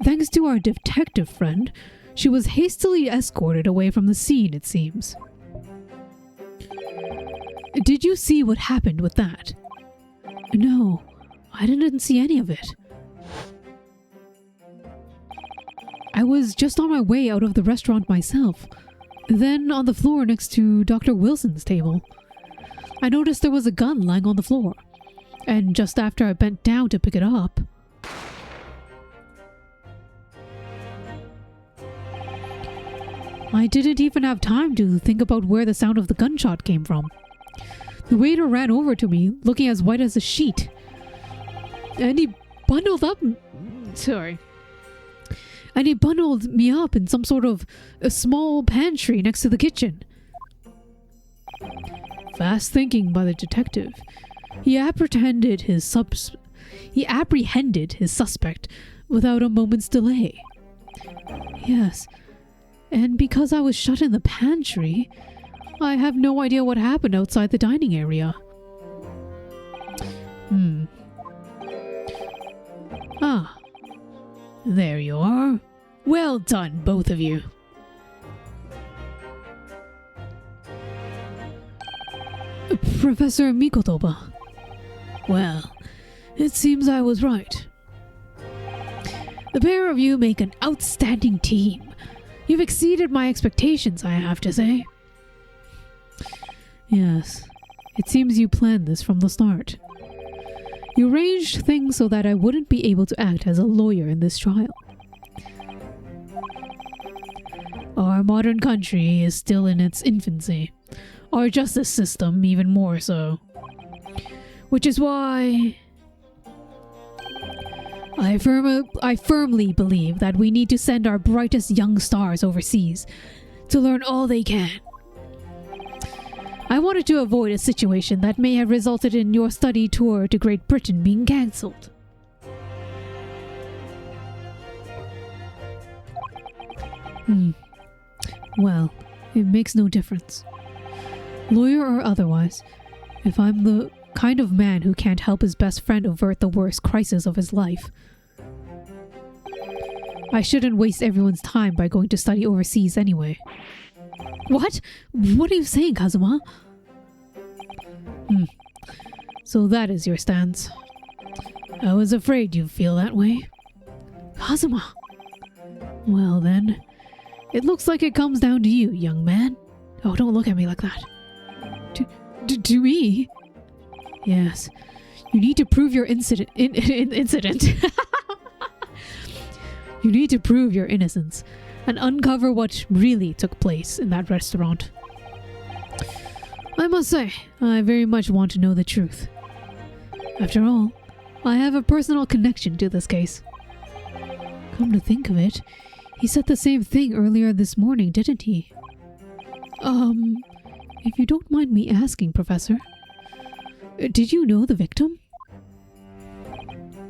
Thanks to our detective friend, she was hastily escorted away from the scene, it seems. Did you see what happened with that? No, I didn't see any of it. I was just on my way out of the restaurant myself, then on the floor next to Dr. Wilson's table. I noticed there was a gun lying on the floor, and just after I bent down to pick it up, I didn't even have time to think about where the sound of the gunshot came from. The waiter ran over to me, looking as white as a sheet. And he bundled me up in some sort of a small pantry next to the kitchen. Fast thinking by the detective, he apprehended his suspect without a moment's delay. Yes, and because I was shut in the pantry, I have no idea what happened outside the dining area. Ah, there you are. Well done, both of you. Professor Mikotoba. Well, it seems I was right. The pair of you make an outstanding team. You've exceeded my expectations, I have to say. Yes, it seems you planned this from the start. You arranged things so that I wouldn't be able to act as a lawyer in this trial. Our modern country is still in its infancy. Our justice system even more so. Which is why I firmly believe that we need to send our brightest young stars overseas to learn all they can. I wanted to avoid a situation that may have resulted in your study tour to Great Britain being cancelled. Well, it makes no difference. Lawyer or otherwise, if I'm the kind of man who can't help his best friend avert the worst crisis of his life, I shouldn't waste everyone's time by going to study overseas anyway. What? What are you saying, Kazuma? So that is your stance. I was afraid you'd feel that way. Kazuma! Well then, it looks like it comes down to you, young man. Oh, don't look at me like that. To me? Yes. You need to prove your incident. You need to prove your innocence and uncover what really took place in that restaurant. I must say, I very much want to know the truth. After all, I have a personal connection to this case. Come to think of it, he said the same thing earlier this morning, didn't he? If you don't mind me asking, Professor, did you know the victim?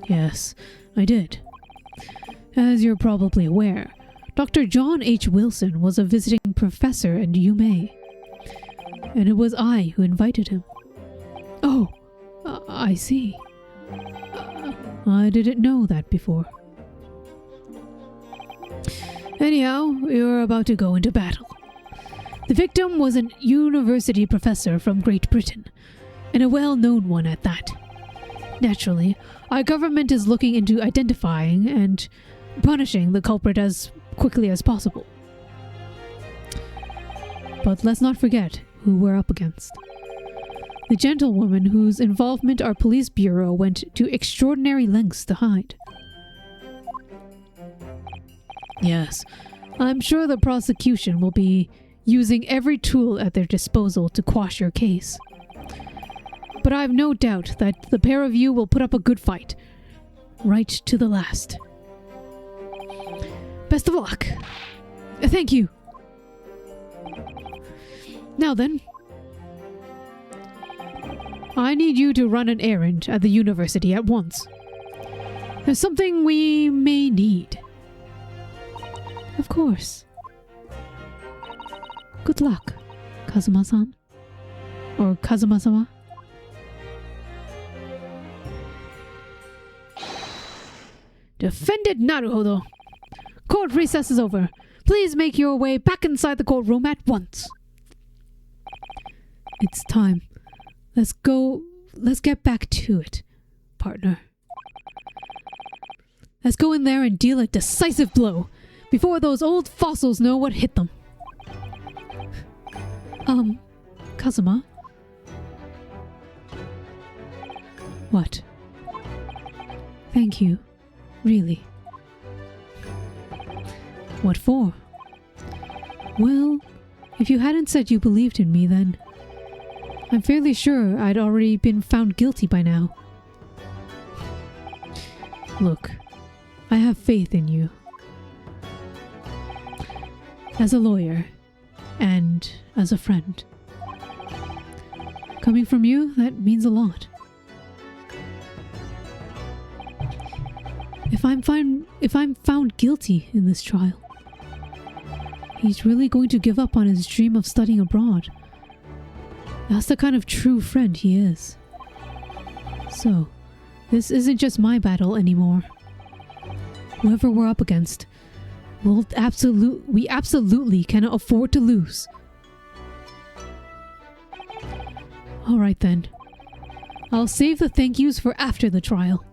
Yes, I did. As you're probably aware, Dr. John H. Wilson was a visiting professor at UMA, and it was I who invited him. Oh, I see. I didn't know that before. Anyhow, you're about to go into battle. The victim was a university professor from Great Britain, and a well-known one at that. Naturally, our government is looking into identifying and punishing the culprit as quickly as possible. But let's not forget who we're up against. The gentlewoman whose involvement our police bureau went to extraordinary lengths to hide. Yes, I'm sure the prosecution will be using every tool at their disposal to quash your case. But I have no doubt that the pair of you will put up a good fight, right to the last. Best of luck. Thank you. Now then, I need you to run an errand at the university at once. There's something we may need. Of course. Good luck, Kazuma-san. Or Kazuma-sama. Defended Naruhodo. Court recess is over. Please make your way back inside the courtroom at once. It's time. Let's go. Let's get back to it, partner. Let's go in there and deal a decisive blow before those old fossils know what hit them. Kazuma? What? Thank you. Really. What for? Well, if you hadn't said you believed in me, then I'm fairly sure I'd already been found guilty by now. Look, I have faith in you. As a lawyer, and as a friend. Coming from you, that means a lot. If I'm found guilty in this trial, he's really going to give up on his dream of studying abroad. That's the kind of true friend he is. So, this isn't just my battle anymore. Whoever we're up against, we absolutely cannot afford to lose. Alright then. I'll save the thank yous for after the trial.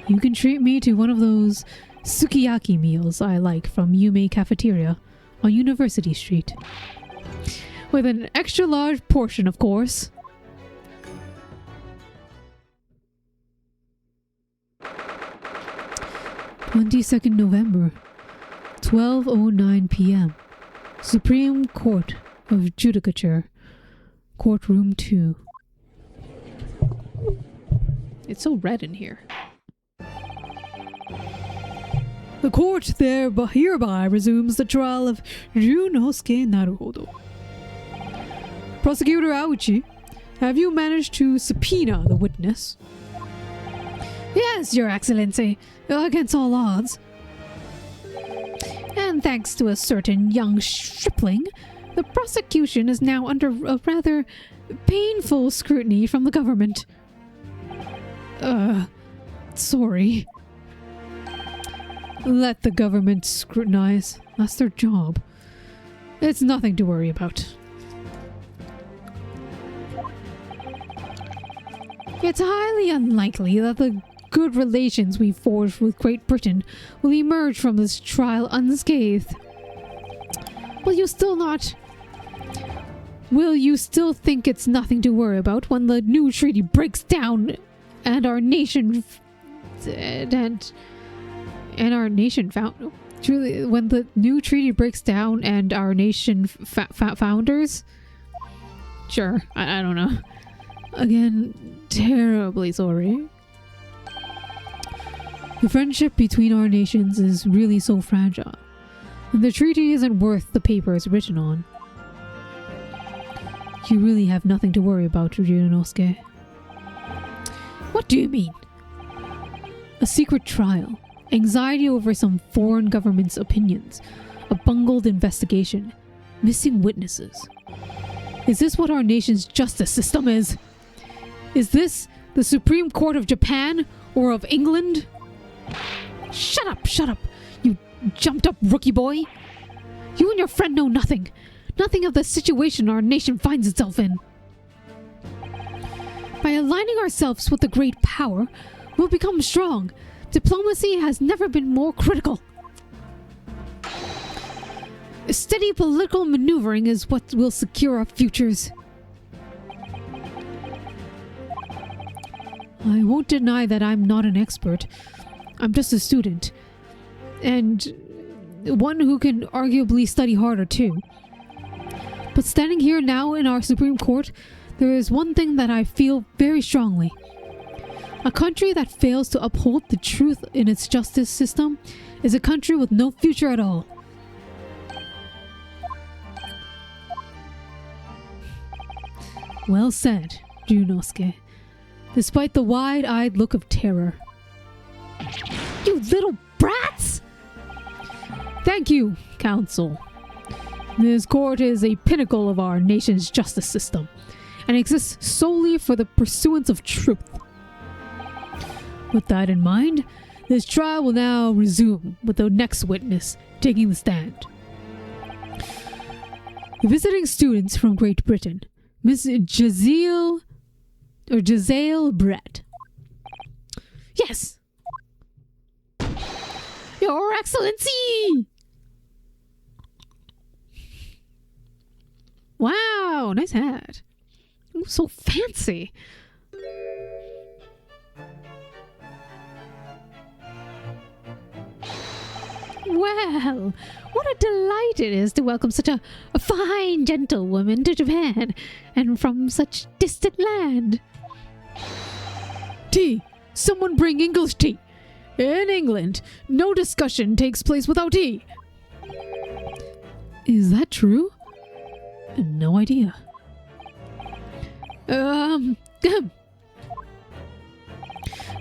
You can treat me to one of those sukiyaki meals I like from Yume Cafeteria on University Street. With an extra large portion, of course. November 22nd, 12:09 p.m. Supreme Court of Judicature, Courtroom 2. It's so red in here. The court hereby resumes the trial of Ryunosuke Naruhodo. Prosecutor Auchi, have you managed to subpoena the witness? Yes, Your Excellency, against all odds. And thanks to a certain young stripling, the prosecution is now under a rather painful scrutiny from the government. Sorry. Let the government scrutinize. That's their job. It's nothing to worry about. It's highly unlikely that the good relations we forged with Great Britain will emerge from this trial unscathed. Will you still think it's nothing to worry about when the new treaty breaks down and our nation when the new treaty breaks down and our nation founders? Sure, I don't know. Again, terribly sorry. The friendship between our nations is really so fragile, and the treaty isn't worth the paper it's written on. You really have nothing to worry about, Ryunosuke. What do you mean? A secret trial, anxiety over some foreign government's opinions, a bungled investigation, missing witnesses. Is this what our nation's justice system is? Is this the Supreme Court of Japan or of England? Shut up, you jumped up rookie boy. You and your friend know nothing of the situation our nation finds itself in. By aligning ourselves with the great power, we'll become strong. Diplomacy has never been more critical. Steady political maneuvering is what will secure our futures. I won't deny that I'm not an expert. I'm just a student. And one who can arguably study harder too. But standing here now in our Supreme Court, there is one thing that I feel very strongly. A country that fails to uphold the truth in its justice system is a country with no future at all. Well said, Ryunosuke, despite the wide-eyed look of terror. You little brats! Thank you, Council. This court is a pinnacle of our nation's justice system, and exists solely for the pursuance of truth. With that in mind, this trial will now resume with the next witness taking the stand. Visiting students from Great Britain, Miss Giselle Brett. Yes! Your Excellency! Wow, nice hat. Ooh, so fancy. Well, what a delight it is to welcome such a fine gentlewoman to Japan, and from such distant land. Tea! Someone bring English tea! In England, no discussion takes place without tea. Is that true? No idea.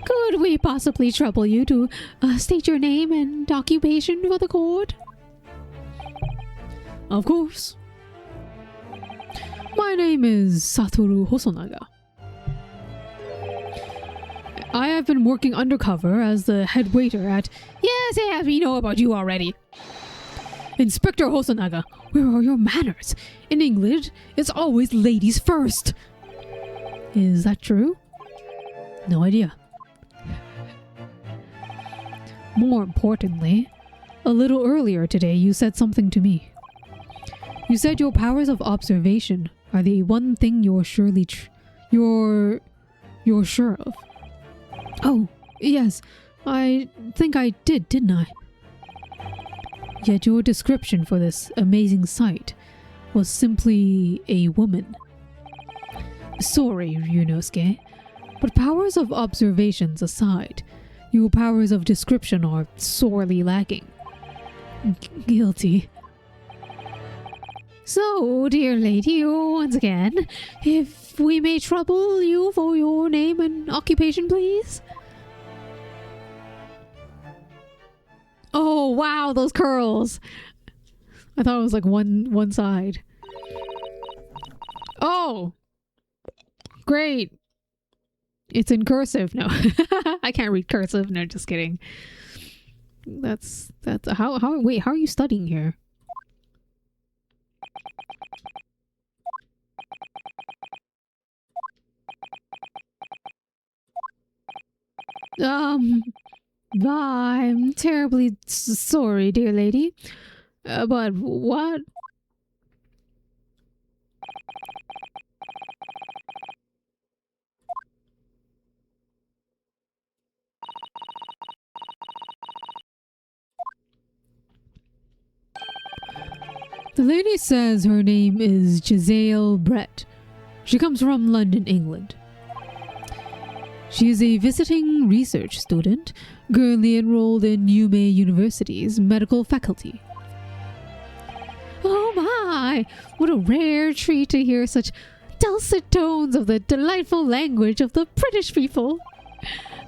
Could we possibly trouble you to state your name and occupation for the court? Of course. My name is Satoru Hosonaga. I have been working undercover as the head waiter at... Yes, we know about you already. Inspector Hosonaga, where are your manners? In England, it's always ladies first. Is that true? No idea. More importantly, a little earlier today you said something to me. You said your powers of observation are the one thing you're surely you're sure of. Oh, yes, I think I did, didn't I? Yet your description for this amazing sight was simply a woman. Sorry, Ryunosuke, but powers of observations aside, your powers of description are sorely lacking. Guilty. So, dear lady, once again, if we may trouble you for your name and occupation, please? Oh, wow, those curls! I thought it was like one side. Oh! Great! It's in cursive. No, I can't read cursive. No, just kidding. That's how wait, how are you studying here? I'm terribly sorry, dear lady. But what? The lady says her name is Giselle Brett. She comes from London, England. She is a visiting research student, currently enrolled in UMay University's medical faculty. Oh my! What a rare treat to hear such dulcet tones of the delightful language of the British people.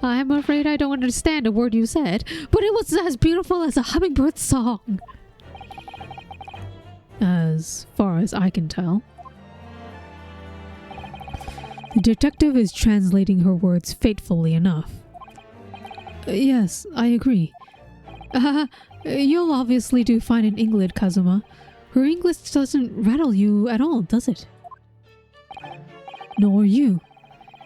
I'm afraid I don't understand a word you said, but it was as beautiful as a hummingbird's song. As far as I can tell. The detective is translating her words faithfully enough. Yes, I agree. You'll obviously do fine in England, Kazuma. Her English doesn't rattle you at all, does it? Nor you.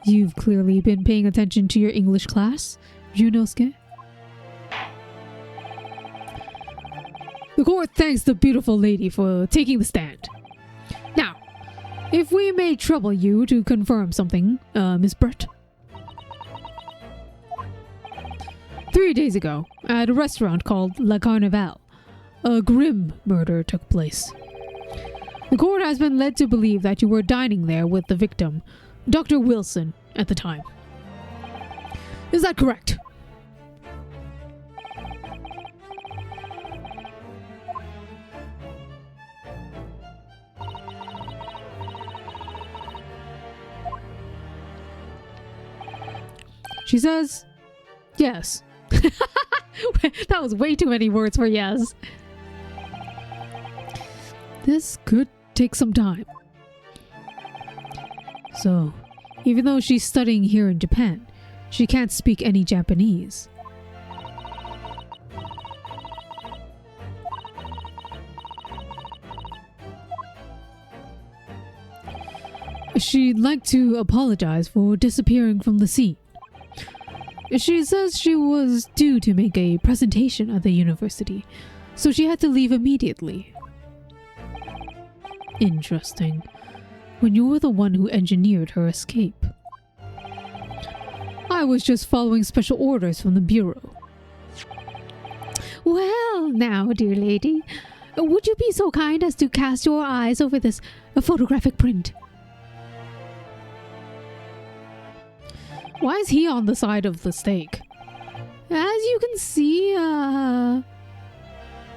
You've clearly been paying attention to your English class, Junosuke. The court thanks the beautiful lady for taking the stand. Now, if we may trouble you to confirm something, Miss Brett. 3 days ago, at a restaurant called La Carnival, a grim murder took place. The court has been led to believe that you were dining there with the victim, Dr. Wilson, at the time. Is that correct? She says, yes. That was way too many words for yes. This could take some time. So, even though she's studying here in Japan, she can't speak any Japanese. She'd like to apologize for disappearing from the scene. She says she was due to make a presentation at the university, so she had to leave immediately. Interesting. When you were the one who engineered her escape. I was just following special orders from the Bureau. Well, now, dear lady, would you be so kind as to cast your eyes over this photographic print? Why is he on the side of the stake? As you can see,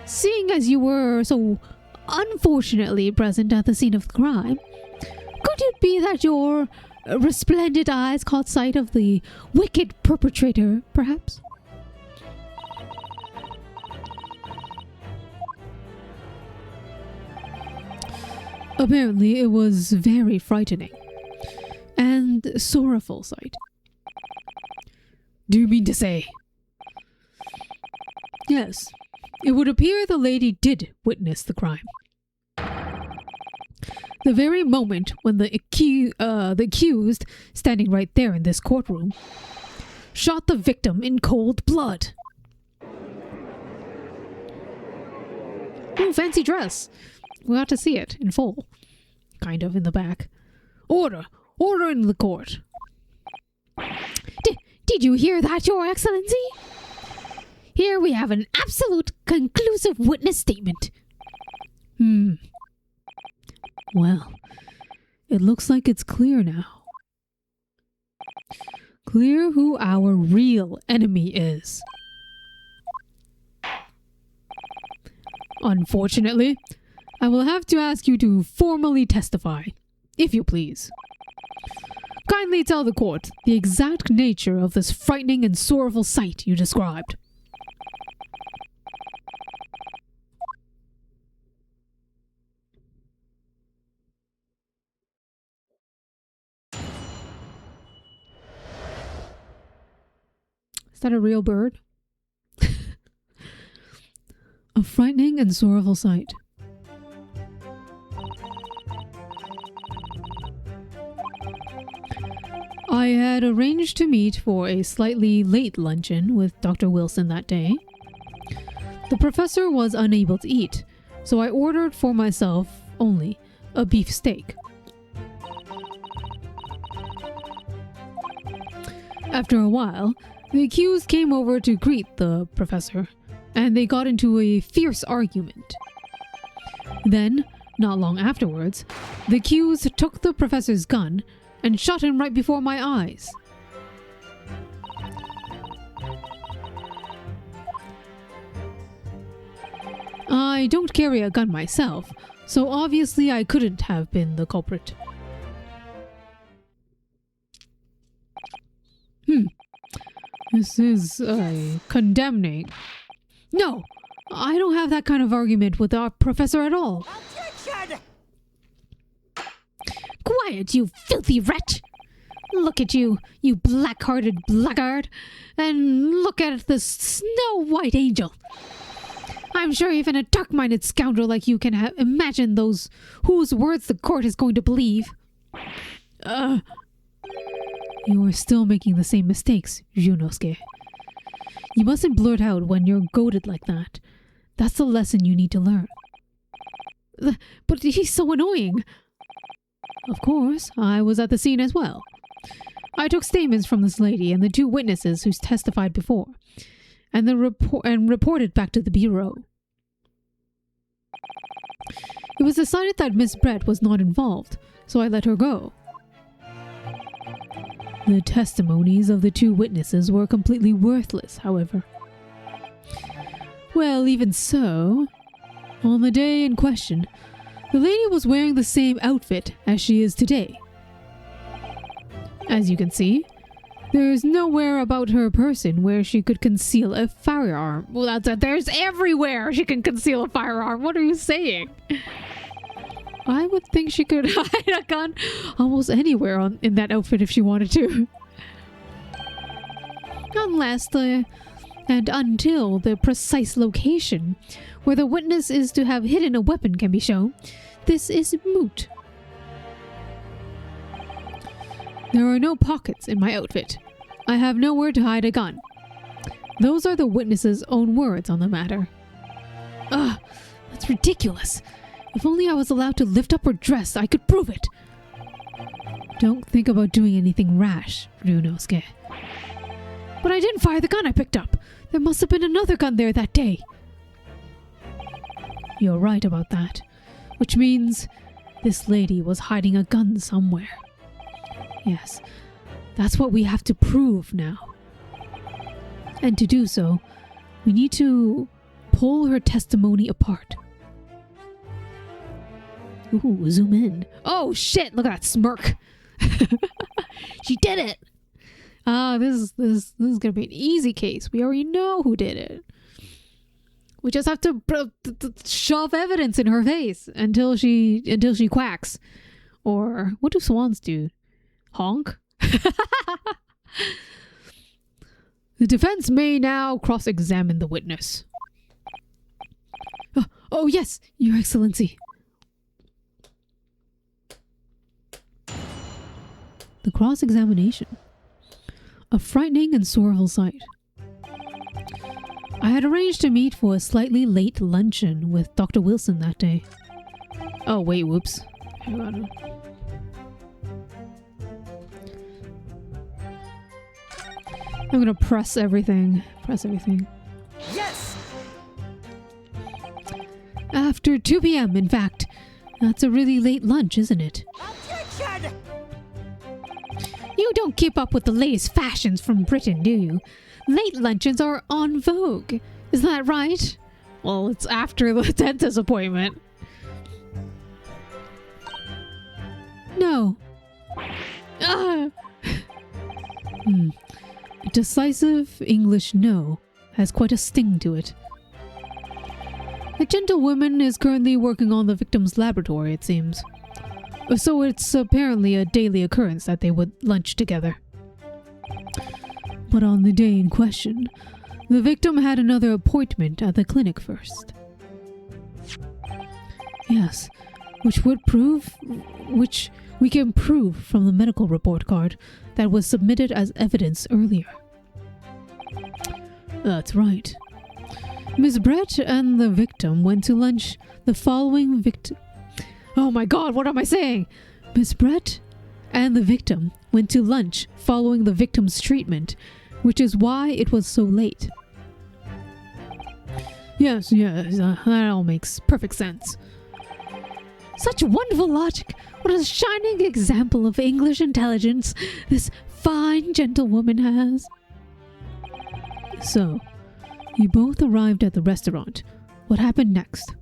seeing as you were so unfortunately present at the scene of the crime, could it be that your resplendent eyes caught sight of the wicked perpetrator, perhaps? Apparently, it was very frightening and sorrowful sight. Do you mean to say? Yes, it would appear the lady did witness the crime. The very moment when the accused, standing right there in this courtroom, shot the victim in cold blood. Ooh, fancy dress. We ought to see it in full. Kind of in the back. Order! Order in the court. Did you hear that, Your Excellency? Here we have an absolute conclusive witness statement. Well, it looks like it's clear now. Clear who our real enemy is. Unfortunately, I will have to ask you to formally testify, if you please. Kindly tell the court the exact nature of this frightening and sorrowful sight you described. Is that a real bird? A frightening and sorrowful sight. I had arranged to meet for a slightly late luncheon with Dr. Wilson that day. The professor was unable to eat, so I ordered for myself only a beef steak. After a while, the accused came over to greet the professor, and they got into a fierce argument. Then, not long afterwards, the accused took the professor's gun and shot him right before my eyes. I don't carry a gun myself, so obviously I couldn't have been the culprit. This is condemning. No, I don't have that kind of argument with our professor at all. Attention! Quiet, you filthy wretch! Look at you, you black-hearted blackguard, and look at the snow-white angel. I'm sure even a dark-minded scoundrel like you can imagine those whose words the court is going to believe. You are still making the same mistakes, Ryunosuke. You mustn't blurt out when you're goaded like that. That's the lesson you need to learn. But he's so annoying. Of course, I was at the scene as well. I took statements from this lady and the two witnesses who testified before, and reported back to the bureau. It was decided that Miss Brett was not involved, so I let her go. The testimonies of the two witnesses were completely worthless, however. Well, even so, on the day in question, the lady was wearing the same outfit as she is today. As you can see, there is nowhere about her person where she could conceal a firearm. Well, there's everywhere she can conceal a firearm. What are you saying? I would think she could hide a gun almost anywhere in that outfit if she wanted to. Until the precise location where the witness is to have hidden a weapon can be shown, this is moot. There are no pockets in my outfit. I have nowhere to hide a gun. Those are the witness's own words on the matter. Ugh, that's ridiculous. If only I was allowed to lift up her dress, I could prove it. Don't think about doing anything rash, Ryunosuke. But I didn't fire the gun I picked up. There must have been another gun there that day. You're right about that. Which means this lady was hiding a gun somewhere. Yes, that's what we have to prove now. And to do so, we need to pull her testimony apart. Ooh, zoom in. Oh shit, look at that smirk. She did it. This is gonna be an easy case. We already know who did it. We just have to shove evidence in her face until she quacks. Or what do swans do? Honk? The defense may now cross-examine the witness. Oh yes, Your Excellency. The cross-examination. A frightening and sorrowful sight. I had arranged to meet for a slightly late luncheon with Dr. Wilson that day. Oh wait, whoops. Hang on. I'm gonna press everything. Press everything. Yes! After 2 p.m., in fact. That's a really late lunch, isn't it? Attention! You don't keep up with the latest fashions from Britain, do you? Late luncheons are en vogue. Isn't that right? Well, it's after the dentist appointment. No. A decisive English no has quite a sting to it. The gentlewoman is currently working on the victim's laboratory, it seems. So it's apparently a daily occurrence that they would lunch together. But on the day in question, the victim had another appointment at the clinic first. Yes, which we can prove from the medical report card that was submitted as evidence earlier. That's right. Miss Brett and the victim went to lunch the following Oh my god, what am I saying? Miss Brett and the victim went to lunch following the victim's treatment, which is why it was so late. Yes, that all makes perfect sense. Such wonderful logic. What a shining example of English intelligence this fine gentlewoman has. So, you both arrived at the restaurant. What happened next?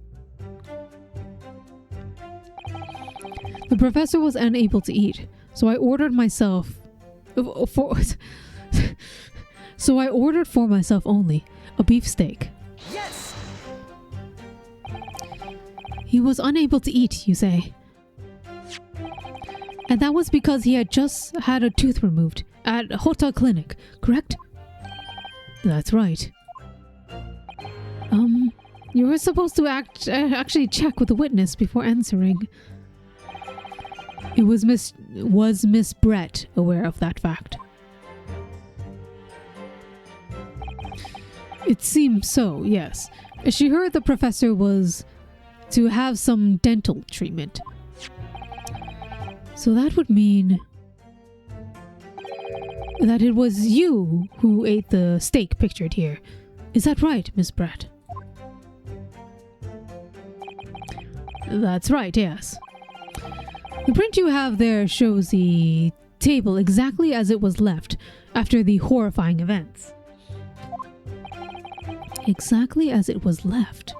The professor was unable to eat, so I ordered for myself only a beefsteak. Yes! He was unable to eat, you say? And that was because he had just had a tooth removed at Hota Clinic, correct? That's right. You were supposed to actually check with the witness before answering. Was Miss Brett aware of that fact? It seems so, yes. She heard the professor was to have some dental treatment. So that would mean that it was you who ate the steak pictured here. Is that right, Miss Brett? That's right, yes. The print you have there shows the table exactly as it was left after the horrifying events. Exactly as it was left.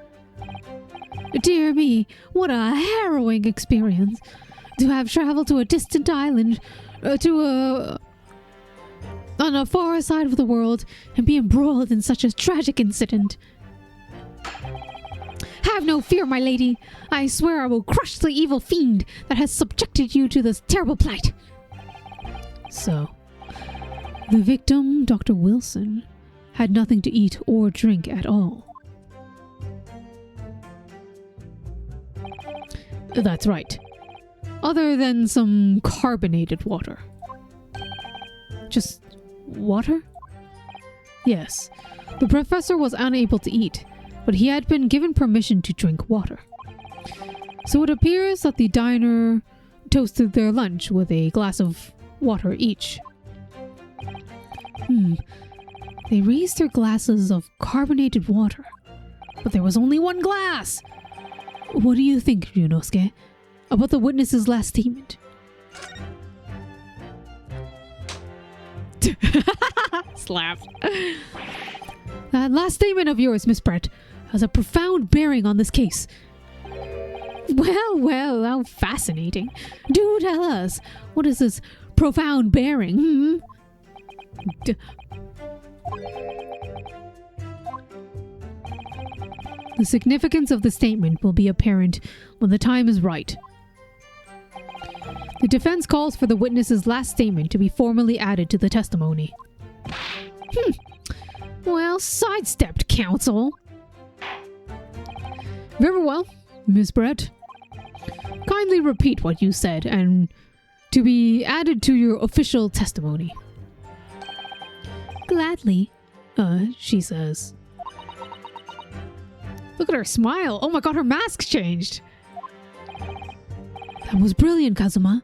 Dear me, what a harrowing experience to have traveled to a distant island, on a far side of the world, and be embroiled in such a tragic incident. Have no fear, my lady. I swear I will crush the evil fiend that has subjected you to this terrible plight. So, the victim, Dr. Wilson, had nothing to eat or drink at all. That's right. Other than some carbonated water. Just water? Yes. The professor was unable to eat, but he had been given permission to drink water. So it appears that the diner toasted their lunch with a glass of water each. They raised their glasses of carbonated water, but there was only one glass! What do you think, Ryunosuke, about the witness's last statement? Slap. That last statement of yours, Miss Brett, has a profound bearing on this case. Well, how fascinating. Do tell us, what is this profound bearing? The significance of the statement will be apparent when the time is right. The defense calls for the witness's last statement to be formally added to the testimony. Well, sidestepped, counsel. Very well, Miss Brett. Kindly repeat what you said and to be added to your official testimony. Gladly, she says. Look at her smile. Oh my god, her mask changed. That was brilliant, Kazuma.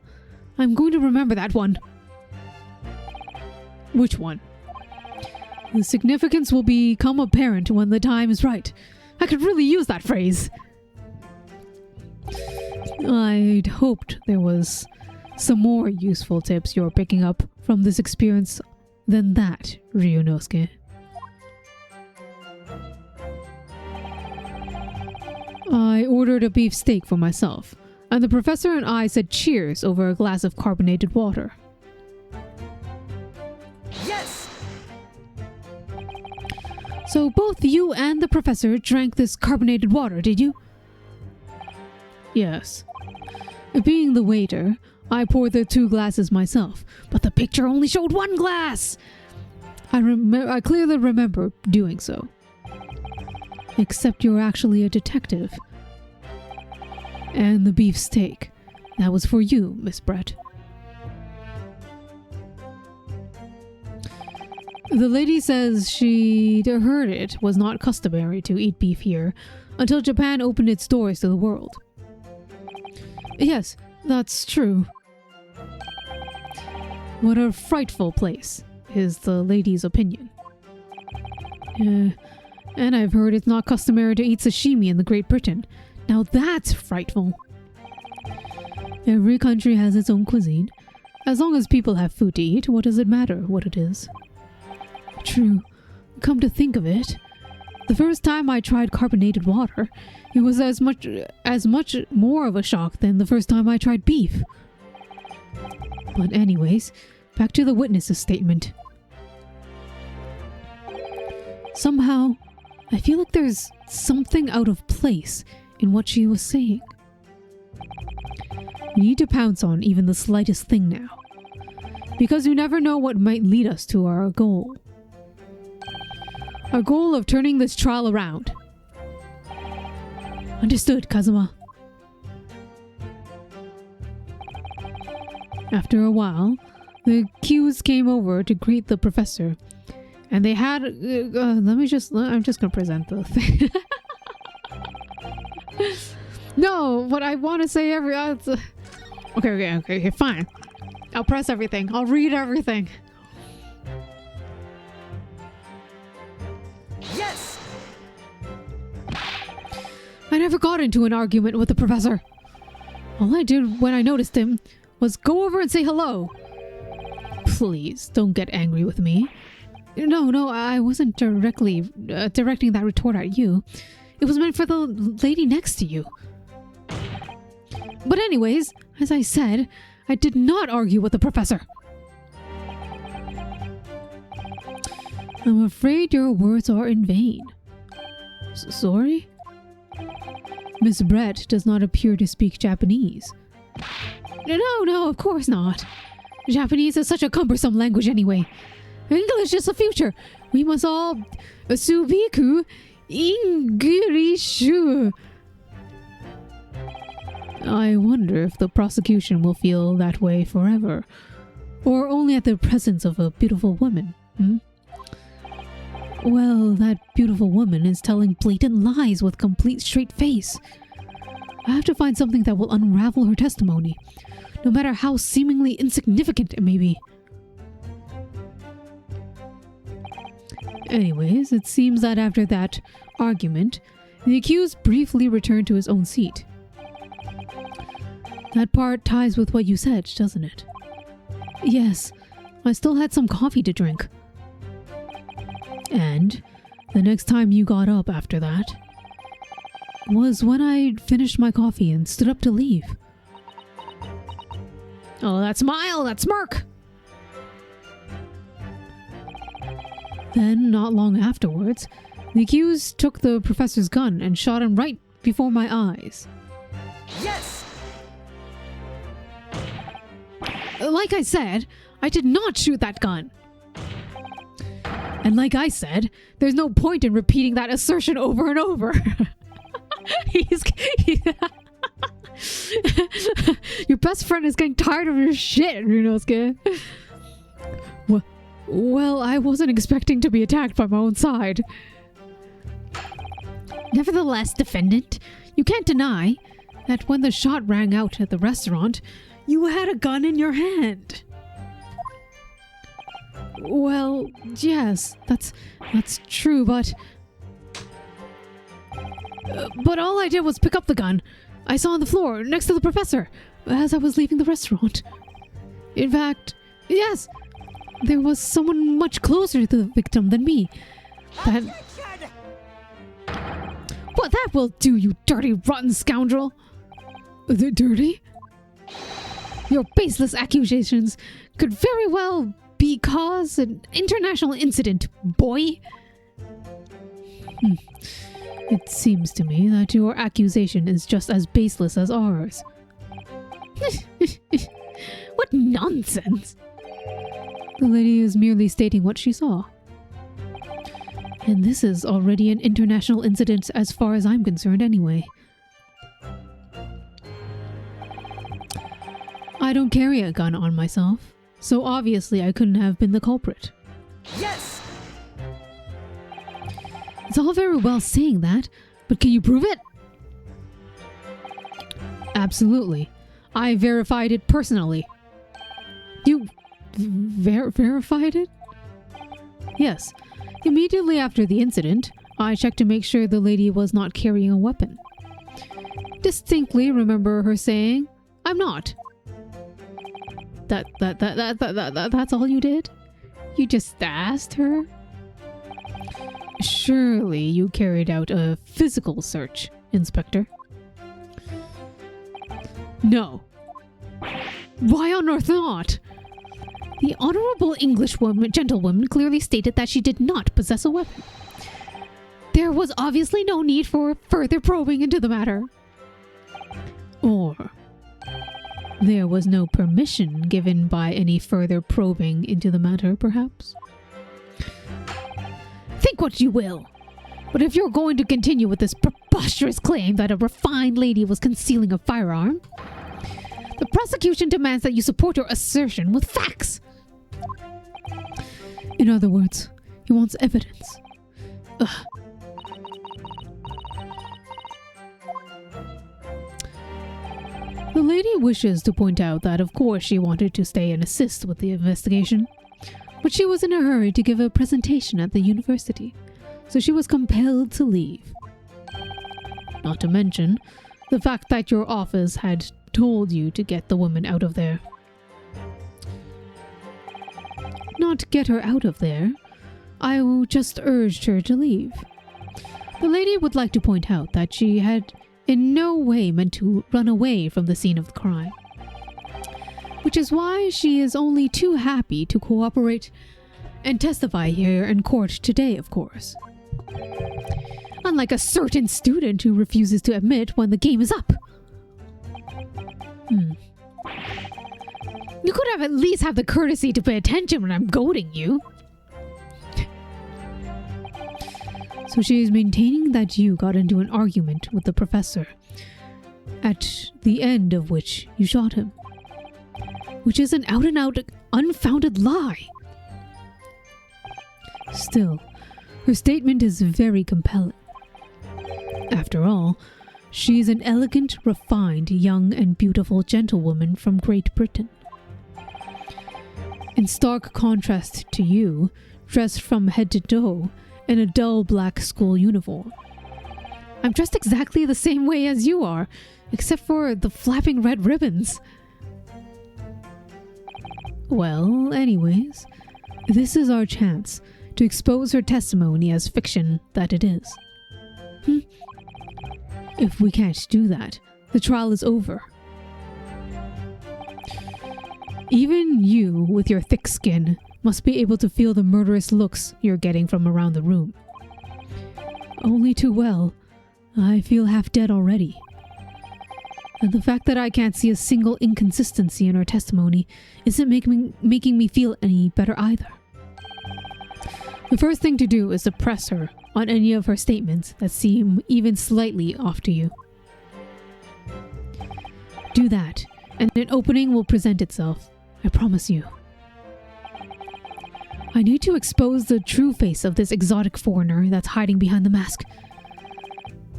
I'm going to remember that one. Which one? The significance will become apparent when the time is right. I could really use that phrase. I'd hoped there was some more useful tips you're picking up from this experience than that, Ryunosuke. I ordered a beef steak for myself, and the professor and I said cheers over a glass of carbonated water. Yes! So both you and the professor drank this carbonated water, did you? Yes. Being the waiter, I poured the 2 glasses myself, but the picture only showed 1 glass! I clearly remember doing so. Except you're actually a detective. And the beef steak. That was for you, Miss Brett. The lady says she'd heard it was not customary to eat beef here until Japan opened its doors to the world. Yes, that's true. What a frightful place, is the lady's opinion. And I've heard it's not customary to eat sashimi in the Great Britain. Now that's frightful. Every country has its own cuisine. As long as people have food to eat, what does it matter what it is? True. Come to think of it, the first time I tried carbonated water, it was as much more of a shock than the first time I tried beef. But anyways, back to the witness's statement. Somehow, I feel like there's something out of place in what she was saying. We need to pounce on even the slightest thing now, because you never know what might lead us to our goal. Our goal of turning this trial around. Understood, Kazuma. After a while, the accused came over to greet the professor, and they had. I'm just gonna present the thing. No, what I want to say okay, fine. I'll press everything. I'll read everything. Yes! I never got into an argument with the professor. All I did when I noticed him was go over and say hello. Please, don't get angry with me. No, I wasn't directly directing that retort at you. It was meant for the lady next to you. But anyways, as I said, I did not argue with the professor. I'm afraid your words are in vain. Sorry? Miss Brett does not appear to speak Japanese. No, of course not. Japanese is such a cumbersome language anyway. English is the future. We must all subiku Englishu. I wonder if the prosecution will feel that way forever, or only at the presence of a beautiful woman. Well, that beautiful woman is telling blatant lies with complete straight face. I have to find something that will unravel her testimony, no matter how seemingly insignificant it may be. Anyways, it seems that after that argument, the accused briefly returned to his own seat. That part ties with what you said, doesn't it? Yes, I still had some coffee to drink. And the next time you got up after that was when I finished my coffee and stood up to leave. Oh, that smile, that smirk! Then, not long afterwards, the accused took the professor's gun and shot him right before my eyes. Yes! Like I said, I did not shoot that gun. And like I said, there's no point in repeating that assertion over and over. Your best friend is getting tired of your shit, Ryunosuke. Well, I wasn't expecting to be attacked by my own side. Nevertheless, defendant, you can't deny that when the shot rang out at the restaurant, you had a gun in your hand. Well, yes, that's true, but all I did was pick up the gun I saw on the floor next to the professor as I was leaving the restaurant. In fact, yes, there was someone much closer to the victim than me. That will do, you dirty, rotten scoundrel. Dirty? Your baseless accusations could very well cause an international incident, boy. It seems to me that your accusation is just as baseless as ours. What nonsense! The lady is merely stating what she saw. And this is already an international incident as far as I'm concerned anyway. I don't carry a gun on myself, so obviously I couldn't have been the culprit. Yes! It's all very well saying that, but can you prove it? Absolutely. I verified it personally. You verified it? Yes. Immediately after the incident, I checked to make sure the lady was not carrying a weapon. Distinctly remember her saying, "I'm not." That's all you did? You just asked her? Surely you carried out a physical search, Inspector. No. Why on earth not? The honorable English gentlewoman clearly stated that she did not possess a weapon. There was obviously no need for further probing into the matter. Or there was no permission given by any further probing into the matter, perhaps? Think what you will. But if you're going to continue with this preposterous claim that a refined lady was concealing a firearm, the prosecution demands that you support your assertion with facts. In other words, he wants evidence. Ugh. The lady wishes to point out that of course she wanted to stay and assist with the investigation, but she was in a hurry to give a presentation at the university, so she was compelled to leave. Not to mention the fact that your office had told you to get the woman out of there. Not get her out of there, I just urged her to leave. The lady would like to point out that she had in no way meant to run away from the scene of the crime, which is why she is only too happy to cooperate and testify here in court today, of course. Unlike a certain student who refuses to admit when the game is up. You could have at least have the courtesy to pay attention when I'm goading you. So she is maintaining that you got into an argument with the professor, at the end of which you shot him, which is an out-and-out unfounded lie. Still, her statement is very compelling. After all, she is an elegant, refined, young and beautiful gentlewoman from Great Britain. In stark contrast to you, dressed from head to toe in a dull black school uniform. I'm dressed exactly the same way as you are, except for the flapping red ribbons. Well, anyways, this is our chance to expose her testimony as fiction that it is. If we can't do that, the trial is over. Even you, with your thick skin, must be able to feel the murderous looks you're getting from around the room. Only too well, I feel half dead already. And the fact that I can't see a single inconsistency in her testimony isn't making me feel any better either. The first thing to do is to press her on any of her statements that seem even slightly off to you. Do that, and an opening will present itself, I promise you. I need to expose the true face of this exotic foreigner that's hiding behind the mask.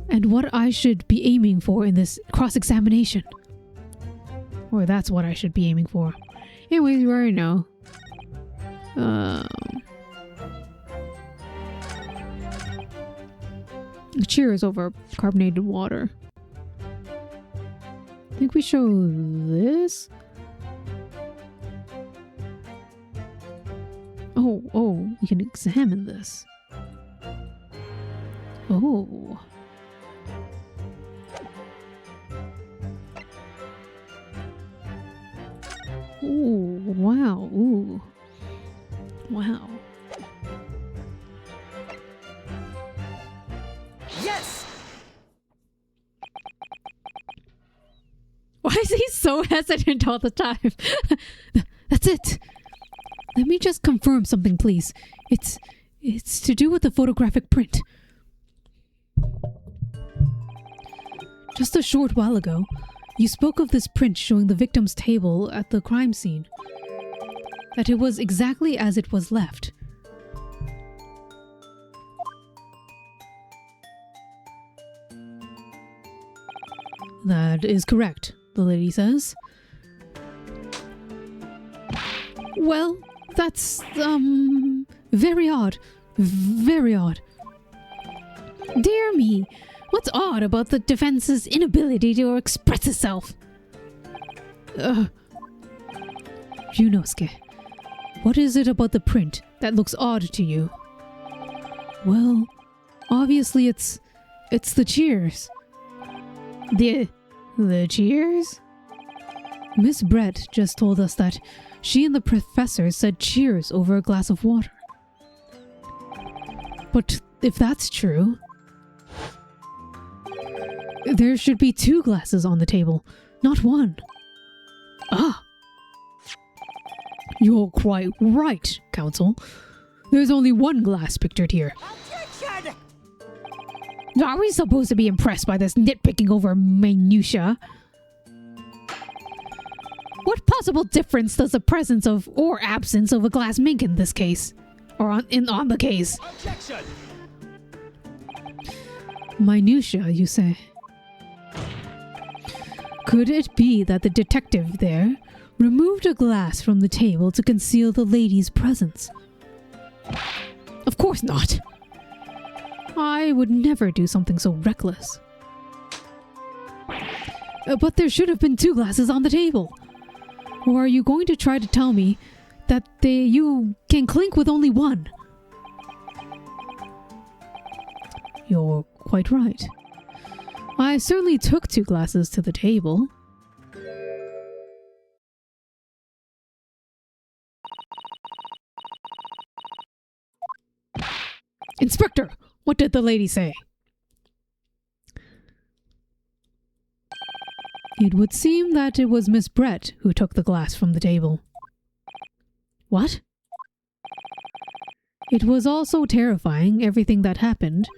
And what I should be aiming for in this cross-examination. Or that's what I should be aiming for. Anyways, you already know. Cheers over carbonated water. I think we show this. Oh, we can examine this. Oh. Ooh, wow, ooh. Wow. Yes! Why is he so hesitant all the time? That's it. Let me just confirm something, please. It's to do with the photographic print. Just a short while ago, You spoke of this print showing the victim's table at the crime scene. That it was exactly as it was left. That is correct, the lady says. Well, that's, very odd. Very odd. Dear me, what's odd about the defense's inability to express itself? Yunosuke, what is it about the print that looks odd to you? Well, obviously it's the cheers. The cheers? Miss Brett just told us that she and the professor said cheers over a glass of water. But if that's true, there should be 2 glasses on the table, not 1. Ah! You're quite right, Counsel. There's only 1 glass pictured here. Objection! Are we supposed to be impressed by this nitpicking over minutia? What possible difference does the presence of or absence of a glass make in this case? Or on the case? Objection! Minutia, you say? Could it be that the detective there removed a glass from the table to conceal the lady's presence? Of course not. I would never do something so reckless. But there should have been 2 glasses on the table. Or are you going to try to tell me that you can clink with only 1? You're quite right. I certainly took 2 glasses to the table. Inspector, what did the lady say? It would seem that it was Miss Brett who took the glass from the table. What? It was all so terrifying, everything that happened.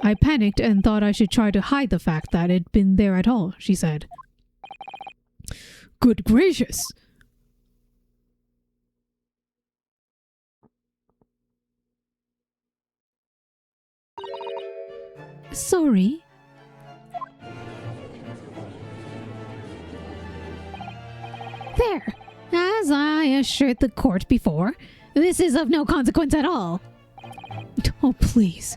I panicked and thought I should try to hide the fact that it'd been there at all, she said. Good gracious! Sorry. There. As I assured the court before, this is of no consequence at all. Oh, please.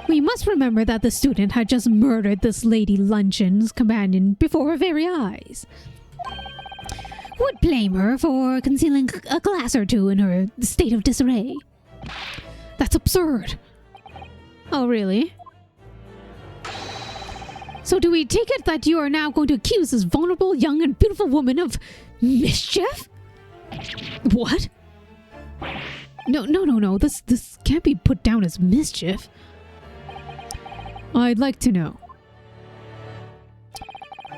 We must remember that the student had just murdered this Lady Luncheon's companion before her very eyes. Who would blame her for concealing a glass or 2 in her state of disarray? That's absurd. Oh, really? So do we take it that you are now going to accuse this vulnerable, young, and beautiful woman of mischief? What? No. This can't be put down as mischief. I'd like to know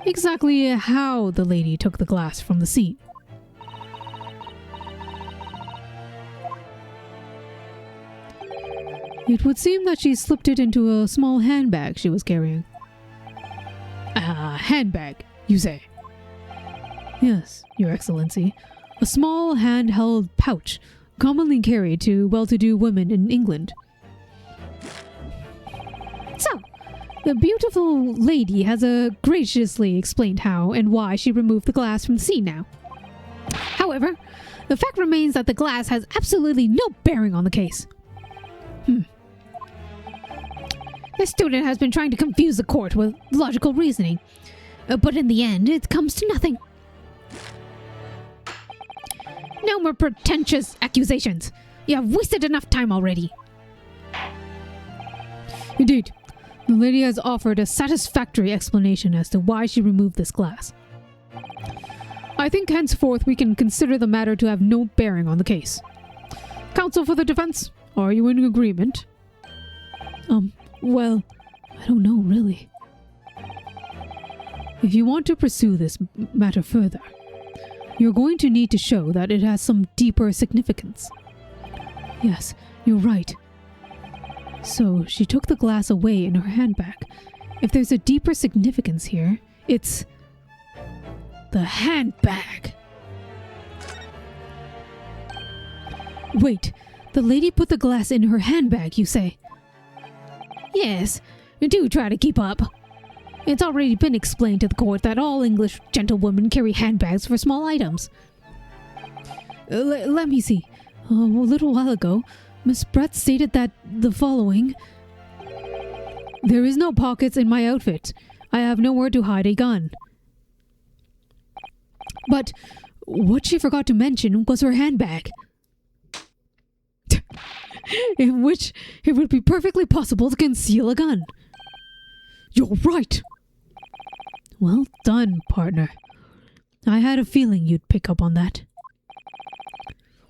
exactly how the lady took the glass from the scene. It would seem that she slipped it into a small handbag she was carrying. A handbag, you say? Yes, Your Excellency. A small handheld pouch commonly carried to well-to-do women in England. So, the beautiful lady has graciously explained how and why she removed the glass from the scene now. However, the fact remains that the glass has absolutely no bearing on the case. The student has been trying to confuse the court with logical reasoning, but in the end, it comes to nothing. No more pretentious accusations. You have wasted enough time already. Indeed, the lady has offered a satisfactory explanation as to why she removed this glass. I think henceforth we can consider the matter to have no bearing on the case. Counsel for the defense, are you in agreement? Well, I don't know, really. If you want to pursue this matter further, you're going to need to show that it has some deeper significance. Yes, you're right. So, she took the glass away in her handbag. If there's a deeper significance here, It's the handbag. Wait, the lady put the glass in her handbag, you say? Yes, do try to keep up. It's already been explained to the court that all English gentlewomen carry handbags for small items. Let me see. A little while ago, Miss Brett stated that the following... There is no pockets in my outfit. I have nowhere to hide a gun. But what she forgot to mention was her handbag. In which it would be perfectly possible to conceal a gun. You're right. Well done, partner. I had a feeling you'd pick up on that.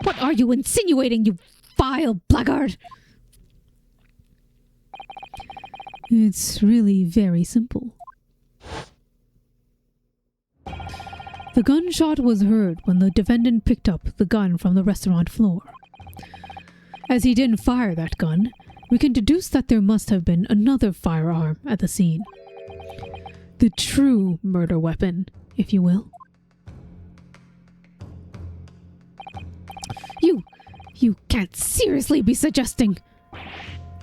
What are you insinuating, you vile blackguard? It's really very simple. The gunshot was heard when the defendant picked up the gun from the restaurant floor. As he didn't fire that gun, we can deduce that there must have been another firearm at the scene. The true murder weapon, if you will. You can't seriously be suggesting...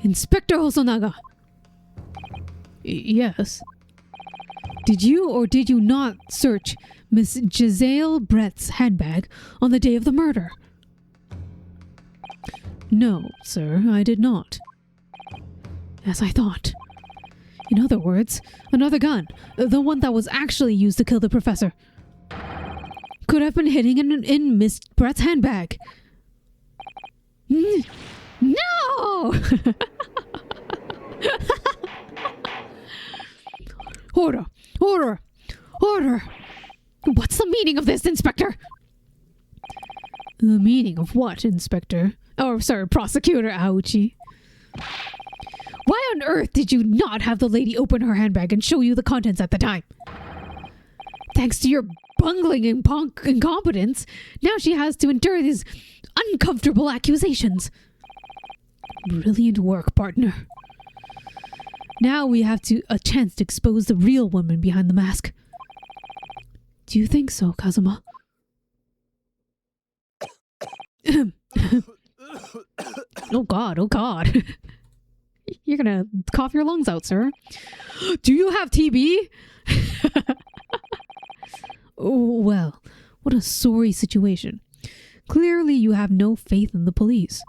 Inspector Hosonaga! Yes? Did you or did you not search Miss Giselle Brett's handbag on the day of the murder? No, sir, I did not. As I thought. In other words, another gun, the one that was actually used to kill the professor, could have been hidden in Miss Brett's handbag. No! Order! Order! Order! What's the meaning of this, Inspector? The meaning of what, Inspector? Oh, sorry, Prosecutor Aochi. Why on earth did you not have the lady open her handbag and show you the contents at the time? Thanks to your bungling incompetence, now she has to endure these uncomfortable accusations. Brilliant work, partner. Now we have a chance to expose the real woman behind the mask. Do you think so, Kazuma? Oh God, oh God. You're gonna cough your lungs out, sir. Do you have TB? Oh, well, what a sorry situation. Clearly you have no faith in the police.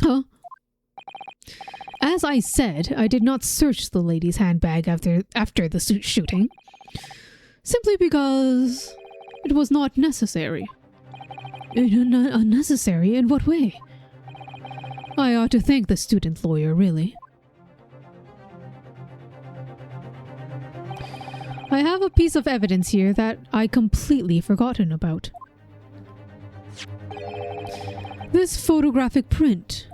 Huh? As I said, I did not search the lady's handbag after the shooting. Simply because it was not necessary. Unnecessary in what way? I ought to thank the student lawyer, really. I have a piece of evidence here that I completely forgotten about. This photographic print.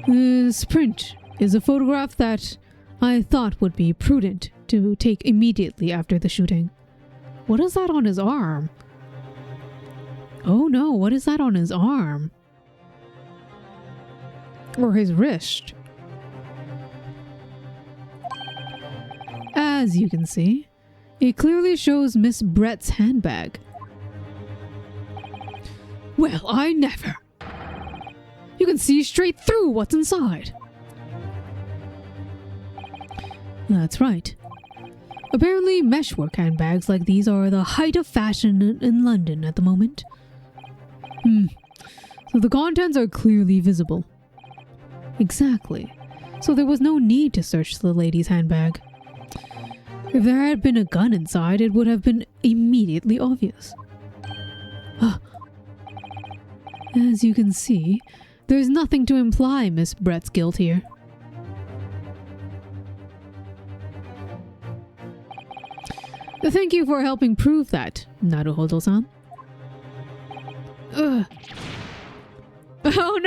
This print is a photograph that I thought would be prudent to take immediately after the shooting. What is that on his arm? Oh no, what is that on his arm? Or his wrist? As you can see, it clearly shows Miss Brett's handbag. Well, I never! You can see straight through what's inside. That's right. Apparently, meshwork handbags like these are the height of fashion in London at the moment. So the contents are clearly visible. Exactly. So there was no need to search the lady's handbag. If there had been a gun inside, it would have been immediately obvious. As you can see, there's nothing to imply Miss Brett's guilt here. Thank you for helping prove that, Naruhodo-san. Oh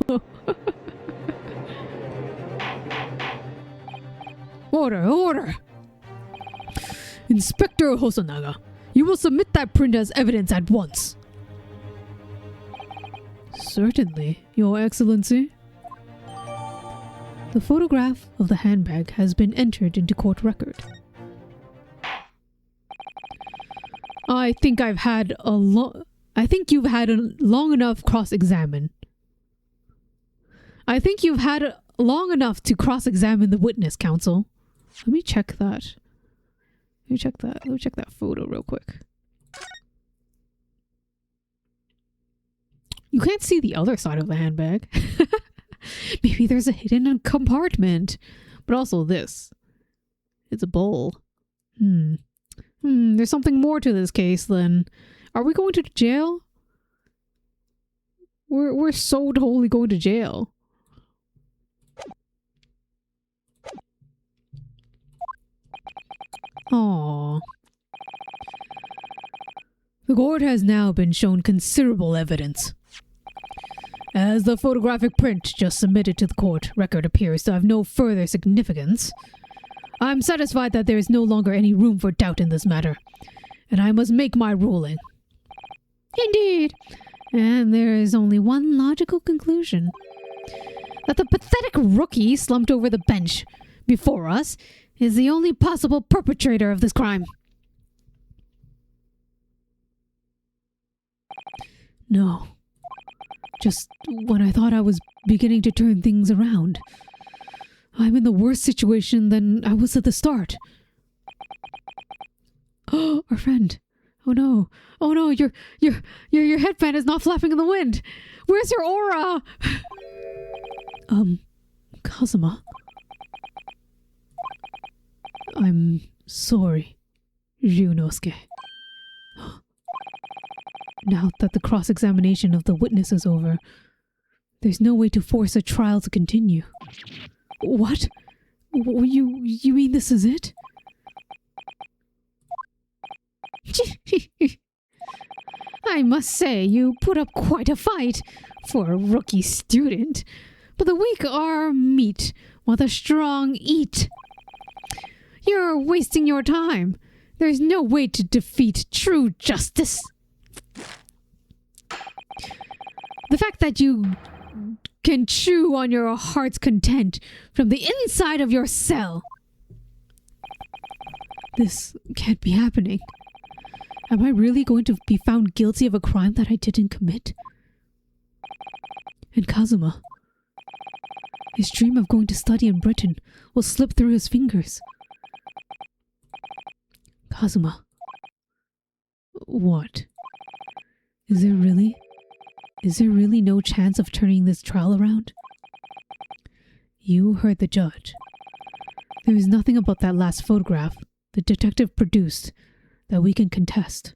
no! Order, order! Inspector Hosonaga, you will submit that print as evidence at once. Certainly, Your Excellency. The photograph of the handbag has been entered into court record. I think you've had a long enough cross-examine. I think you've had long enough to cross-examine the witness, counsel. Let me check that. Let me check that photo real quick. You can't see the other side of the handbag. Maybe there's a hidden compartment. But also this. It's a bowl. There's something more to this case then. Are we going to jail? We're so totally going to jail. Aww. The court has now been shown considerable evidence. As the photographic print just submitted to the court record appears to have no further significance, I'm satisfied that there is no longer any room for doubt in this matter, and I must make my ruling. Indeed, and there is only one logical conclusion. That the pathetic rookie slumped over the bench before us is the only possible perpetrator of this crime. No. Just when I thought I was beginning to turn things around, I'm in the worse situation than I was at the start. Oh, our friend. Oh no. Oh no, your headband is not flapping in the wind. Where's your aura? Kazuma. I'm sorry, Ryunosuke. Now that the cross-examination of the witness is over, there's no way to force a trial to continue. What? You mean this is it? I must say, you put up quite a fight for a rookie student. But the weak are meat, while the strong eat. You're wasting your time. There's no way to defeat true justice. The fact that you can chew on your heart's content from the inside of your cell. This can't be happening. Am I really going to be found guilty of a crime that I didn't commit? And Kazuma, his dream of going to study in Britain will slip through his fingers. Kazuma. What? Is there really no chance of turning this trial around? You heard the judge. There is nothing about that last photograph the detective produced that we can contest.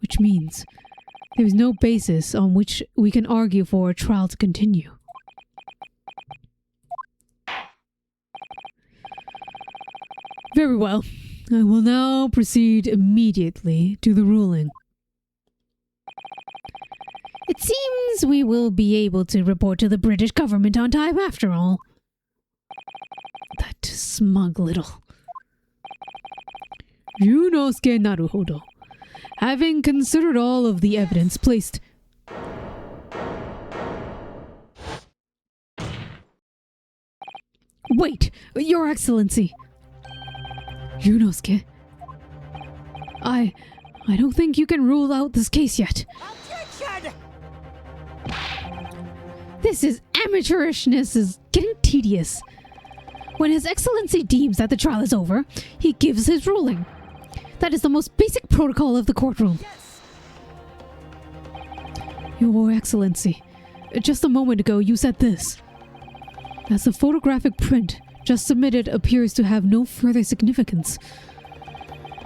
Which means there is no basis on which we can argue for a trial to continue. Very well. I will now proceed immediately to the ruling. It seems we will be able to report to the British government on time after all. That smug little. Ryunosuke Naruhodo. Having considered all of the evidence placed... Wait, Your Excellency. Ryunosuke. I don't think you can rule out this case yet. Objection! This amateurishness is getting tedious. When His Excellency deems that the trial is over, he gives his ruling. That is the most basic protocol of the courtroom. Yes! Your Excellency, just a moment ago you said this. As the photographic print just submitted appears to have no further significance.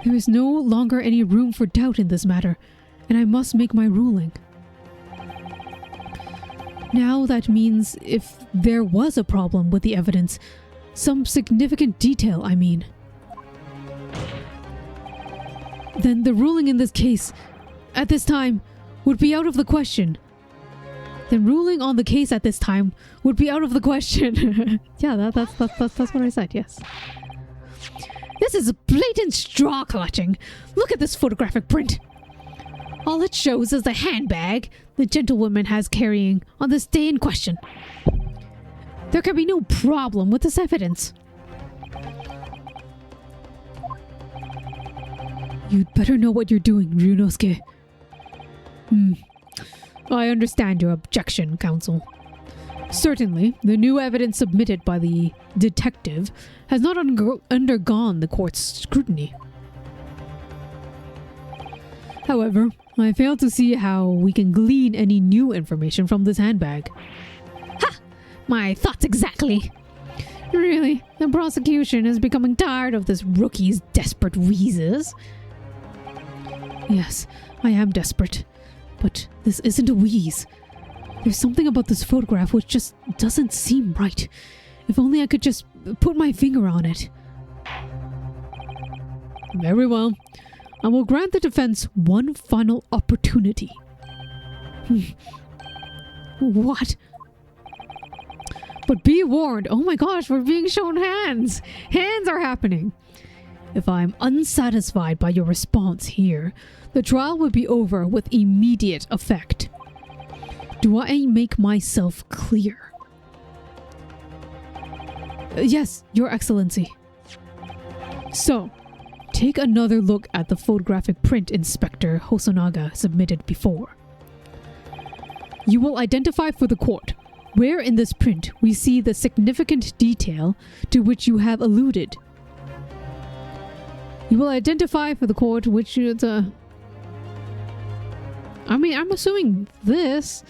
There is no longer any room for doubt in this matter, and I must make my ruling. Now that means if there was a problem with the evidence, some significant detail, I mean, then the ruling in this case, at this time, would be out of the question. Then ruling on the case at this time would be out of the question. Yeah, that's what I said, yes. This is blatant straw clutching. Look at this photographic print. All it shows is the handbag the gentlewoman has carrying on this day in question. There can be no problem with this evidence. You'd better know what you're doing, Ryunosuke. I understand your objection, Counsel. Certainly, the new evidence submitted by the detective has not undergone the court's scrutiny. However, I fail to see how we can glean any new information from this handbag. Ha! My thoughts exactly. Really, the prosecution is becoming tired of this rookie's desperate wheezes. Yes, I am desperate, but this isn't a wheeze. There's something about this photograph which just doesn't seem right. If only I could just put my finger on it. Very well. I will grant the defense one final opportunity. What? But be warned. Oh my gosh, we're being shown hands. Hands are happening. If I'm unsatisfied by your response here, the trial will be over with immediate effect. Do I make myself clear? Yes, Your Excellency. So, take another look at the photographic print Inspector Hosonaga submitted before. You will identify for the court where in this print we see the significant detail to which you have alluded. You will identify for the court which is I'm assuming this.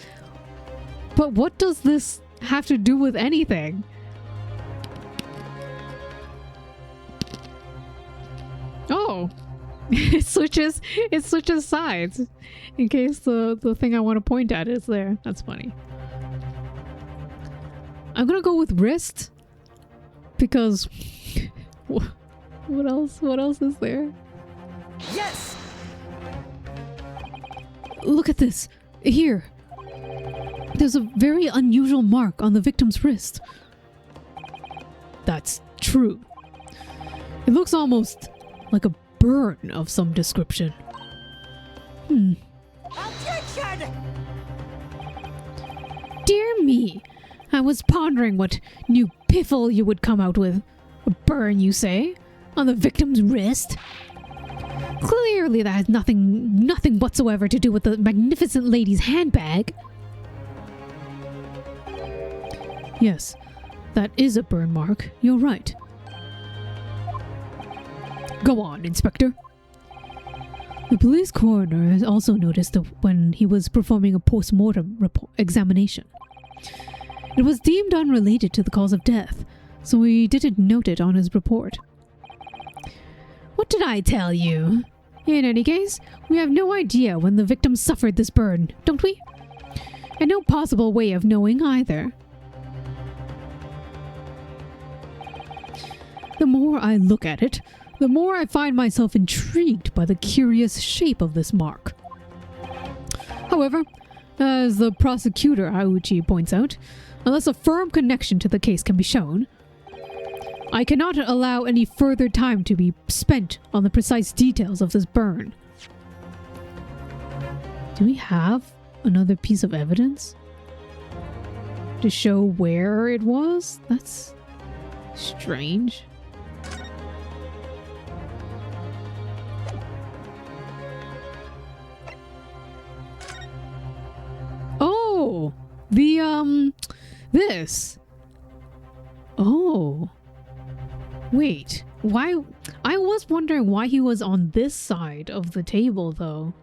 But what does this have to do with anything? Oh. it switches sides. In case the thing I want to point at is there. That's funny. I'm gonna go with wrist. Because what else is there? Yes! Look at this. Here. There's a very unusual mark on the victim's wrist. That's true. It looks almost like a burn of some description. Objection! Dear me. I was pondering what new piffle you would come out with. A burn, you say? On the victim's wrist? Clearly that has nothing whatsoever to do with the magnificent lady's handbag. Yes, that is a burn mark. You're right. Go on, Inspector. The police coroner has also noticed that when he was performing a post-mortem examination. It was deemed unrelated to the cause of death, so he didn't note it on his report. What did I tell you? In any case, we have no idea when the victim suffered this burn, don't we? And no possible way of knowing either. The more I look at it, the more I find myself intrigued by the curious shape of this mark. However, as the prosecutor Auchi points out, unless a firm connection to the case can be shown, I cannot allow any further time to be spent on the precise details of this burn. Do we have another piece of evidence to show where it was? That's strange. Oh, this. Oh. Wait, why? I was wondering why he was on this side of the table, though.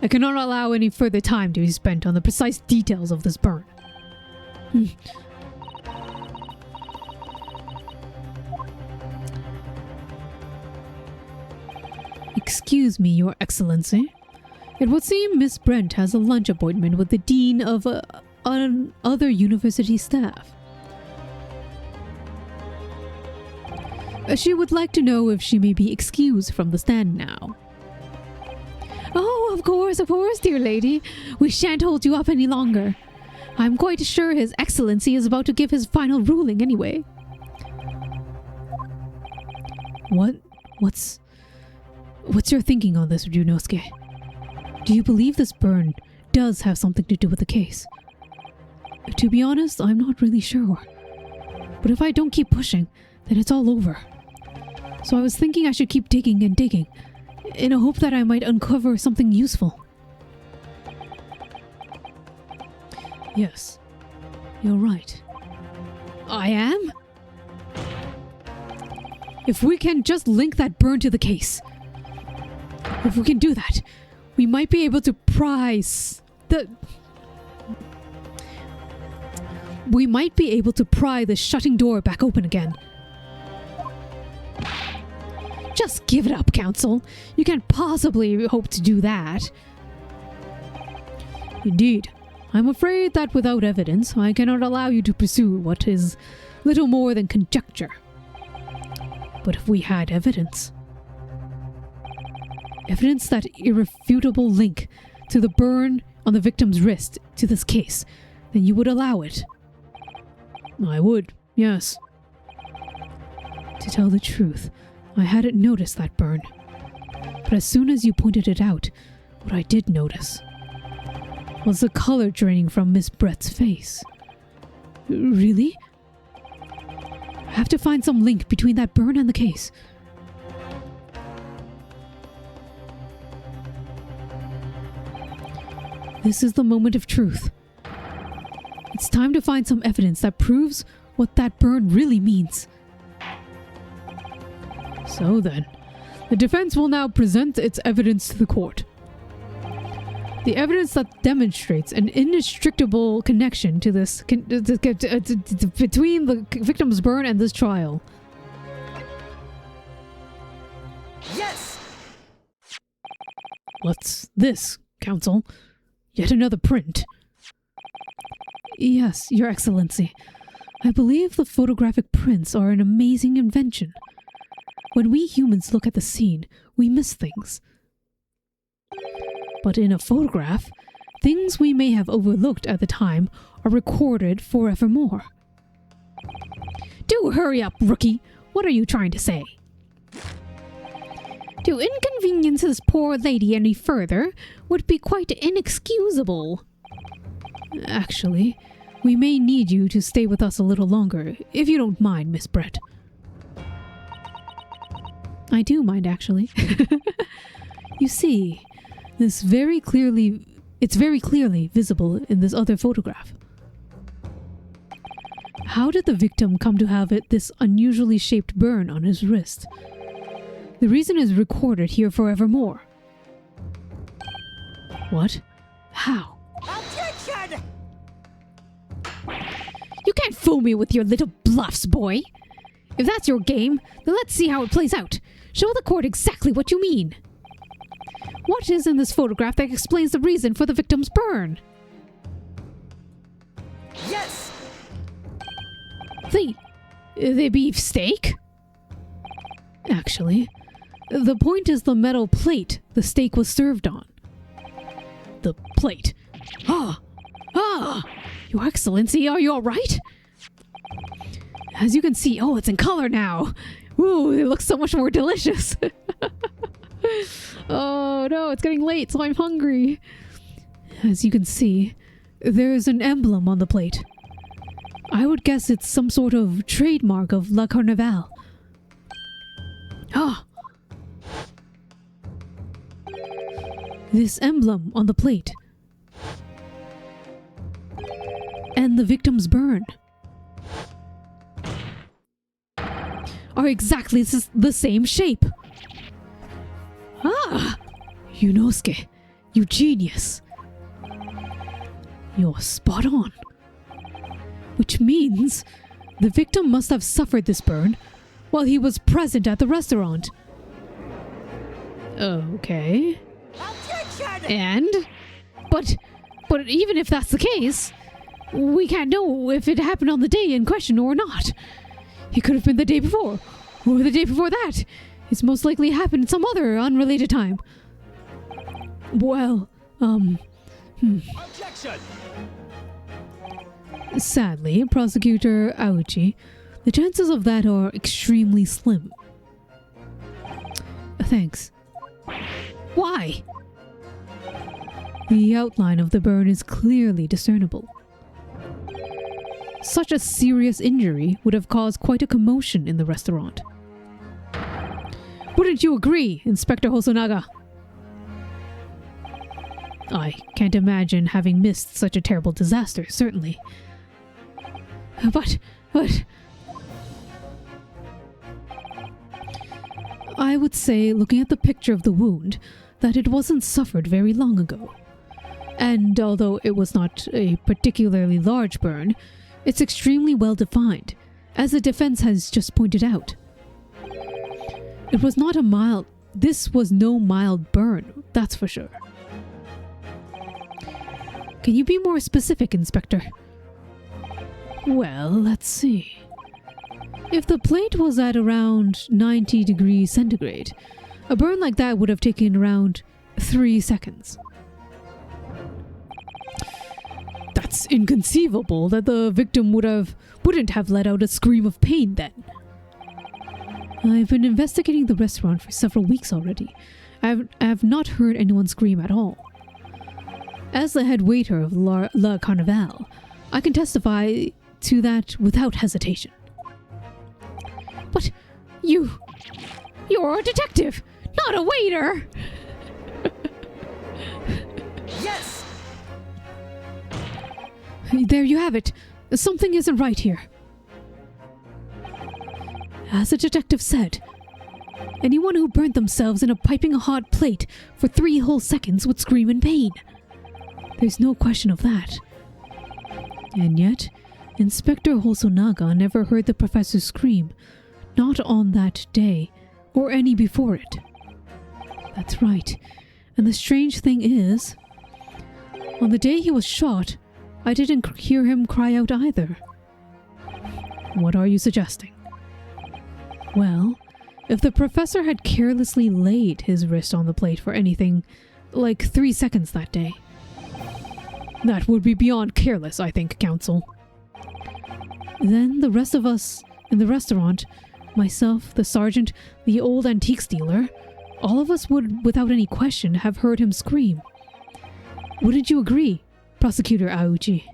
I cannot allow any further time to be spent on the precise details of this burn. Excuse me, Your Excellency. It would seem Miss Brent has a lunch appointment with the Dean of other university staff. She would like to know if she may be excused from the stand now. Oh, of course, dear lady. We shan't hold you up any longer. I'm quite sure His Excellency is about to give his final ruling anyway. What's your thinking on this, Ryunosuke? Do you believe this burn does have something to do with the case? To be honest, I'm not really sure. But if I don't keep pushing, then it's all over. So I was thinking I should keep digging and digging, in a hope that I might uncover something useful. Yes, you're right. I am? If we can just link that burn to the case. If we can do that, we might be able to pry the shutting door back open again. Just give it up, Council. You can't possibly hope to do that. Indeed. I'm afraid that without evidence, I cannot allow you to pursue what is little more than conjecture. But if we had evidence that irrefutable link to the burn on the victim's wrist to this case, then you would allow it. I would, yes. To tell the truth, I hadn't noticed that burn. But as soon as you pointed it out, what I did notice was the color draining from Miss Brett's face. Really? I have to find some link between that burn and the case. This is the moment of truth. It's time to find some evidence that proves what that burn really means. So then, the defense will now present its evidence to the court. The evidence that demonstrates an inextricable connection to this between the victim's burn and this trial. Yes! What's this, Counsel? Yet another print. Yes, Your Excellency. I believe the photographic prints are an amazing invention. When we humans look at the scene, we miss things. But in a photograph, things we may have overlooked at the time are recorded forevermore. Do hurry up, rookie! What are you trying to say? To inconvenience this poor lady any further would be quite inexcusable. Actually, we may need you to stay with us a little longer, if you don't mind, Miss Brett. I do mind, actually. You see, it's very clearly visible in this other photograph. How did the victim come to have this unusually shaped burn on his wrist? The reason is recorded here forevermore. What? How? Objection! You can't fool me with your little bluffs, boy. If that's your game, then let's see how it plays out. Show the court exactly what you mean. What is in this photograph that explains the reason for the victim's burn? Yes! The beefsteak? Actually, the point is the metal plate the steak was served on. The plate. Your Excellency, are you alright? As you can see, it's in color now. Ooh, it looks so much more delicious. Oh no, it's getting late, so I'm hungry. As you can see, there's an emblem on the plate. I would guess it's some sort of trademark of La Carnival. This emblem on the plate. And the victim's burn are exactly the same shape. Ryunosuke, you genius. You're spot on. Which means the victim must have suffered this burn while he was present at the restaurant. Okay. Objection! But even if that's the case, we can't know if it happened on the day in question or not. It could have been the day before, or the day before that. It's most likely happened at some other unrelated time. Well, Objection! Sadly, Prosecutor Aochi, the chances of that are extremely slim. Thanks. Why? The outline of the burn is clearly discernible. Such a serious injury would have caused quite a commotion in the restaurant. Wouldn't you agree, Inspector Hosonaga? I can't imagine having missed such a terrible disaster, certainly. But... I would say, looking at the picture of the wound, that it wasn't suffered very long ago. And although it was not a particularly large burn, it's extremely well defined, as the defense has just pointed out. This was no mild burn, that's for sure. Can you be more specific, Inspector? Well, let's see. If the plate was at around 90 degrees centigrade, a burn like that would have taken around 3 seconds. That's inconceivable that the victim wouldn't have let out a scream of pain then. I've been investigating the restaurant for several weeks already. I have not heard anyone scream at all. As the head waiter of La Carnival, I can testify to that without hesitation. But you're a detective, not a waiter! Yes! There you have it. Something isn't right here. As the detective said, anyone who burnt themselves in a piping hot plate for 3 whole seconds would scream in pain. There's no question of that. And yet, Inspector Hosonaga never heard the professor scream, not on that day, or any before it. That's right. And the strange thing is, on the day he was shot, I didn't hear him cry out either. What are you suggesting? Well, if the professor had carelessly laid his wrist on the plate for anything like 3 seconds that day, that would be beyond careless, I think, Counsel. Then the rest of us in the restaurant, myself, the sergeant, the old antiques dealer, all of us would, without any question, have heard him scream. Wouldn't you agree, Prosecutor Auchi?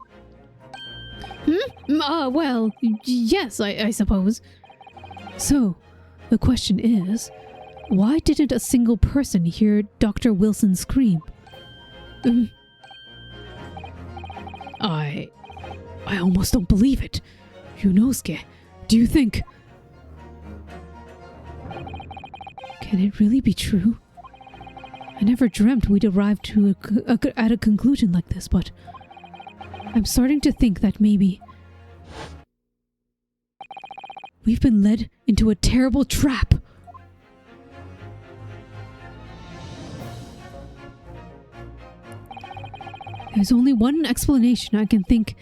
Well, yes, I suppose. So, the question is, why didn't a single person hear Dr. Wilson scream? I almost don't believe it. Yunosuke, do you think... Can it really be true? I never dreamt we'd arrive to at a conclusion like this, but I'm starting to think that maybe we've been led into a terrible trap. There's only one explanation I can think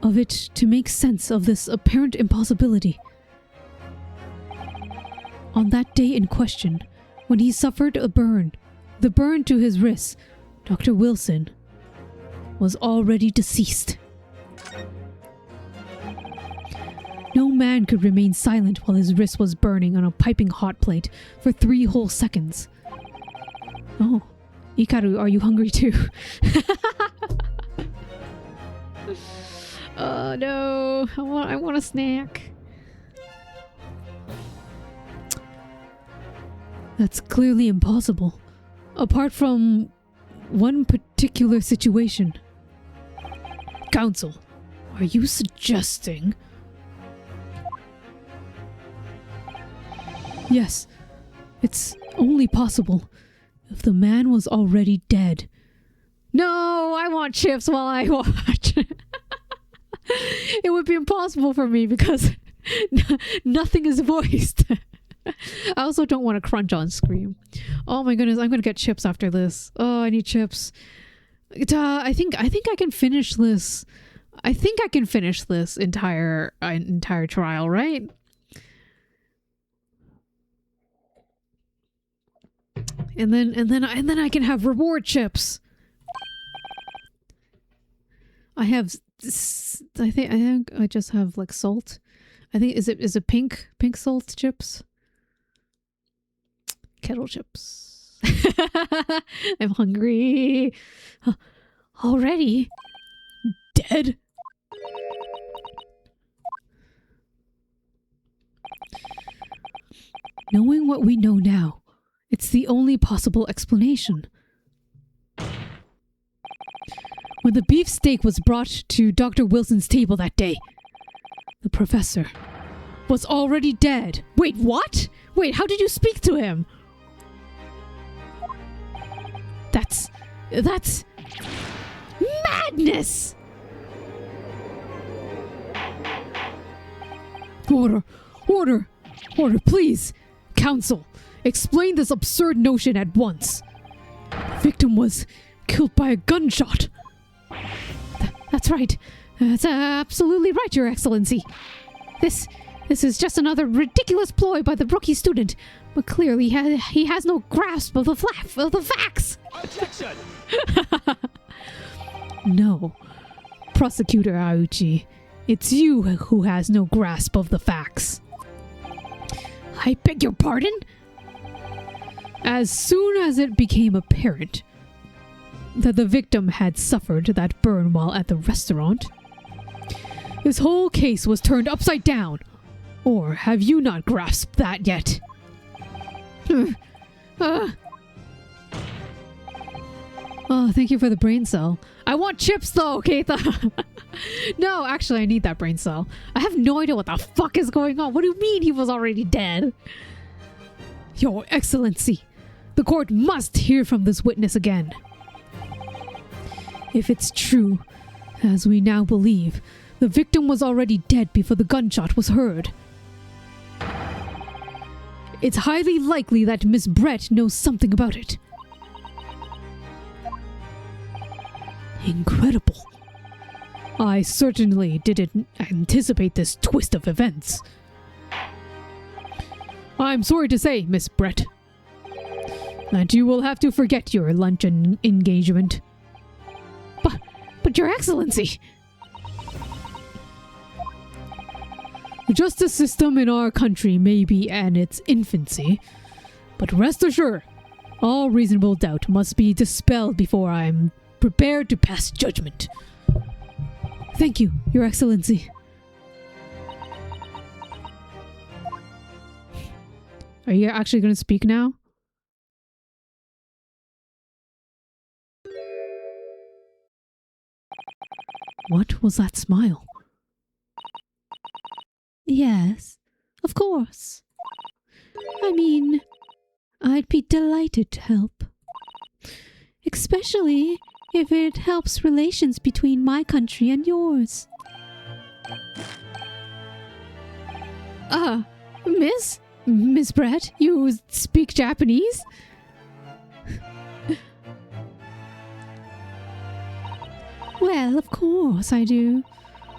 of it to make sense of this apparent impossibility. On that day in question, when he suffered a burn, the burn to his wrist, Dr. Wilson was already deceased. No man could remain silent while his wrist was burning on a piping hot plate for 3 whole seconds. Oh, Ikaru, are you hungry too? Oh no, I want a snack. That's clearly impossible. Apart from one particular situation. Counsel, are you suggesting... Yes, it's only possible if the man was already dead. No, I want chips while I watch. It would be impossible for me because nothing is voiced. I also don't want to crunch on screen. Oh my goodness, I'm gonna get chips after this. Oh, I need chips. I think I can finish this. I think I can finish this entire trial, right? And then I can have reward chips. I think I just have like salt. I think is it pink salt chips? kettle chips. I'm hungry. Already? Dead? Knowing what we know now, it's the only possible explanation. When the beefsteak was brought to Dr. Wilson's table that day, the professor was already dead. Wait, what? Wait, how did you speak to him? That's madness! Order, please. Counsel, explain this absurd notion at once. The victim was killed by a gunshot. That's right. That's absolutely right, Your Excellency. This is just another ridiculous ploy by the rookie student, but clearly he has no grasp of the facts. Objection! No, Prosecutor Auchi, it's you who has no grasp of the facts. I beg your pardon? As soon as it became apparent that the victim had suffered that burn while at the restaurant, this whole case was turned upside down. Or have you not grasped that yet? Oh, thank you for the brain cell. I want chips though, Keitha. No, actually I need that brain cell. I have no idea what the fuck is going on. What do you mean he was already dead? Your Excellency, the court must hear from this witness again. If it's true, as we now believe, the victim was already dead before the gunshot was heard. It's highly likely that Miss Brett knows something about it. Incredible. I certainly didn't anticipate this twist of events. I'm sorry to say, Miss Brett, that you will have to forget your luncheon engagement. But Your Excellency! The justice system in our country may be in its infancy, but rest assured, all reasonable doubt must be dispelled before I am prepared to pass judgment. Thank you, Your Excellency. Are you actually going to speak now? What was that smile? Yes, of course. I mean, I'd be delighted to help. Especially if it helps relations between my country and yours. Miss Brett, you speak Japanese? Well, of course I do.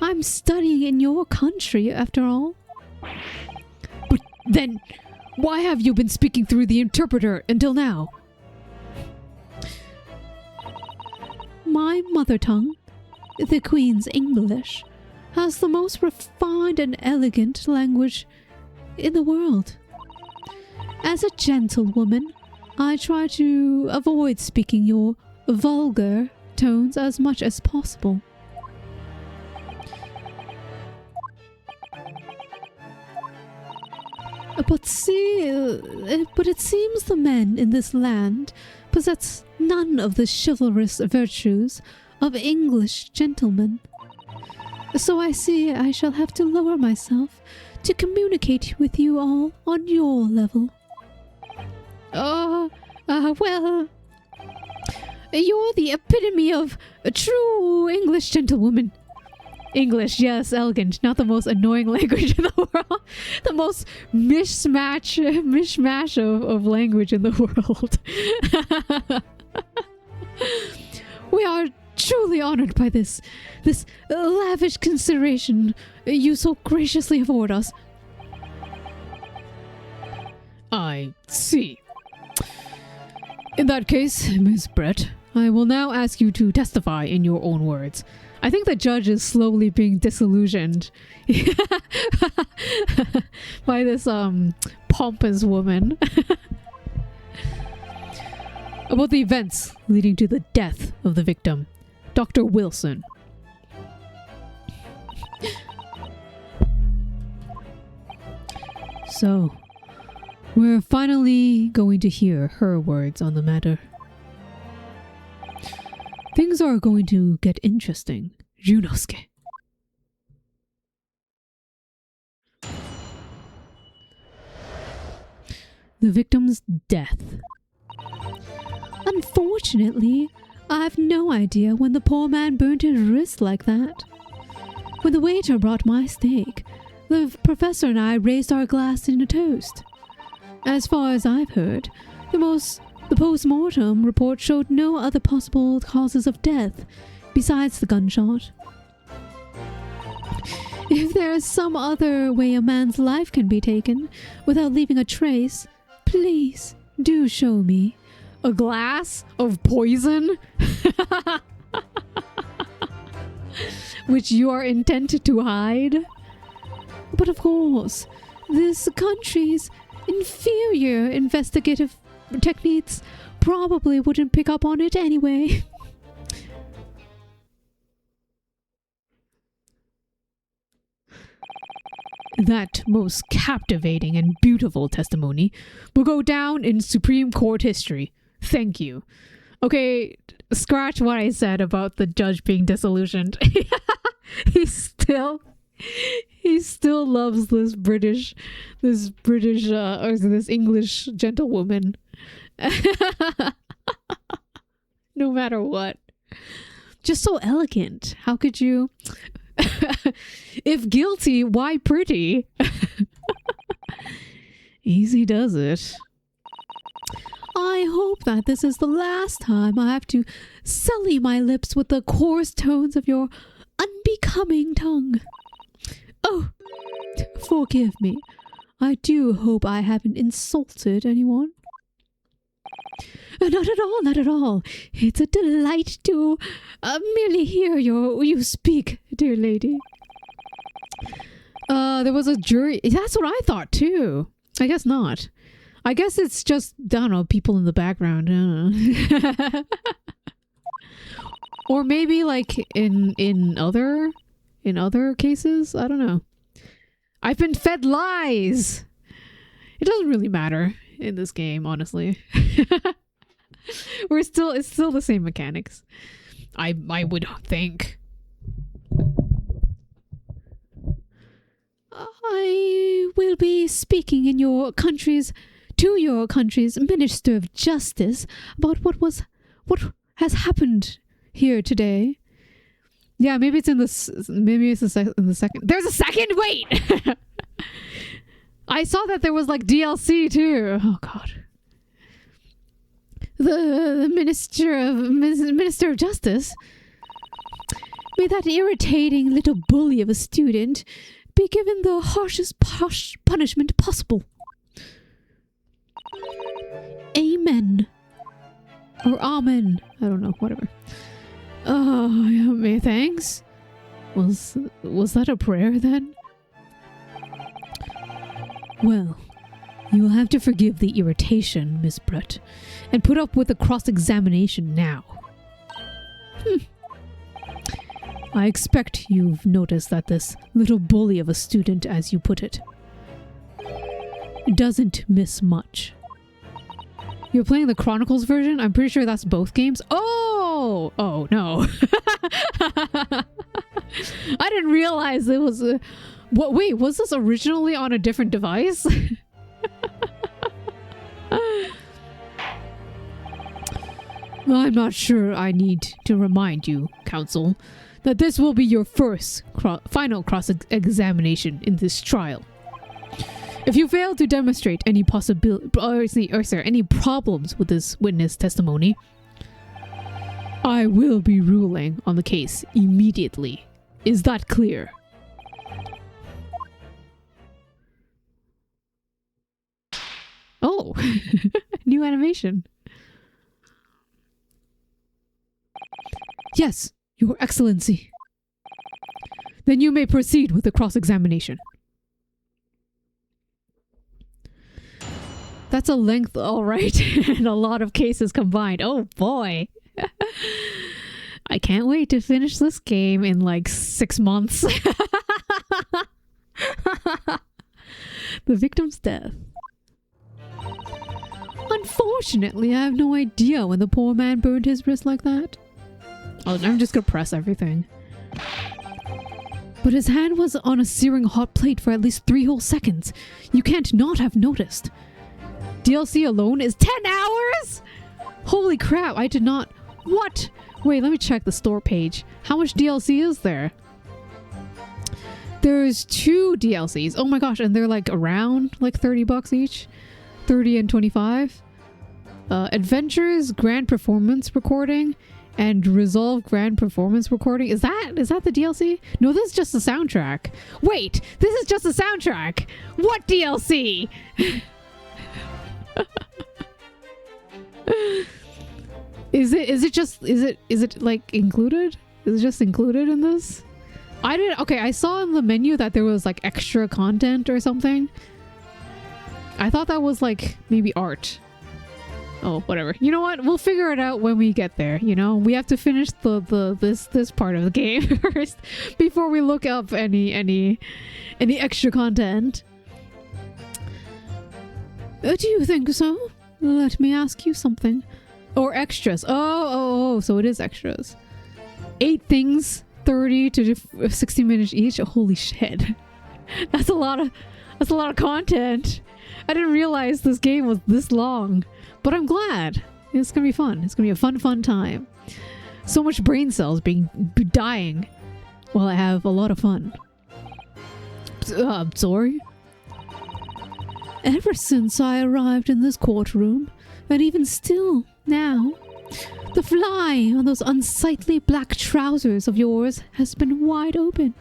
I'm studying in your country, after all. But then, why have you been speaking through the interpreter until now? My mother tongue, the Queen's English, has the most refined and elegant language in the world. As a gentlewoman, I try to avoid speaking your vulgar tones as much as possible. But it seems the men in this land possess none of the chivalrous virtues of English gentlemen. So I see I shall have to lower myself to communicate with you all on your level. Well, you're the epitome of a true English gentlewoman. English, yes, elegant, not the most annoying language in the world. The most mishmash of language in the world. We are truly honored by this lavish consideration you so graciously afford us. I see. In that case, Miss Brett, I will now ask you to testify in your own words. I think the judge is slowly being disillusioned by this pompous woman. about the events leading to the death of the victim, Dr. Wilson. So, we're finally going to hear her words on the matter. Things are going to get interesting, Junosuke. The victim's death. Unfortunately, I have no idea when the poor man burnt his wrist like that. When the waiter brought my steak, the professor and I raised our glass in a toast. As far as I've heard, the post-mortem report showed no other possible causes of death besides the gunshot. If there is some other way a man's life can be taken without leaving a trace, please do show me. A glass of poison? Which you are intent to hide? But of course, this country's inferior investigative techniques probably wouldn't pick up on it anyway. That most captivating and beautiful testimony will go down in Supreme Court history. Thank you. Okay, scratch what I said about the judge being disillusioned. He still loves this English gentlewoman. No matter what. Just so elegant. How could you? If guilty, why pretty? Easy does it. I hope that this is the last time I have to sully my lips with the coarse tones of your unbecoming tongue. Oh, forgive me. I do hope I haven't insulted anyone. Not at all, not at all. It's a delight to merely hear you speak, dear lady. There was a jury. That's what I thought too. I guess not. I guess it's just, I don't know, people in the background. I don't know. Or maybe like in other cases. I don't know. I've been fed lies. It doesn't really matter in this game, honestly. It's still the same mechanics. I would think. I will be speaking to your country's Minister of Justice about what has happened here today. Yeah, maybe it's in the second. There's a second. Wait. I saw that there was like DLC too. Oh God. The Minister of Justice. May that irritating little bully of a student be given the harshest punishment possible. Amen. Or amen. I don't know, whatever. Oh, yeah, thanks. Was that a prayer then? Well, you will have to forgive the irritation, Miss Brett, and put up with the cross-examination now. I expect you've noticed that this little bully of a student, as you put it, doesn't miss much. You're playing the Chronicles version? I'm pretty sure that's both games. Oh no. I didn't realize it was a... Wait, was this originally on a different device? I'm not sure I need to remind you, Counsel, that this will be your first final cross-examination in this trial. If you fail to demonstrate any any problems with this witness testimony, I will be ruling on the case immediately. Is that clear? Oh, new animation. Yes, Your Excellency. Then you may proceed with the cross-examination. That's a length, all right. And a lot of cases combined. Oh boy. I can't wait to finish this game in like 6 months. The victim's death. Unfortunately, I have no idea when the poor man burned his wrist like that. Oh, I'm just gonna press everything. But his hand was on a searing hot plate for at least 3 whole seconds. You can't not have noticed. DLC alone is 10 hours? Holy crap, I did not... What? Wait, let me check the store page. How much DLC is there? There's 2 DLCs. Oh my gosh, and they're like around like 30 bucks each. 30 and 25. Adventures, Grand Performance Recording, and Resolve Grand Performance Recording. Is that the DLC? No, this is just the soundtrack. Wait, this is just the soundtrack. What DLC? Is it like included? Is it just included in this? I saw in the menu that there was like extra content or something. I thought that was like maybe art. Oh, whatever. You know what? We'll figure it out when we get there, you know? We have to finish this part of the game first before we look up any extra content. Do you think so? Let me ask you something. Or extras. Oh, so it is extras. 8 things, 30 to 60 minutes each. Holy shit. That's a lot of content. I didn't realize this game was this long. But I'm glad. It's gonna be fun. It's gonna be a fun time. So much brain cells dying while I have a lot of fun. Sorry? Ever since I arrived in this courtroom, and even still now, the fly on those unsightly black trousers of yours has been wide open.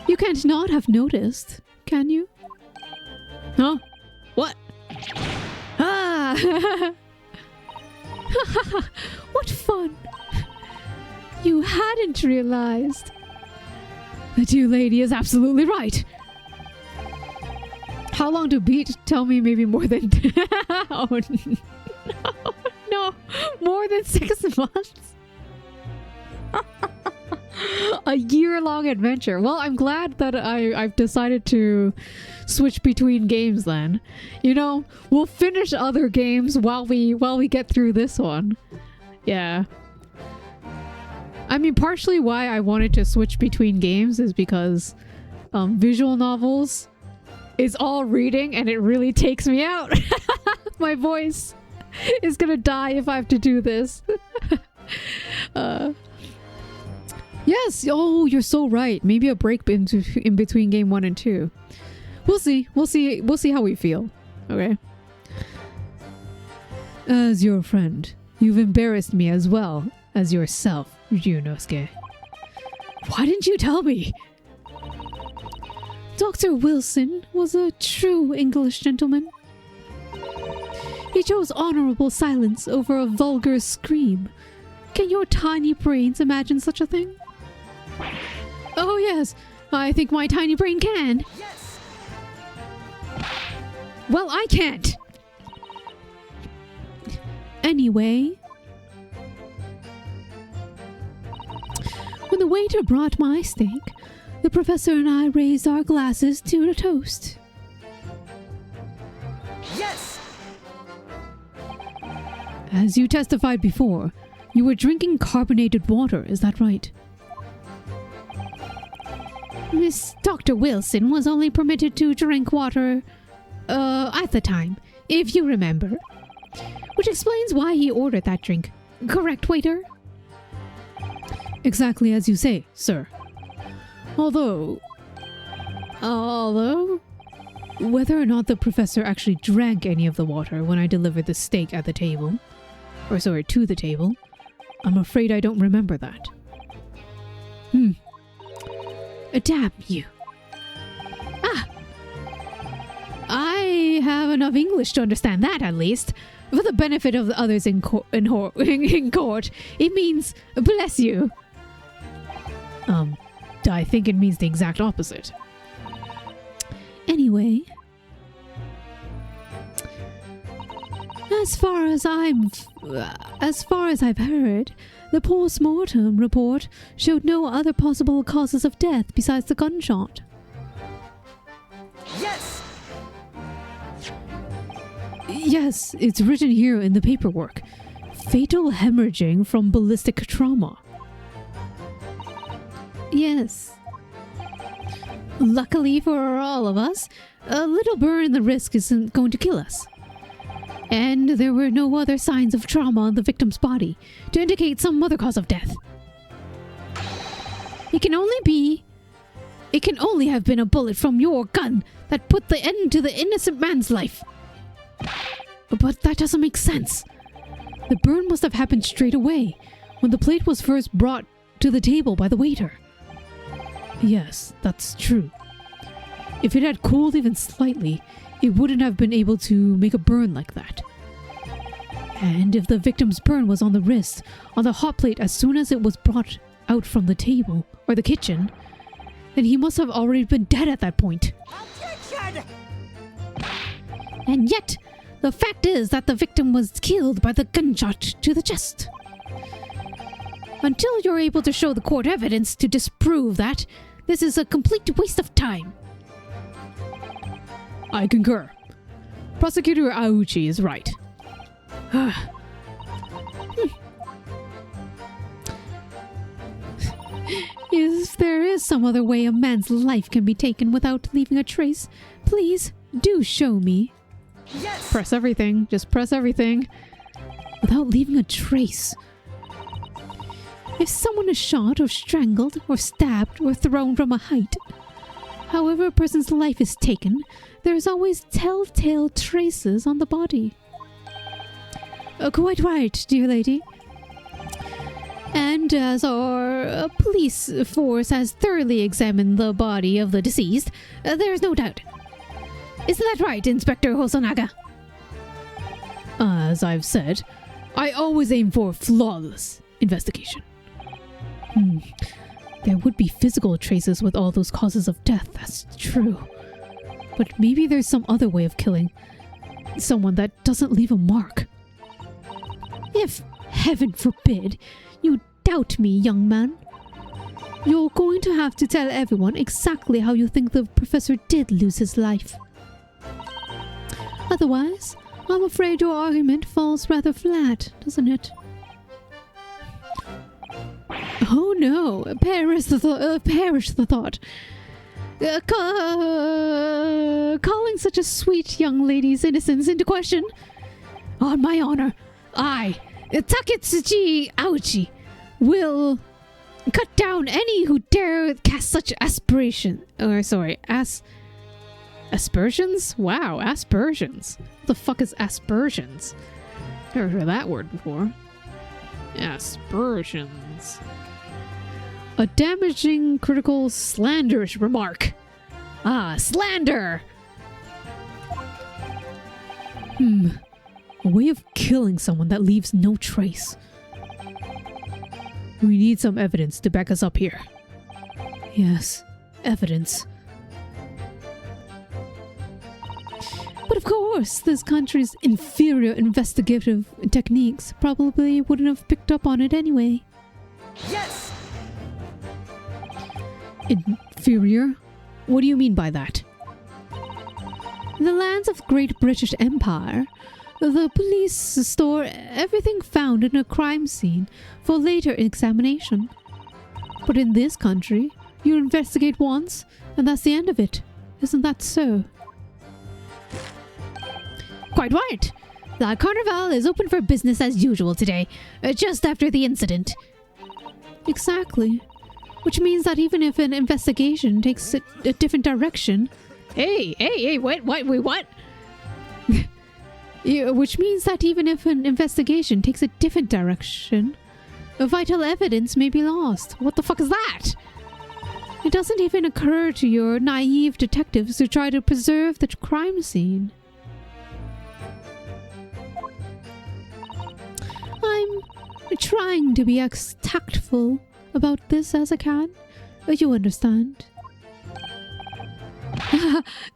You can't not have noticed, can you? Huh? What? Ah! What fun! You hadn't realized. The dear lady is absolutely right. How long to beat? Tell me maybe more than... Oh, no. More than 6 months? A year-long adventure. Well, I'm glad that I've decided to switch between games then. You know, we'll finish other games while we get through this one. Yeah. I mean, partially why I wanted to switch between games is because visual novels is all reading and it really takes me out. My voice is gonna die if I have to do this. Yes, oh, you're so right. Maybe a break in between game 1 and 2. We'll see. We'll see how we feel. Okay. As your friend, you've embarrassed me as well as yourself, Ryunosuke. Why didn't you tell me? Dr. Wilson was a true English gentleman. He chose honorable silence over a vulgar scream. Can your tiny brains imagine such a thing? Oh yes, I think my tiny brain can. Yes. Well, I can't. Anyway, when the waiter brought my steak, the professor and I raised our glasses to a toast. Yes. As you testified before, you were drinking carbonated water, is that right? Miss Dr. Wilson was only permitted to drink water, at the time, if you remember. Which explains why he ordered that drink. Correct, waiter? Exactly as you say, sir. Although, whether or not the professor actually drank any of the water when I delivered the steak at the table, or sorry, to the table, I'm afraid I don't remember that. Damn you. I have enough English to understand that, at least. For the benefit of the others in court, it means bless you. I think it means the exact opposite. Anyway, As far as I've heard, the post-mortem report showed no other possible causes of death besides the gunshot. Yes! Yes, it's written here in the paperwork. Fatal hemorrhaging from ballistic trauma. Yes. Luckily for all of us, a little burn in the wrist isn't going to kill us. And there were no other signs of trauma on the victim's body to indicate some other cause of death. It can only have been a bullet from your gun that put the end to the innocent man's life. But that doesn't make sense. The burn must have happened straight away, when the plate was first brought to the table by the waiter. Yes, that's true. If it had cooled even slightly, it wouldn't have been able to make a burn like that. And if the victim's burn was on the wrist, on the hot plate as soon as it was brought out from the table, or the kitchen, then he must have already been dead at that point. Objection! And yet, the fact is that the victim was killed by the gunshot to the chest. Until you're able to show the court evidence to disprove that, this is a complete waste of time. I concur. Prosecutor Auchi is right. If there is some other way a man's life can be taken without leaving a trace, please do show me. Yes! Press everything. Just press everything. Without leaving a trace. If someone is shot or strangled or stabbed or thrown from a height, however a person's life is taken, there's always telltale traces on the body. Quite right, dear lady. And as our police force has thoroughly examined the body of the deceased, there's no doubt. Isn't that right, Inspector Hosonaga? As I've said, I always aim for flawless investigation. There would be physical traces with all those causes of death, that's true. But maybe there's some other way of killing someone that doesn't leave a mark. If, heaven forbid, you doubt me, young man, you're going to have to tell everyone exactly how you think the professor did lose his life. Otherwise, I'm afraid your argument falls rather flat, doesn't it? Oh no, perish the thought. Calling such a sweet young lady's innocence into question. On my honor, I, Taketsuchi Auchi, will cut down any who dare cast such aspersions. Wow, aspersions. What the fuck is aspersions? Never heard that word before. Aspersions. A damaging, critical, slanderous remark. Slander! A way of killing someone that leaves no trace. We need some evidence to back us up here. Yes, evidence. But of course, this country's inferior investigative techniques probably wouldn't have picked up on it anyway. Yes! Inferior? What do you mean by that? In the lands of Great British Empire, the police store everything found in a crime scene for later examination. But in this country, you investigate once, and that's the end of it. Isn't that so? Quite right. The Carnival is open for business as usual today, just after the incident. Exactly. Which means that even if an investigation takes a different direction... Hey, wait, what? Which means that even if an investigation takes a different direction, vital evidence may be lost. What the fuck is that? It doesn't even occur to your naive detectives to try to preserve the crime scene. I'm trying to be as tactful about this as I can. You understand?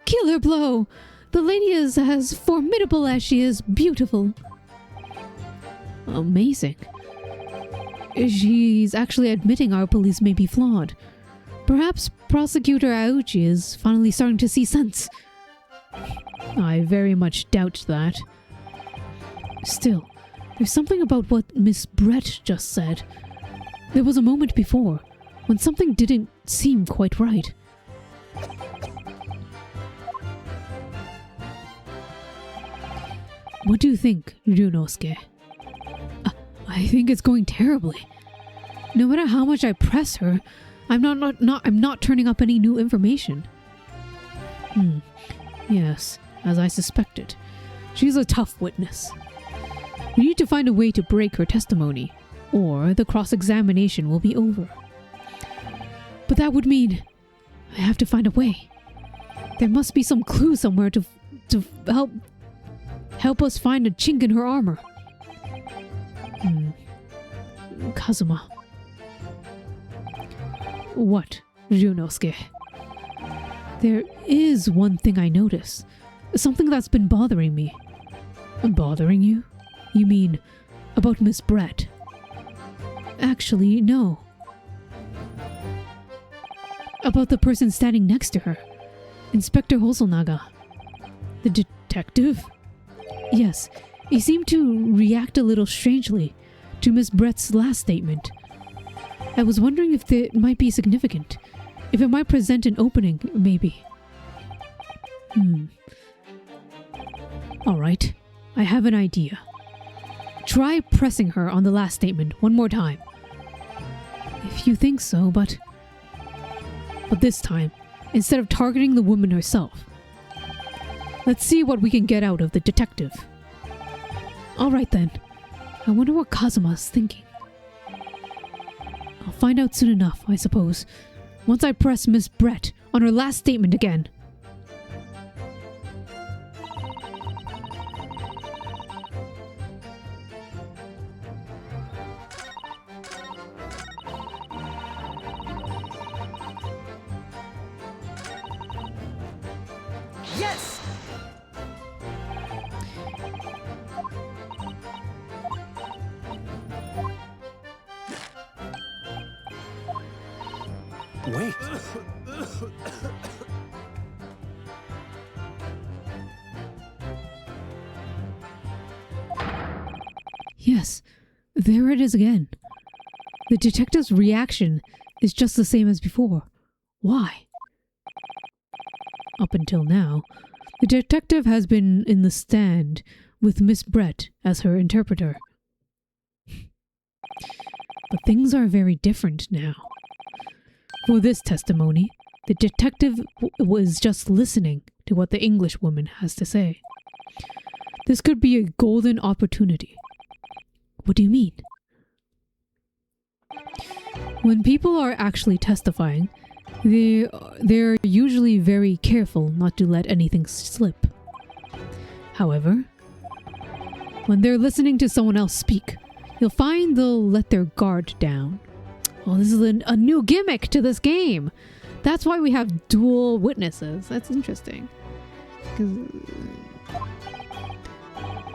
Killer blow! The lady is as formidable as she is beautiful. Amazing. She's actually admitting our police may be flawed. Perhaps Prosecutor Aochi is finally starting to see sense. I very much doubt that. Still, there's something about what Miss Brett just said. There was a moment before when something didn't seem quite right. What do you think, Ryunosuke? I think it's going terribly. No matter how much I press her, I'm not turning up any new information. Yes, as I suspected. She's a tough witness. We need to find a way to break her testimony, or the cross-examination will be over. But that would mean I have to find a way. There must be some clue somewhere to help us find a chink in her armor. Kazuma. What, Ryunosuke? There is one thing I notice. Something that's been bothering me. Bothering you? You mean about Miss Brett? Actually, no. About the person standing next to her. Inspector Hosonaga. The detective? Yes, he seemed to react a little strangely to Miss Brett's last statement. I was wondering if it might be significant. If it might present an opening, maybe. Alright, I have an idea. Try pressing her on the last statement one more time. If you think so, but this time, instead of targeting the woman herself. Let's see what we can get out of the detective. Alright then. I wonder what Kazuma's thinking. I'll find out soon enough, I suppose. Once I press Miss Brett on her last statement again. Yes! Wait. Yes, there it is again. The detective's reaction is just the same as before. Why? Up until now, the detective has been in the stand with Miss Brett as her interpreter. But things are very different now. For this testimony, the detective was just listening to what the Englishwoman has to say. This could be a golden opportunity. What do you mean? When people are actually testifying, they're usually very careful not to let anything slip. However, when they're listening to someone else speak, you'll find they'll let their guard down. Oh, this is a new gimmick to this game. That's why we have dual witnesses. That's interesting.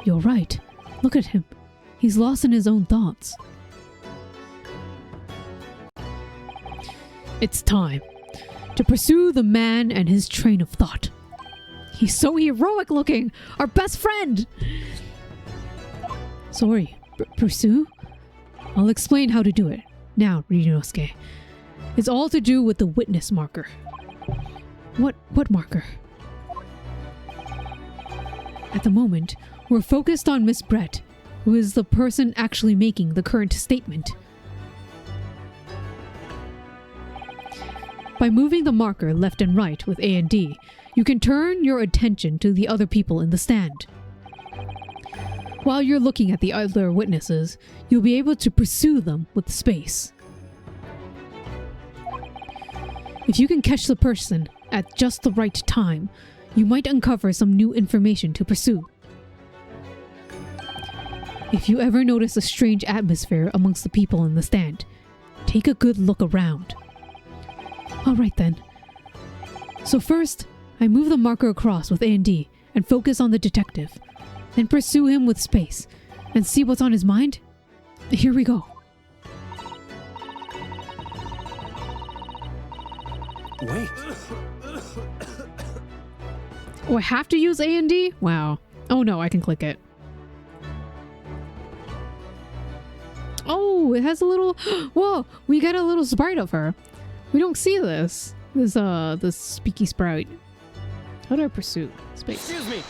You're right. Look at him. He's lost in his own thoughts. It's time to pursue the man and his train of thought. He's so heroic looking! Our best friend! Sorry, pursue? I'll explain how to do it. Now, Ryunosuke. It's all to do with the witness marker. What marker? At the moment, we're focused on Miss Brett, who is the person actually making the current statement. By moving the marker left and right with A and D, you can turn your attention to the other people in the stand. While you're looking at the other witnesses, you'll be able to pursue them with space. If you can catch the person at just the right time, you might uncover some new information to pursue. If you ever notice a strange atmosphere amongst the people in the stand, take a good look around. Alright then. So first, I move the marker across with A and D and focus on the detective, then pursue him with space, and see what's on his mind? Here we go. Wait. Oh, I have to use A and D? Wow. Oh no, I can click it. Oh, it has a little... Whoa, we got a little sprite of her. We don't see this. This speaky sprite. How do I pursue space? Excuse me.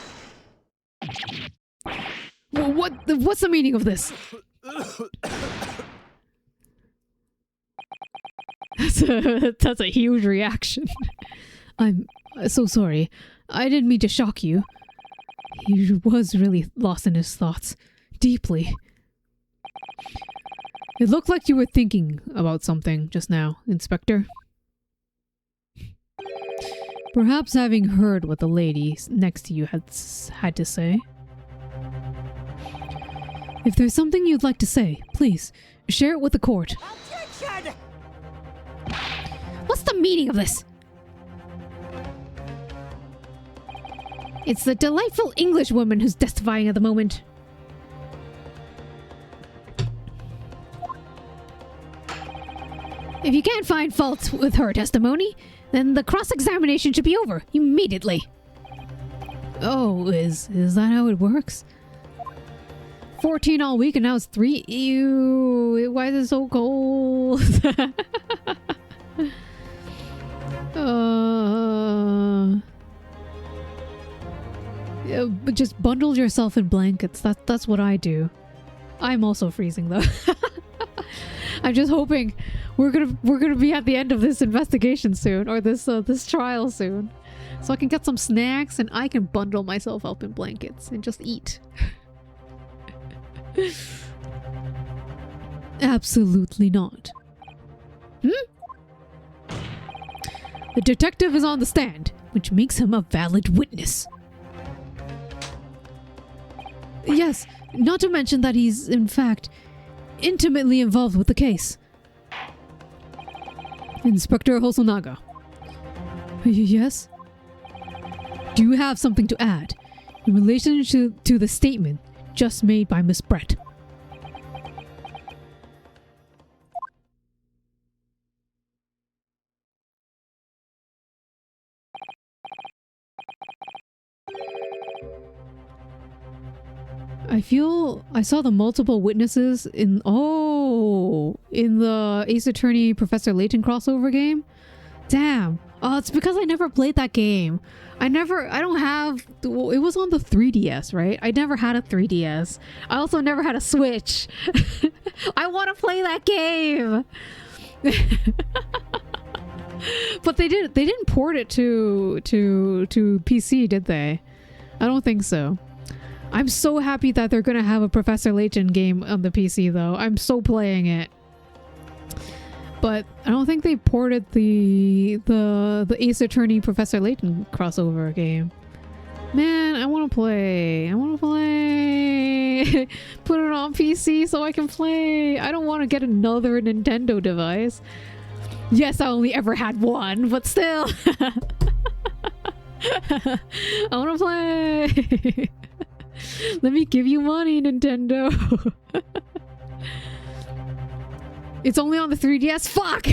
What's the meaning of this? That's a huge reaction. I'm so sorry. I didn't mean to shock you. He was really lost in his thoughts. Deeply. It looked like you were thinking about something just now, Inspector. Perhaps having heard what the lady next to you had to say. If there's something you'd like to say, please, share it with the court. Objection! What's the meaning of this? It's the delightful English woman who's testifying at the moment. If you can't find fault with her testimony, then the cross-examination should be over immediately. Oh, is that how it works? 14 all week and now it's 3? Ew, why is it so cold? But just bundle yourself in blankets. That's what I do. I'm also freezing though. I'm just hoping we're gonna be at the end of this investigation soon, or this trial soon, so I can get some snacks and I can bundle myself up in blankets and just eat. Absolutely not. The detective is on the stand, which makes him a valid witness. Yes, not to mention that he's, in fact, intimately involved with the case. Inspector Hosonaga. Yes? Do you have something to add in relation to the statement just made by Miss Brett? I saw the multiple witnesses in the Ace Attorney Professor Layton crossover game. Damn. Oh, it's because I never played that game. I don't have, it was on the 3DS, right? I never had a 3DS. I also never had a Switch. I want to play that game. But they didn't port it to PC, did they? I don't think so. I'm so happy that they're gonna have a Professor Layton game on the PC though. I'm so playing it. But I don't think they ported the Ace Attorney Professor Layton crossover game. Man, I wanna play. Put it on PC so I can play. I don't want to get another Nintendo device. Yes, I only ever had one, but still. I wanna play. Let me give you money, Nintendo. It's only on the 3DS. Fuck!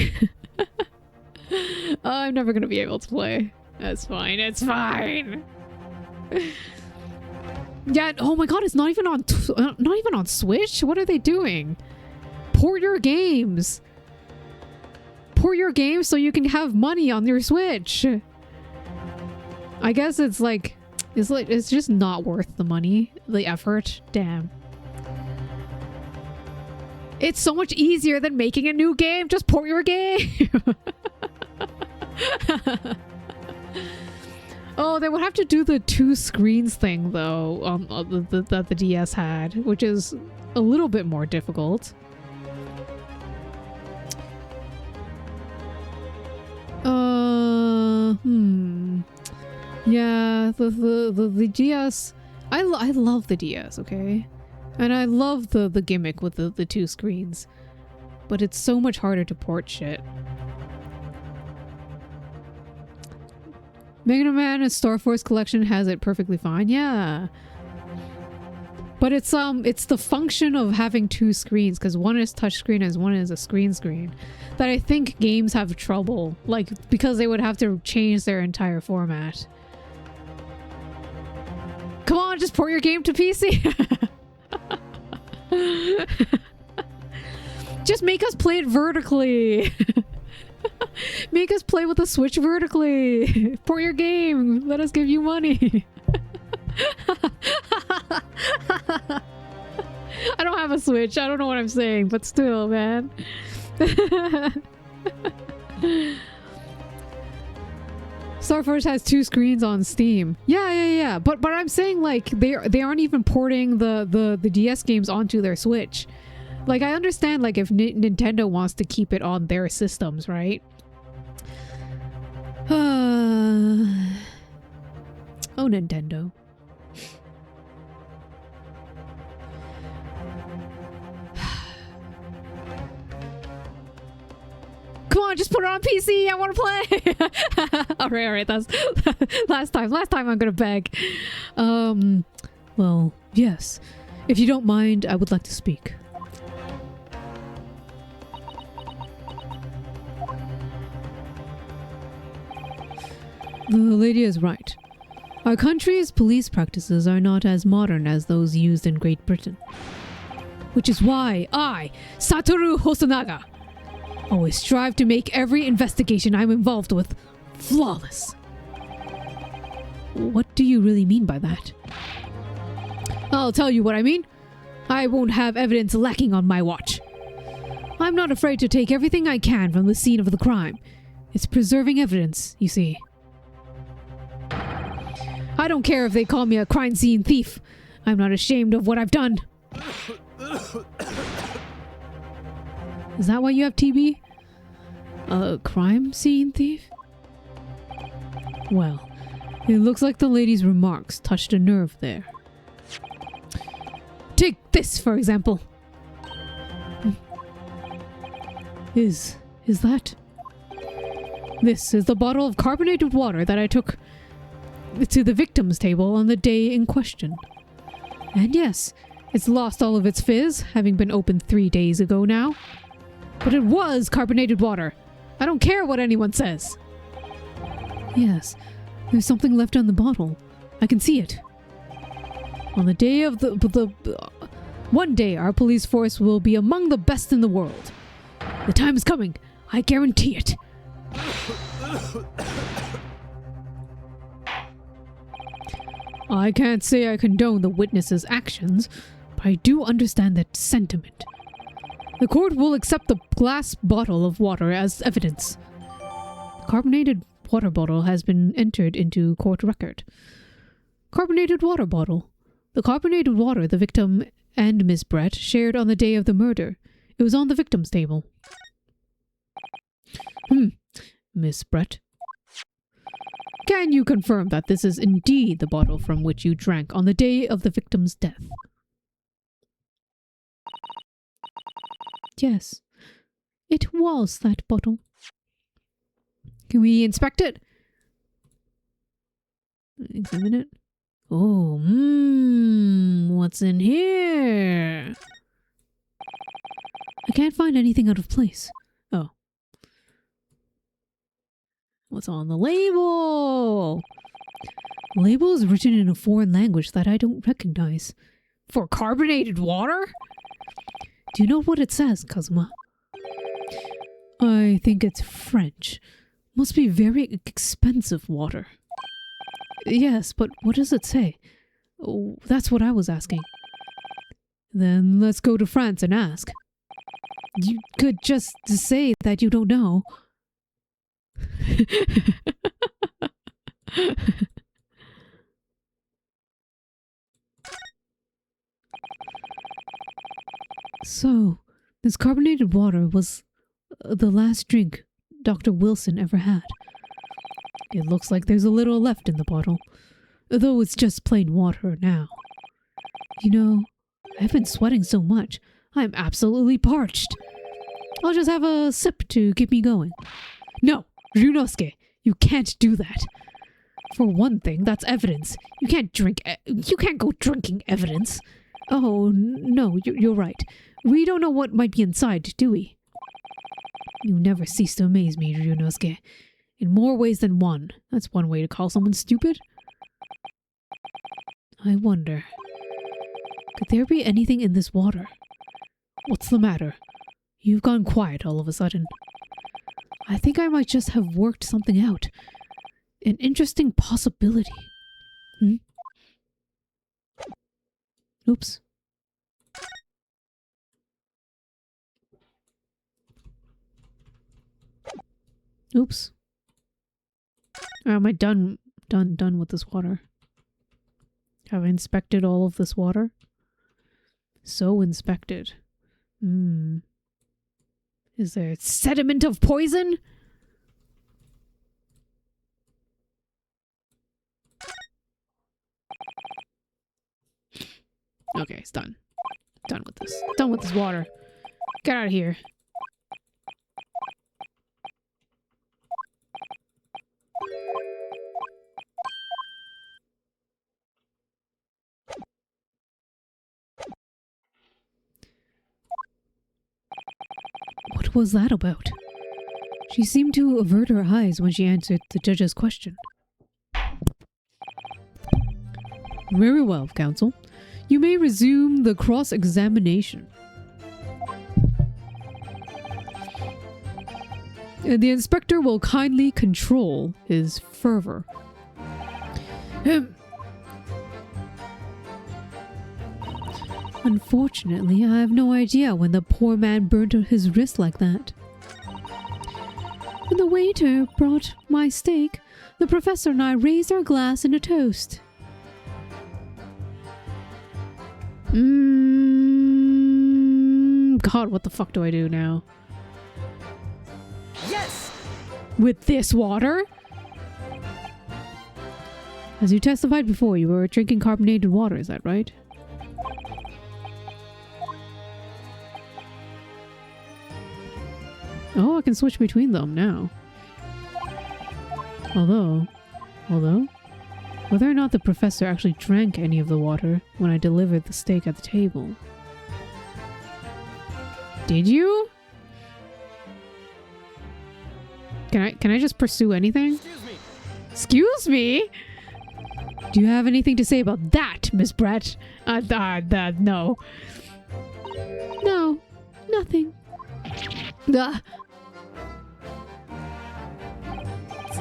I'm never gonna be able to play. That's fine. It's fine. Yeah. Oh my god! It's not even on Switch. What are they doing? Port your games. Port your games so you can have money on your Switch. I guess it's like. It's just not worth the money, the effort. Damn. It's so much easier than making a new game. Just port your game. Oh, they would have to do the 2 screens thing though, that the DS had, which is a little bit more difficult. Yeah, the DS. I love the DS, okay? And I love the gimmick with the 2 screens. But it's so much harder to port shit. Mega Man and Star Force Collection has it perfectly fine, yeah. But it's the function of having two screens, because one is touchscreen and one is a screen, that I think games have trouble, like, because they would have to change their entire format. Come on, just port your game to PC. Just make us play it vertically. Make us play with the Switch vertically. Port your game. Let us give you money. I don't have a Switch. I don't know what I'm saying, but still, man. Starforge has two screens on Steam. Yeah. But I'm saying, like, they aren't even porting the DS games onto their Switch. Like, I understand, like, if Nintendo wants to keep it on their systems, right? Oh, Nintendo. Come on, just put it on PC. I want to play. all right. That's last time I'm gonna beg. Well, yes. If you don't mind, I would like to speak. The lady is right. Our country's police practices are not as modern as those used in Great Britain. Which is why I, Satoru Hosonaga, always strive to make every investigation I'm involved with flawless. What do you really mean by that? I'll tell you what I mean. I won't have evidence lacking on my watch. I'm not afraid to take everything I can from the scene of the crime. It's preserving evidence, you see. I don't care if they call me a crime scene thief. I'm not ashamed of what I've done. Is that why you have TB? A crime scene thief? Well, it looks like the lady's remarks touched a nerve there. Take this, for example. Is that? This is the bottle of carbonated water that I took to the victim's table on the day in question. And yes, it's lost all of its fizz, having been opened 3 days ago now. But it was carbonated water. I don't care what anyone says. Yes, there's something left on the bottle. I can see it. On the day of one day our police force will be among the best in the world. The time is coming. I guarantee it. I can't say I condone the witness's actions, but I do understand that sentiment. The court will accept the glass bottle of water as evidence. The carbonated water bottle has been entered into court record. Carbonated water bottle. The carbonated water the victim and Miss Brett shared on the day of the murder. It was on the victim's table. Miss Brett. Can you confirm that this is indeed the bottle from which you drank on the day of the victim's death? Yes, it was that bottle. Can we inspect it? Examine it. Oh, what's in here? I can't find anything out of place. Oh. What's on the label? The label is written in a foreign language that I don't recognize. For carbonated water? Do you know what it says, Kazuma? I think it's French. Must be very expensive water. Yes, but what does it say? Oh, that's what I was asking. Then let's go to France and ask. You could just say that you don't know. So, this carbonated water was the last drink Dr. Wilson ever had. It looks like there's a little left in the bottle, though it's just plain water now. You know, I've been sweating so much, I'm absolutely parched. I'll just have a sip to keep me going. No, Ryunosuke, you can't do that. For one thing, that's evidence. You can't go drinking evidence. Oh, no, you're right. We don't know what might be inside, do we? You never cease to amaze me, Ryunosuke. In more ways than one. That's one way to call someone stupid. I wonder, could there be anything in this water? What's the matter? You've gone quiet all of a sudden. I think I might just have worked something out. An interesting possibility. Oops. Oops. Am I done with this water? Have I inspected all of this water? So inspected. Is there sediment of poison? Okay, it's done. Done with this. Done with this water. Get out of here. What was that about? She seemed to avert her eyes when she answered the judge's question. Very well, counsel. You may resume the cross-examination. The inspector will kindly control his fervor. Unfortunately, I have no idea when the poor man burnt his wrist like that. When the waiter brought my steak, the professor and I raised our glass in a toast. God, what the fuck do I do now? Yes! With this water? As you testified before, you were drinking carbonated water, is that right? Oh, I can switch between them now. Although, whether or not the professor actually drank any of the water when I delivered the steak at the table. Did you? Can I just pursue anything? Excuse me? Do you have anything to say about that, Miss Brett? No. No, nothing.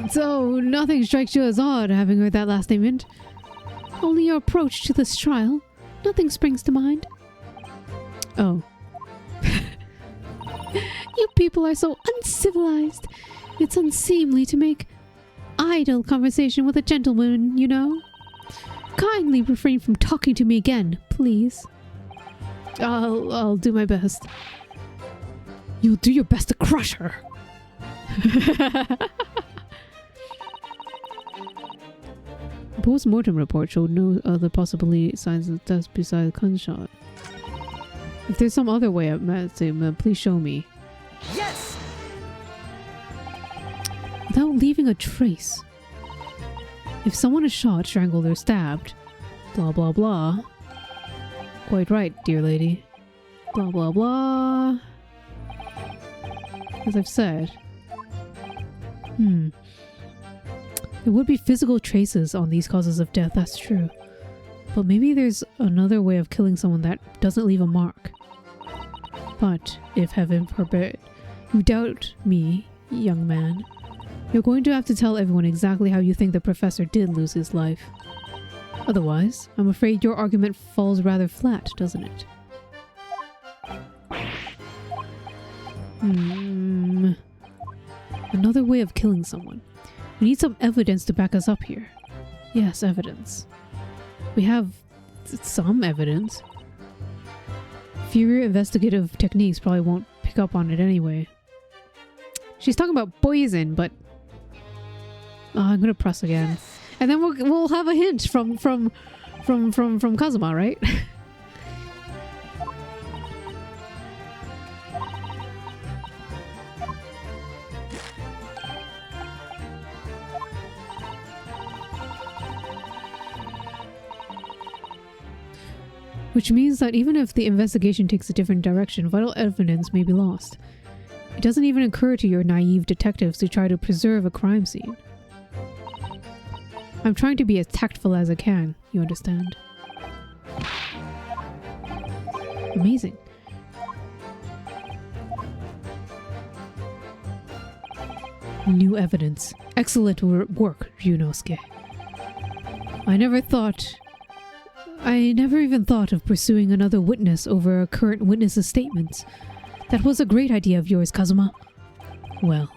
So, nothing strikes you as odd, having heard that last statement? Only your approach to this trial. Nothing springs to mind. Oh. You people are so uncivilized. It's unseemly to make idle conversation with a gentleman, you know. Kindly refrain from talking to me again, please. I'll do my best. You'll do your best to crush her. Post-mortem report showed no other possible signs of death besides gunshot. If there's some other way, please show me. Yes! Without leaving a trace. If someone is shot, strangled, or stabbed, blah blah blah. Quite right, dear lady. Blah blah blah. As I've said. There would be physical traces on these causes of death, that's true. But maybe there's another way of killing someone that doesn't leave a mark. But, if heaven forbid, you doubt me, young man, you're going to have to tell everyone exactly how you think the professor did lose his life. Otherwise, I'm afraid your argument falls rather flat, doesn't it? Another way of killing someone. We need some evidence to back us up here. Yes, evidence. We have some evidence. Fewer investigative techniques probably won't pick up on it anyway. She's talking about poison, but I'm gonna press again, and then we'll have a hint from Kazuma, right? Which means that even if the investigation takes a different direction, vital evidence may be lost. It doesn't even occur to your naive detectives to try to preserve a crime scene. I'm trying to be as tactful as I can, you understand? Amazing. New evidence. Excellent work, Ryunosuke. I never even thought of pursuing another witness over a current witness's statements. That was a great idea of yours, Kazuma. Well,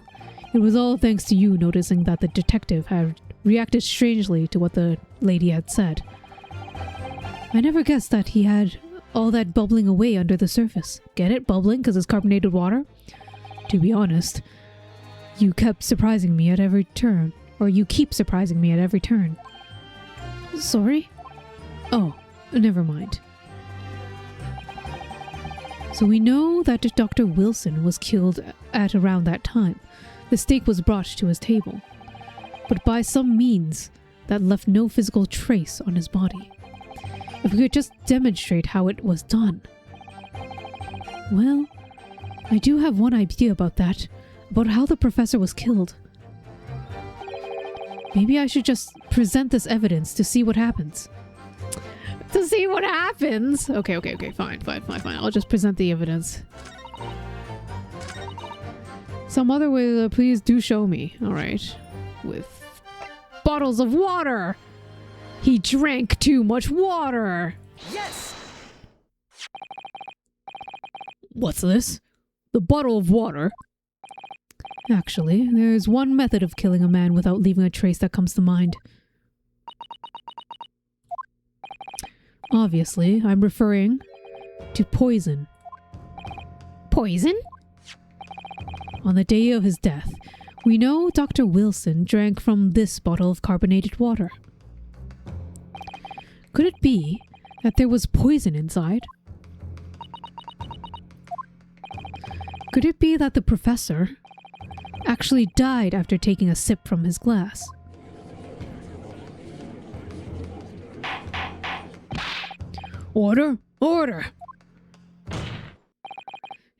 it was all thanks to you noticing that the detective had reacted strangely to what the lady had said. I never guessed that he had all that bubbling away under the surface. Get it? Bubbling because it's carbonated water? To be honest, you kept surprising me at every turn. Or you keep surprising me at every turn. Sorry? Oh, never mind. So we know that Dr. Wilson was killed at around that time. The steak was brought to his table, but by some means that left no physical trace on his body. If we could just demonstrate how it was done. Well, I do have one idea about that, about how the professor was killed. Maybe I should just present this evidence to see what happens. To see what happens? Okay, fine. I'll just present the evidence. Some other way, please do show me. Alright. With bottles of water! He drank too much water! Yes! What's this? The bottle of water? Actually, there's one method of killing a man without leaving a trace that comes to mind. Obviously, I'm referring to poison. Poison? On the day of his death, we know Dr. Wilson drank from this bottle of carbonated water. Could it be that there was poison inside? Could it be that the professor actually died after taking a sip from his glass? Order! Order!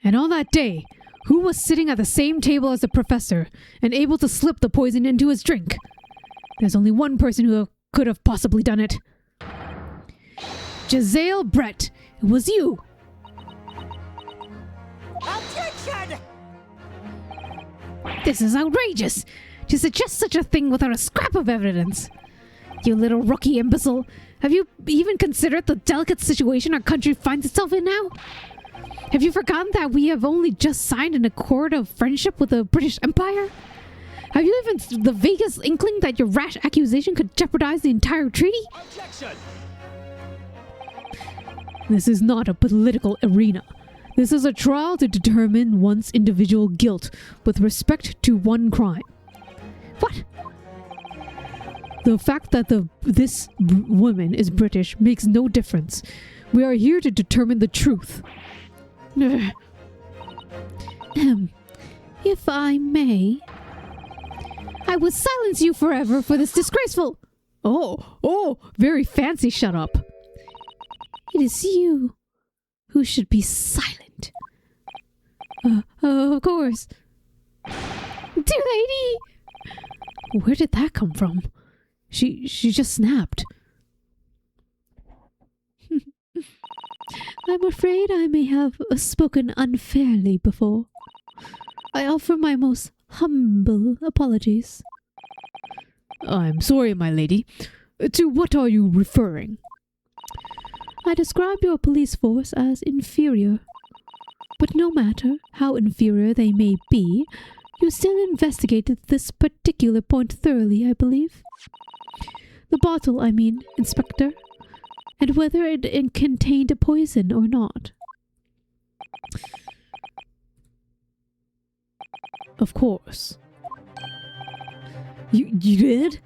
And on that day, who was sitting at the same table as the professor and able to slip the poison into his drink? There's only one person who could have possibly done it. Giselle Brett, it was you! Objection! This is outrageous! To suggest such a thing without a scrap of evidence! You little rookie imbecile! Have you even considered the delicate situation our country finds itself in now? Have you forgotten that we have only just signed an accord of friendship with the British Empire? Have you even the vaguest inkling that your rash accusation could jeopardize the entire treaty? Objection! This is not a political arena. This is a trial to determine one's individual guilt with respect to one crime. What? The fact that this woman is British makes no difference. We are here to determine the truth. If I may, I will silence you forever for this disgraceful... Oh, very fancy shut up. It is you who should be silent. Of course. Dear lady! Where did that come from? She just snapped. I'm afraid I may have spoken unfairly before. I offer my most humble apologies. I'm sorry, my lady. To what are you referring? I described your police force as inferior. But no matter how inferior they may be, you still investigated this particular point thoroughly, I believe. The bottle, I mean, Inspector. And whether it contained a poison or not. Of course. You did?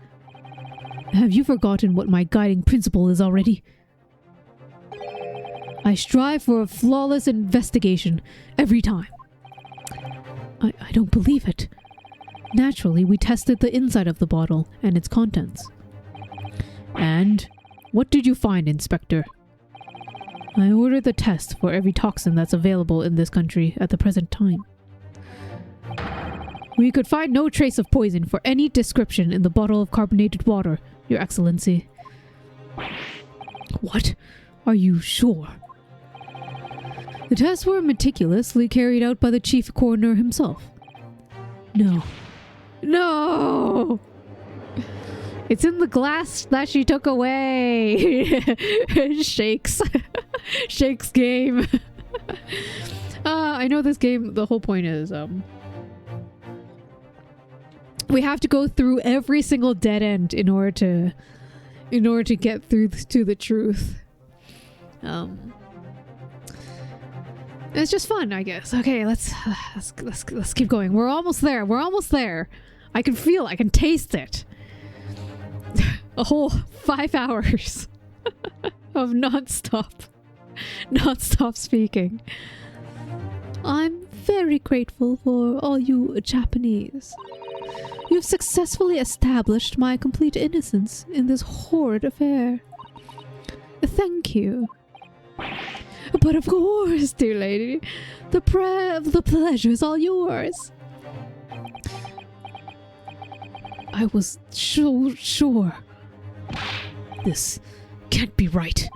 Have you forgotten what my guiding principle is already? I strive for a flawless investigation every time. I don't believe it. Naturally, we tested the inside of the bottle and its contents. And what did you find, Inspector? I ordered the test for every toxin that's available in this country at the present time. We could find no trace of poison for any description in the bottle of carbonated water, Your Excellency. What? Are you sure? The tests were meticulously carried out by the chief coroner himself. No. No! It's in the glass that she took away. Shakes. Shakes game. I know this game, the whole point is, we have to go through every single dead end in order to get through to the truth. It's just fun, I guess. Okay, let's keep going. We're almost there. We're almost there. I can feel it. I can taste it. A whole 5 hours of non-stop speaking. I'm very grateful for all you Japanese. You've successfully established my complete innocence in this horrid affair. Thank you. But of course, dear lady, the pleasure is all yours. I was so sure. This can't be right.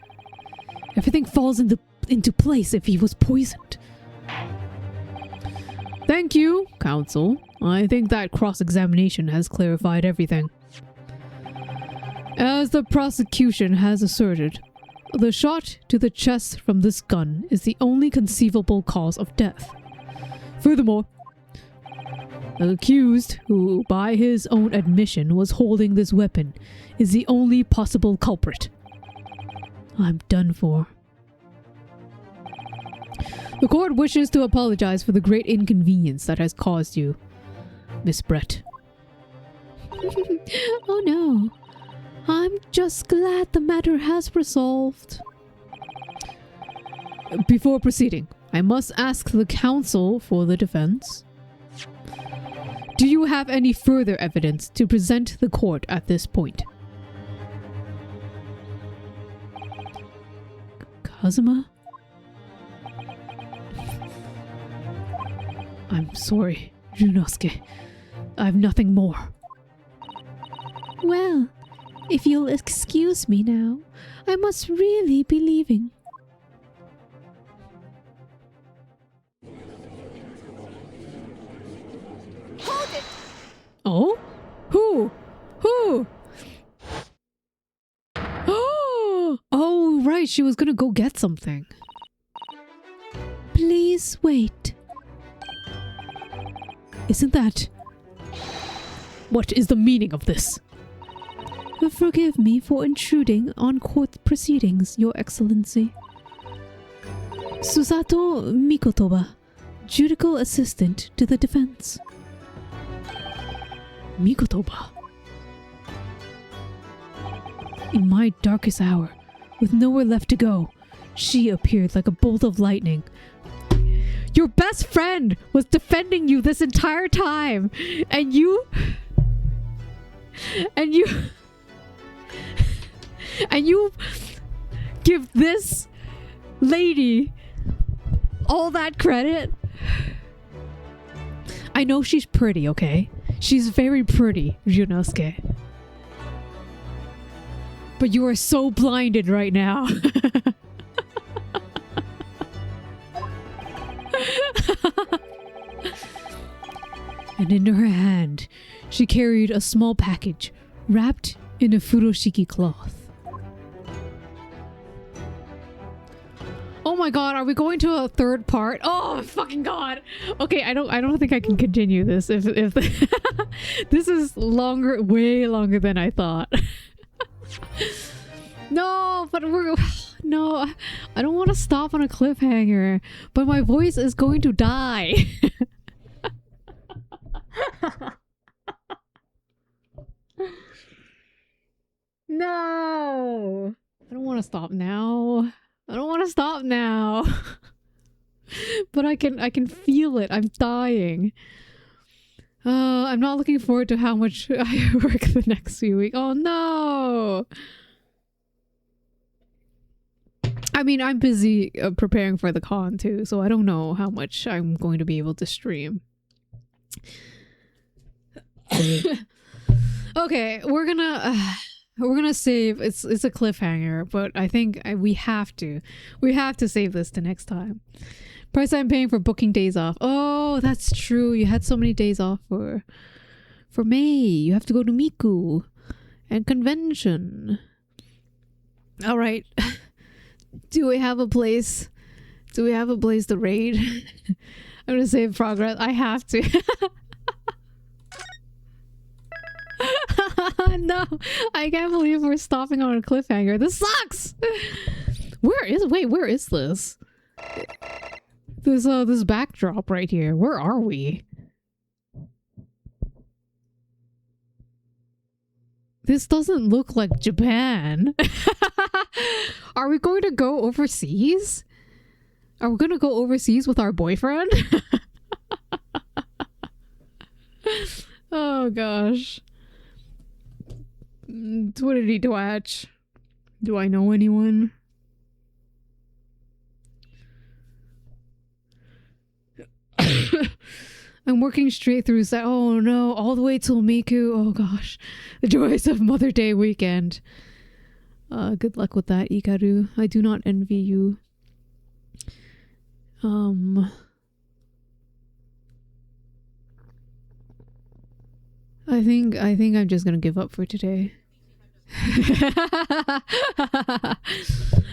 Everything falls into place if he was poisoned. Thank you, counsel. I think that cross-examination has clarified everything. As the prosecution has asserted, the shot to the chest from this gun is the only conceivable cause of death. Furthermore, the accused, who by his own admission was holding this weapon, is the only possible culprit. I'm done for. The court wishes to apologize for the great inconvenience that has caused you, Miss Brett. Oh no. I'm just glad the matter has resolved. Before proceeding, I must ask the counsel for the defense. Do you have any further evidence to present the court at this point? Kazuma? I'm sorry, Ryunosuke. I have nothing more. Well, if you'll excuse me now, I must really be leaving. Hold it! Oh? Who? Who? Oh, right, she was gonna go get something. Please wait. Isn't that... What is the meaning of this? Forgive me for intruding on court proceedings, Your Excellency. Susato Mikotoba, judicial assistant to the defense. Mikotoba. In my darkest hour, with nowhere left to go, she appeared like a bolt of lightning. Your best friend was defending you this entire time, and you give this lady all that credit? I know she's pretty, okay? She's very pretty, Ryunosuke. But you are so blinded right now. And in her hand, she carried a small package wrapped in a furoshiki cloth. Oh my god, are we going to a third part? Oh fucking god. Okay, I don't think I can continue this if this is longer, way longer than I thought. No, but no, I don't want to stop on a cliffhanger, but my voice is going to die. No, I don't want to stop now. I don't want to stop now. But I can feel it. I'm dying. I'm not looking forward to how much I work the next few weeks. Oh no. I mean, I'm busy preparing for the con too, so I don't know how much I'm going to be able to stream. Okay, we're gonna save. It's a cliffhanger, but I think we have to save this to next time. Price I'm paying for booking days off. Oh, that's true. You had so many days off for May. You have to go to Miku and convention. All right. Do we have a place? Do we have a place to raid? I'm gonna save progress. I have to. No, I can't believe we're stopping on a cliffhanger. This sucks. Where is this? This backdrop right here. Where are we? This doesn't look like Japan. Are we going to go overseas? Are we going to go overseas with our boyfriend? Oh gosh. What did he watch? Do I know anyone? I'm working straight through. Oh no, all the way till Miku. Oh gosh. The joys of Mother Day weekend. Good luck with that, Ikaru. I do not envy you. I think I'm just gonna give up for today.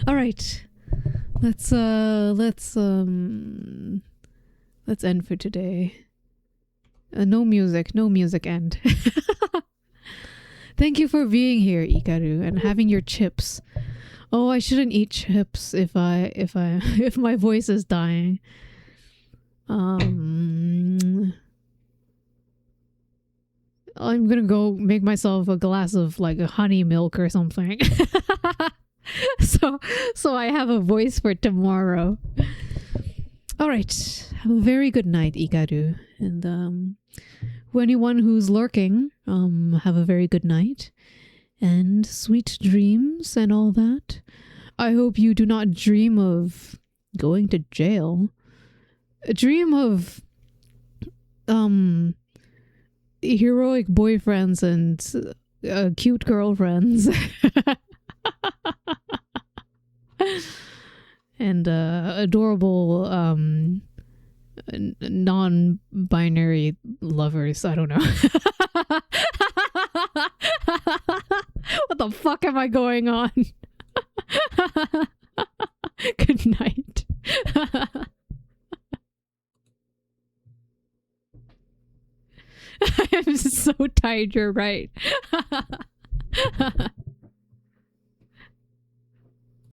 All right. Let's end for today. No music end. Thank you for being here, Ikaru, and having your chips. Oh, I shouldn't eat chips if my voice is dying. I'm gonna go make myself a glass of like a honey milk or something. so I have a voice for tomorrow. All right. Have a very good night, Ikaru. And for anyone who's lurking, have a very good night and sweet dreams and all that. I hope you do not dream of going to jail. Dream of heroic boyfriends and cute girlfriends. And adorable non-binary lovers. I don't know. What the fuck am I going on? Good night. I am so tired, you're right.